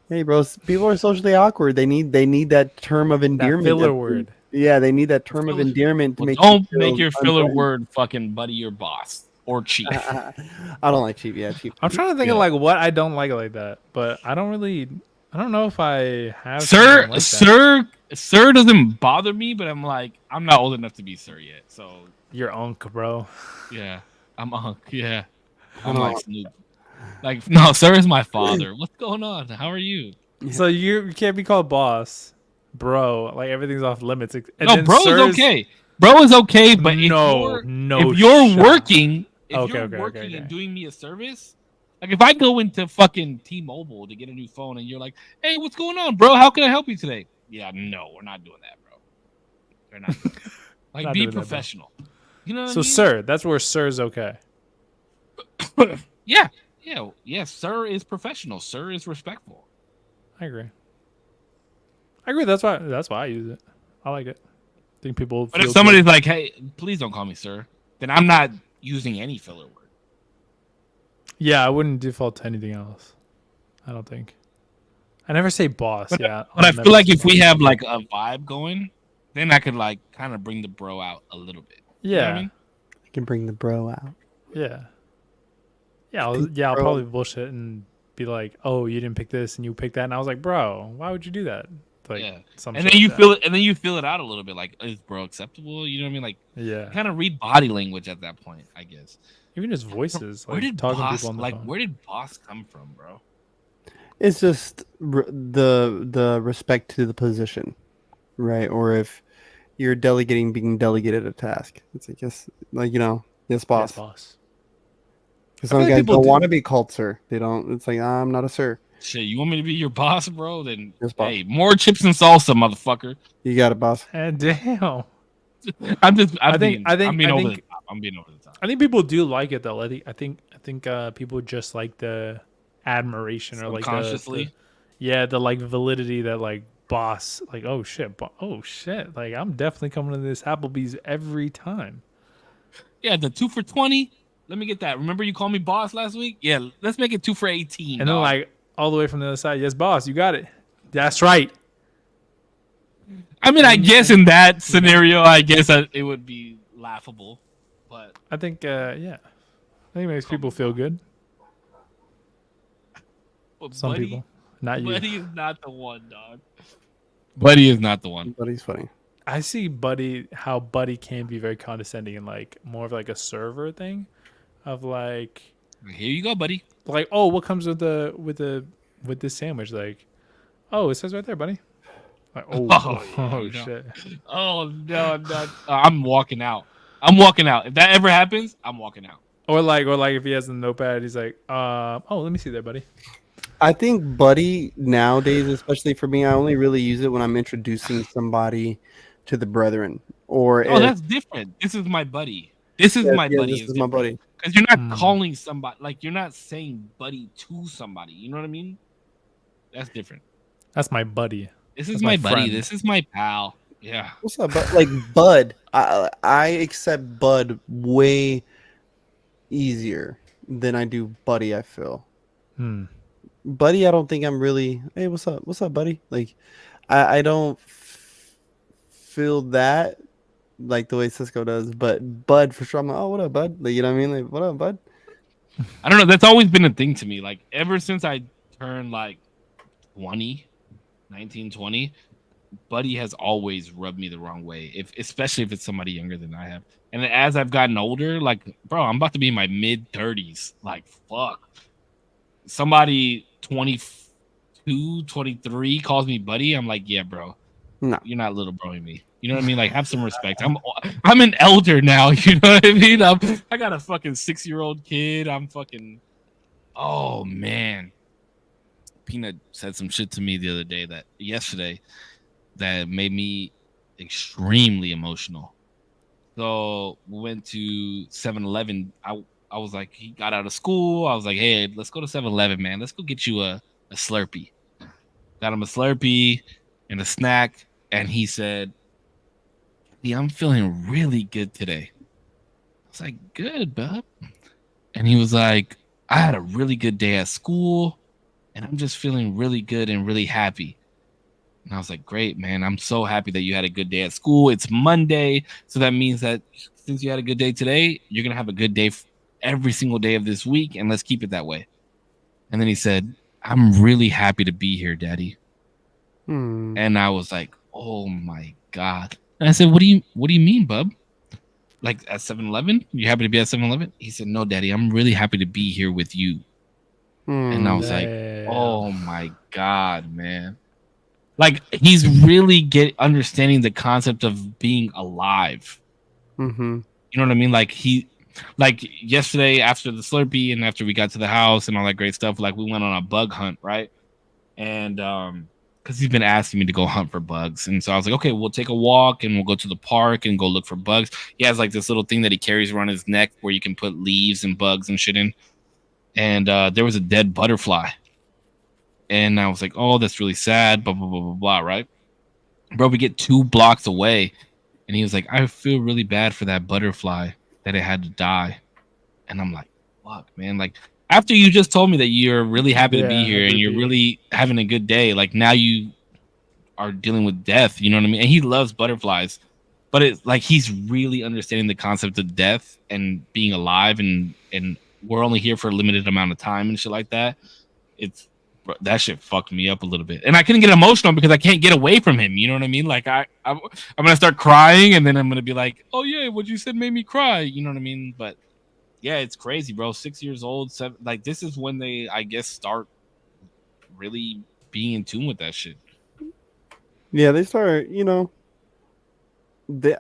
Hey, bro, people are socially awkward. They need that term of That endearment. filler word. Yeah, they need that term of Filler- endearment to Well, make. don't you make feel your filler unthreatened. word fucking buddy your boss or chief. I don't like chief. Yeah, chief. I'm trying to think of Yeah. like what I don't like that, but I don't know if I have Sir, something like that. sir doesn't bother me, but I'm like, I'm not old enough to be sir yet. So Your unk, bro. yeah, I'm Unc. Yeah, I I'm don't like know. Snoop. Like, no, sir is my father. What's going on? How are you? So you can't be called boss, bro. Like everything's off limits. And No, then bro is sirs- okay. Bro is okay, but No if you're shot. working, Okay. and doing me a service, like if I go into fucking T-Mobile to get a new phone and you're like, "Hey, what's going on, bro? How can I help you today?" Yeah, no, we're not doing that, bro. We're not doing that. Like, Not be doing that, bro. professional. You know what So I mean? sir, that's where sir's okay. Yeah. Sir is professional. Sir is respectful. I agree. That's why I use it. I like it. I think people. But if feel somebody's good. like, "Hey, please don't call me sir," then I'm not using any filler word. Yeah, I wouldn't default to anything else. I don't think. I never say boss. But, Yeah, but I I'll feel never like say if we boss. have like a vibe going, then I could like kind of bring the bro out a little bit. You know what I Yeah, mean? I can bring the bro out. yeah, I'll Bro. probably bullshit and be like, "Oh, you didn't pick this and you picked that," and I was like, "Bro, why would you do that?" Like, Yeah. some And shit then you like feel it, and then you feel it out a little bit. Like, is bro acceptable? You know what I mean? Like, that. Yeah, kind of read body language at that point, I guess. even just voices. Where Like did talking to boss people on the phone. where did boss come from, bro? It's just the respect to the position, right? Or if you're being delegated a task, it's like yes, like yes, boss. Yes, boss. Because I feel some like guys people don't do- want to be called sir. They don't. It's like I'm not a sir. Shit, you want me to be your boss, bro? Then Yes, boss. hey, more chips and salsa, motherfucker. You got it, boss. And damn, I'm I being think- over the top. I'm being over the top. I think people do like it though. I think people just like the admiration or like Subconsciously. the like validity that like boss, like oh shit, like I'm definitely coming to this Applebee's every time. Yeah, the 2 for 20. Let me get that. Remember you called me boss last week? Yeah, let's make it 2 for 18. And then dog. like all the way from the other side, yes, boss, you got it. That's right. I mean, I guess in that scenario, I guess it would be laughable, but I think I think it makes people feel good. Some Buddy, people, not you. Buddy is not the one, dog. Buddy is not the one. But he's funny. I see how Buddy can be very condescending and like more of like a server thing, of like Here you go, buddy. oh, what comes with this sandwich? Like, oh, it says right there, buddy. Like, oh, Oh, yeah, no. shit. Oh no, no. I'm walking out. I'm walking out. If that ever happens, I'm walking out. Or like if he has a notepad, he's like, oh, let me see there, buddy. I think buddy nowadays, especially for me, I only really use it when I'm introducing somebody to the brethren. Or Oh, if- that's different. This is my buddy. This is my buddy. This is my buddy. Because you're not calling somebody, like you're not saying buddy to somebody. You know what I mean? That's different. That's my buddy. This is That's my my buddy. friend. This is my pal. Yeah. What's up, bud? Like bud, I accept bud way easier than I do buddy. I feel buddy. I don't think I'm really. Hey, what's up? What's up, buddy? Like, I don't feel that like the way Cisco does. But bud for sure. I'm like, oh, what up, bud? Like, you know what I mean? Like, what up, bud? I don't know. That's always been a thing to me. Like ever since I turned like 19, 20, buddy has always rubbed me the wrong way. Especially if it's somebody younger than I have. And as I've gotten older, like, bro, I'm about to be in my mid 30s. Like, fuck. Somebody 22, 23 calls me buddy. I'm like, yeah, bro. No. You're not little broing me. You know what I mean? Like, have some respect. I'm an elder now. You know what I mean? I got a fucking 6-year-old kid. I'm fucking. Oh man. Peanut said some shit to me the other day yesterday that made me extremely emotional. So we went to 7-Eleven. I was like, he got out of school. I was like, hey, let's go to 7-Eleven, man. Let's go get you a Slurpee. Got him a Slurpee and a snack. And he said, yeah, I'm feeling really good today. I was like, good, bub. And he was like, I had a really good day at school and I'm just feeling really good and really happy. And I was like, great, man. I'm so happy that you had a good day at school. It's Monday. So that means that since you had a good day today, you're going to have a good day every single day of this week. And let's keep it that way. And then he said, I'm really happy to be here, Daddy. Hmm. And I was like, oh my God. And I said, what do you mean, bub? Like at 7-Eleven? You happy to be at 7-Eleven? He said, no, Daddy, I'm really happy to be here with you. And I Hmm. was like, Damn. oh my God, man. Like he's really understanding the concept of being alive. Mm-hmm. You know what I mean? Like yesterday after the Slurpee and after we got to the house and all that great stuff, like we went on a bug hunt, right? And because he's been asking me to go hunt for bugs, and so I was like, okay, we'll take a walk and we'll go to the park and go look for bugs. He has like this little thing that he carries around his neck where you can put leaves and bugs and shit in. And there was a dead butterfly, and I was like, oh, that's really sad. Blah blah blah blah blah. Right, bro. We get 2 blocks away, and he was like, I feel really bad for that butterfly that it had to die. And I'm like, fuck, man. Like, after you just told me that you're really happy to be Yeah, here happy and to you're be. really having a good day, like now you are dealing with death. You know what I mean? And he loves butterflies, but it's like he's really understanding the concept of death and being alive, and we're only here for a limited amount of time and shit like that. It's that shit fucked me up a little bit, and I couldn't get emotional because I can't get away from him. You know what I mean? Like I'm gonna start crying, and then I'm gonna be like, "Oh yeah, what you said made me cry." You know what I mean? But yeah, it's crazy, bro. 6 years old, seven. Like this is when they, I guess, start really being in tune with that shit. Yeah, they start. They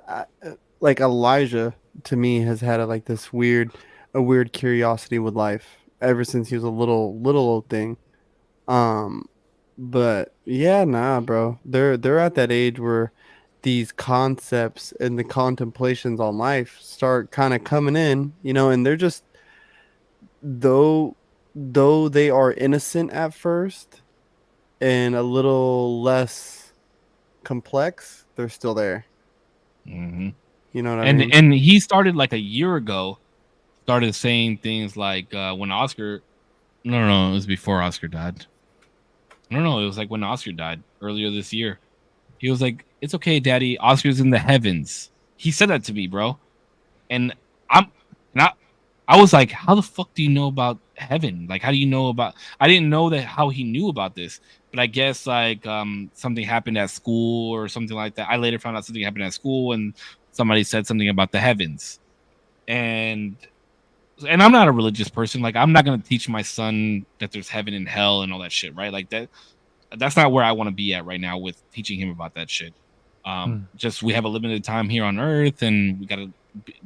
like Elijah to me has had like this a weird curiosity with life ever since he was a little old thing. Um, but yeah, nah, bro. They're at that age where these concepts and the contemplations on life start kind of coming in, and they're just though though they are innocent at first and a little less complex, they're still there. Hmm. You know what I And mean? and he started like a year ago. Started saying things like when Oscar. No, no, it was before Oscar died. No, it was like when Oscar died earlier this year. He was like, "It's okay, Daddy. Oscar's in the heavens." He said that to me, bro. And I'm not. I was like, "How the fuck do you know about heaven? Like, how do you know about?" I didn't know that how he knew about this, but I guess like something happened at school or something like that. I later found out something happened at school, and somebody said something about the heavens, and I'm not a religious person. Like, I'm not gonna teach my son that there's heaven and hell and all that shit, right? Like that's not where I want to be at right now with teaching him about that shit. Hmm. Just we have a limited time here on Earth, and we gotta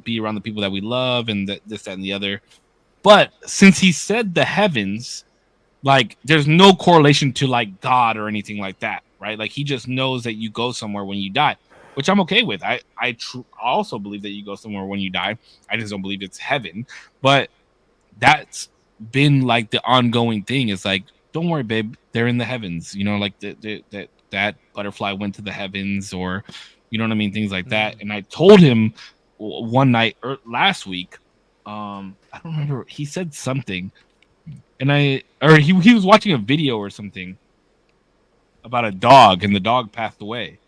be around the people that we love, and this, that, and the other. But since he said the heavens, like there's no correlation to like God or anything like that, right? Like he just knows that you go somewhere when you die, which I'm okay with. I also believe that you go somewhere when you die. I just don't believe it's heaven, but that's been like the ongoing thing. Is like, don't worry, babe, they're in the heavens. You know, like that butterfly went to the heavens, or you know what I mean, things like that. And I told him one night last week. I don't remember. He said something, and he was watching a video or something about a dog, and the dog passed away.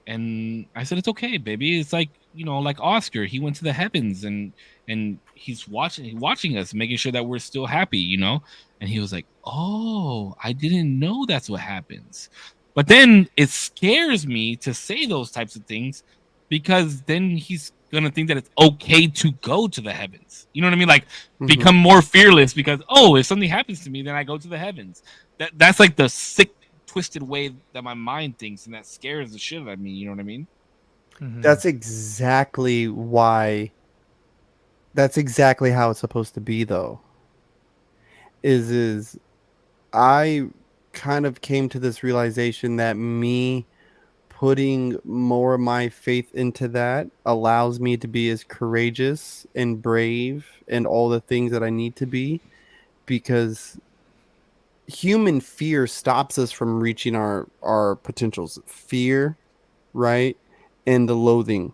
And I said, it's okay, baby. It's like, like Oscar, he went to the heavens, and he's watching us, making sure that we're still happy. And he was like, oh, I didn't know that's what happens. But then it scares me to say those types of things because then he's gonna think that it's okay to go to the heavens. You know what I mean? Like Hmm. become more fearless because, oh, if something happens to me, then I go to the heavens. That's like the sick twisted way that my mind thinks, and that scares the shit out of me. You know what I mean? Hmm. That's exactly why. That's exactly how it's supposed to be, though. Is I kind of came to this realization that me putting more of my faith into that allows me to be as courageous and brave and all the things that I need to be, because human fear stops us from reaching our potentials. Fear, right? And the loathing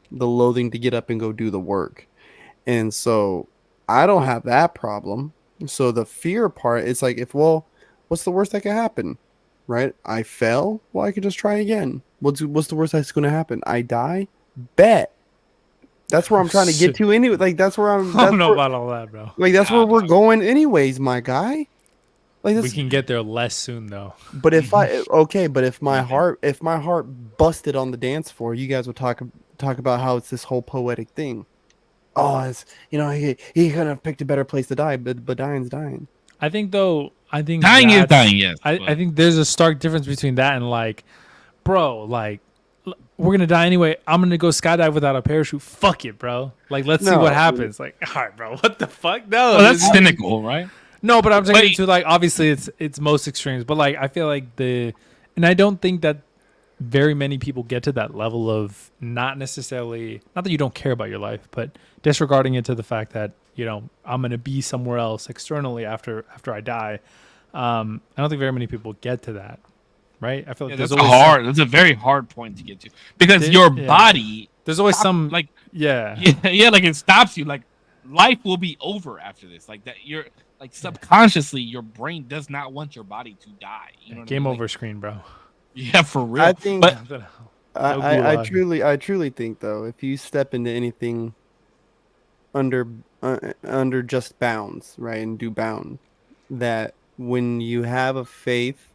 to get up and go do the work. And so I don't have that problem. So the fear part, it's like, what's the worst that could happen? Right? I fell. Well, I could just try again. What's the worst that's going to happen? I die. Bet. That's where I'm trying to get Shit. to anyway. Like that's where I'm. I That's don't know where, about all that, bro. like that's where Nah, we're dog. going anyways, my guy. Like We that's. can get there less soon, though. But if my heart busted on the dance floor, you guys would talk about how it's this whole poetic thing. Oh, it's he couldn't have picked a better place to die, but dying's dying. I think though, Dying is dying, yes. I but- think there's a stark difference between that and like, bro, like we're gonna die anyway. I'm gonna go skydive without a parachute. Fuck it, bro. Like, let's see No, what happens. Like, all right, bro. What the fuck? No, Oh, that's dude. cynical, right? No, but I'm taking Wait. it to like obviously it's most extremes, but like I feel like and I don't think that very many people get to that level of not necessarily, not that you don't care about your life, but disregarding it to the fact that I'm gonna be somewhere else externally after I die. I don't think very many people get to that, right? I feel like Yeah, there's that's always hard. That's a very hard point to get to because There- your yeah. body, there's always some like, yeah. yeah, like it stops you. Like life will be over after this. Like that, you're like subconsciously, your brain does not want your body to die. You know what I Game mean? over Like, screen, bro. yeah, for real. I think but I gulag. I truly think though, if you step into anything under under just bounds, right, and do bound, that when you have a faith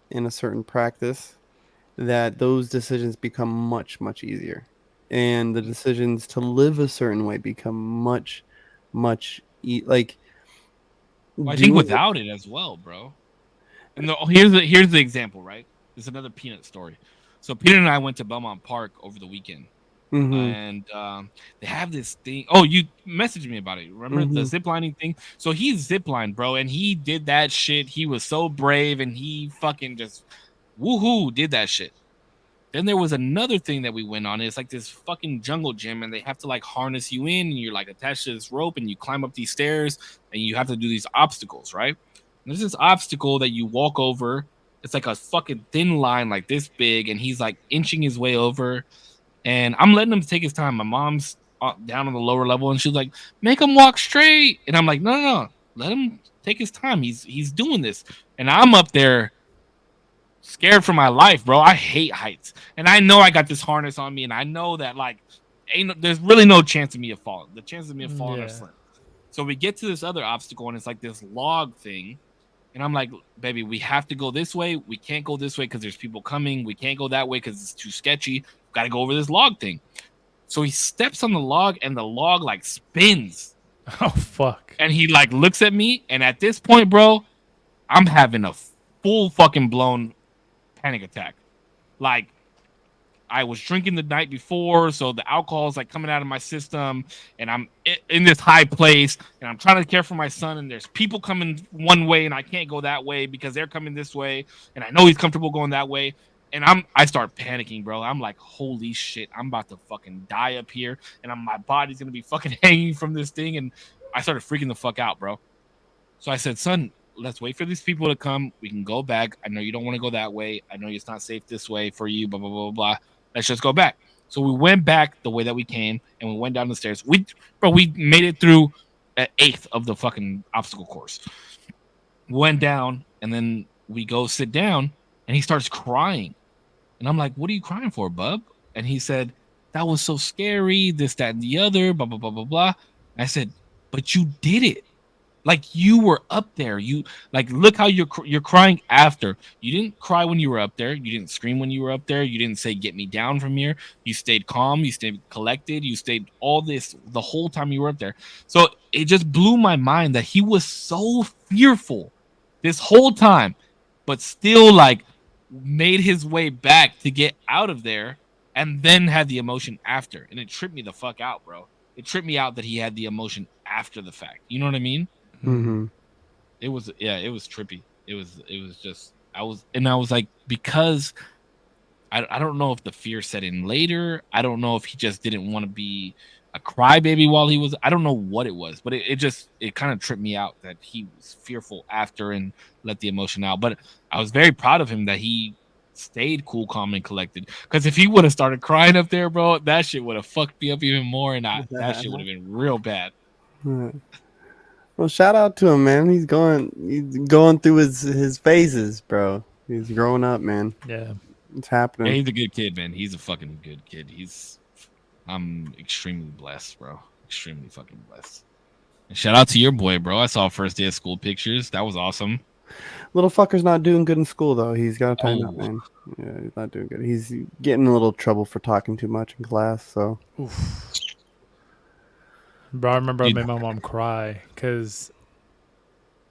in a certain practice, that those decisions become much easier, and the decisions to live a certain way become like I think doing without it as well, bro. And here's the example, right? There's another Peanut story. So Peanut and I went to Belmont Park over the weekend, Mhm. and they have this thing. Oh, you messaged me about it. Remember the Mhm. ziplining thing? So he ziplined, bro, and he did that shit. He was so brave, and he fucking just woohoo did that shit. Then there was another thing that we went on. It's like this fucking jungle gym, and they have to like harness you in, and you're like attached to this rope, and you climb up these stairs, and you have to do these obstacles, right? And there's this obstacle that you walk over. It's like a fucking thin line, like this big, and he's like inching his way over, and I'm letting him take his time. My mom's down on the lower level, and she's like, "Make him walk straight," and I'm like, "No, let him take his time. He's doing this," and I'm up there scared for my life, bro. I hate heights, and I know I got this harness on me, and I know that like there's really no chance of me of falling. The chances of me of falling are Yeah. slim. So we get to this other obstacle, and it's like this log thing, and I'm like, baby, we have to go this way. We can't go this way because there's people coming. We can't go that way because it's too sketchy. Got to go over this log thing. So he steps on the log, and the log like spins, Oh fuck. and he like looks at me, and at this point, bro, I'm having a full fucking blown panic attack. Like I was drinking the night before, so the alcohol's like coming out of my system, and I'm in this high place, and I'm trying to care for my son, and there's people coming one way, and I can't go that way because they're coming this way, and I know he's comfortable going that way, and I start panicking, bro. I'm like, holy shit, I'm about to fucking die up here, and my body's gonna be fucking hanging from this thing, and I started freaking the fuck out, bro. So I said, son, let's wait for these people to come. We can go back. I know you don't want to go that way. I know it's not safe this way for you, blah, blah, blah, blah. Let's just go back. So we went back the way that we came, and we went down the stairs. We made it through an eighth of the fucking obstacle course. Went down, and then we go sit down, and he starts crying. And I'm like, what are you crying for, bub? And he said, that was so scary, this, that, and the other, blah, blah, blah, blah, blah. I said, but you did it. Like you were up there. You like look how you're crying after. You didn't cry when you were up there. You didn't scream when you were up there. You didn't say get me down from here. You stayed calm. You stayed collected. You stayed all this the whole time you were up there. So it just blew my mind that he was so fearful this whole time, but still like made his way back to get out of there, and then had the emotion after. And it tripped me the fuck out, bro. It tripped me out that he had the emotion after the fact. You know what I mean? Mm-hmm. It was trippy. It was just I was like, because I don't know if the fear set in later. I don't know if he just didn't want to be a crybaby while he was. I don't know what it was, but it kind of tripped me out that he was fearful after and let the emotion out. But I was very proud of him that he stayed cool, calm, and collected. Because if he would have started crying up there, bro, that shit would have fucked me up even more, and that shit would have been real bad. Well, shout out to him, man. He's going through his phases, bro. He's growing up, man. Yeah. It's Yeah, happening. he's a good kid, man. He's a fucking good kid. I'm extremely blessed, bro. Extremely fucking blessed. And shout out to your boy, bro. I saw first day of school pictures. That was awesome. Little fucker's not doing good in school though. He's got to tighten up, Oh. man. Yeah, he's not doing good. He's getting in a little trouble for talking too much in class. So Bro, I remember I Dude. made my mom cry because,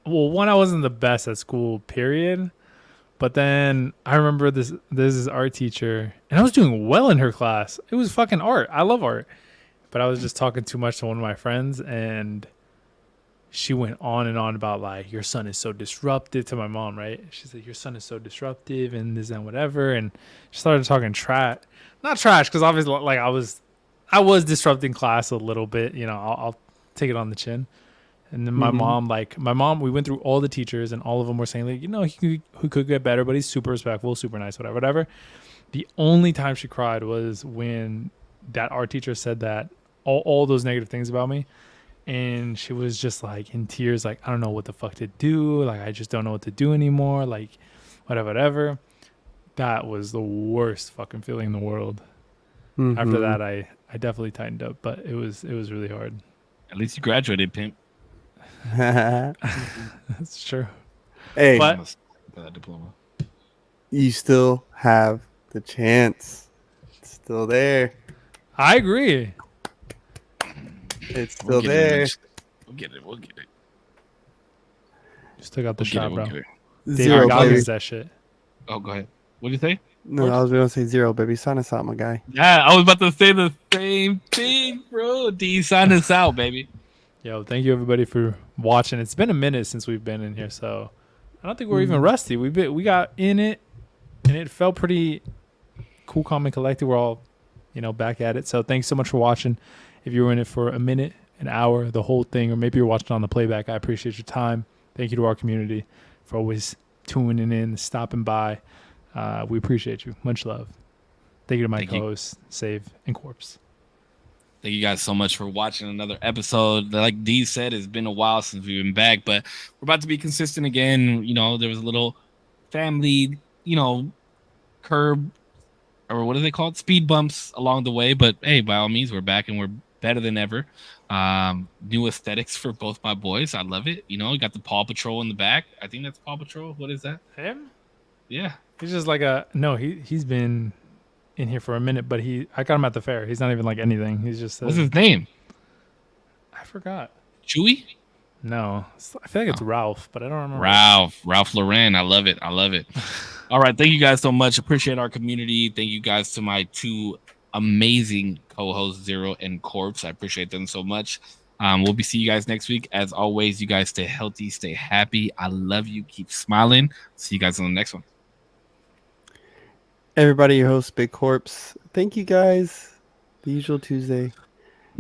well, one, I wasn't the best at school, period. But then I remember there's this art teacher, and I was doing well in her class. It was fucking art. I love art. But I was just talking too much to one of my friends, and she went on and on about, like, your son is so disruptive to my mom, right? She said, your son is so disruptive and this and whatever. And she started talking trash. Not trash, because obviously, like, I was disrupting class a little bit. You know, I'll take it on the chin. And then my mom, we went through all the teachers, and all of them were saying, like, you know, he could get better, but he's super respectful, super nice, whatever. The only time she cried was when that art teacher said that all those negative things about me. And she was just like in tears, like, I don't know what the fuck to do. Like, I just don't know what to do anymore. Like, whatever. That was the worst fucking feeling in the world. After that, I definitely tightened up, but it was really hard. At least you graduated, pimp. That's true. Hey, But That diploma. you still have the chance. It's still there. I agree. It's still there. We'll get it. You still got the shot, bro. Get it. Zero, David baby. Goggins, that shit. Oh, go ahead. What did you say? No, I was gonna say zero, baby. Sign us out, my guy. Yeah, I was about to say the same thing, bro. D, sign us out, baby. Yo, thank you everybody for watching. It's been a minute since we've been in here, so I don't think we're even rusty. We got in it, and it felt pretty cool, calm, and collected. We're all, back at it. So thanks so much for watching. If you were in it for a minute, an hour, the whole thing, or maybe you're watching on the playback, I appreciate your time. Thank you to our community for always tuning in, stopping by. We appreciate you. Much love. Thank you to my co-hosts, Save and Korpsx. Thank you guys so much for watching another episode. Like D said, it's been a while since we've been back, but we're about to be consistent again. There was a little family, curb, or what are they called? Speed bumps along the way. But hey, by all means, we're back and we're better than ever. New aesthetics for both my boys. I love it. You got the Paw Patrol in the back. I think that's Paw Patrol. What is that? Him? Yeah. He's just like he's been in here for a minute, but I got him at the fair. He's not even like anything. He's just what's his name? I forgot. Chewy? No, I feel like it's Ralph, but I don't remember. Ralph Lauren. I love it. All right, thank you guys so much. Appreciate our community. Thank you guys to my two amazing co-hosts, Zero and Korpsx. I appreciate them so much. We'll be seeing you guys next week. As always, you guys stay healthy, stay happy. I love you. Keep smiling. See you guys on the next one. Everybody, your host, Big Korpsx. Thank you guys. The usual Tuesday.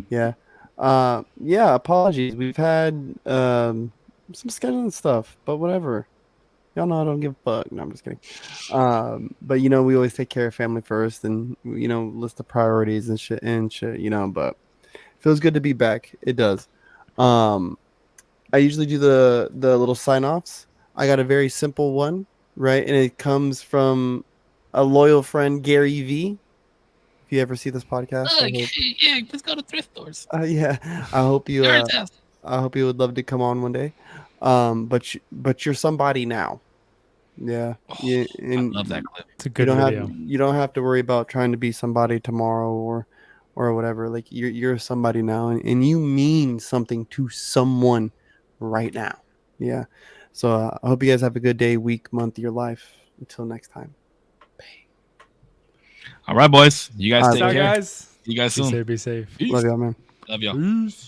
Yeah. Apologies. We've had some scheduling stuff, but whatever. Y'all know I don't give a fuck. No, I'm just kidding. But we always take care of family first and list the priorities and shit, but it feels good to be back. It does. I usually do the little sign-offs. I got a very simple one, right? And it comes from a loyal friend, Gary V. If you ever see this podcast, Yeah, just go to thrift stores. I hope you. I hope you would love to come on one day. But you're somebody now. Yeah, I love that clip. It's a good video. You don't have to worry about trying to be somebody tomorrow or whatever. Like you're somebody now, and you mean something to someone right now. Yeah. So I hope you guys have a good day, week, month, your life. Until next time. All right, boys. You guys take care. Guys. See you guys soon. Be safe. Love y'all, man. Love y'all. Peace.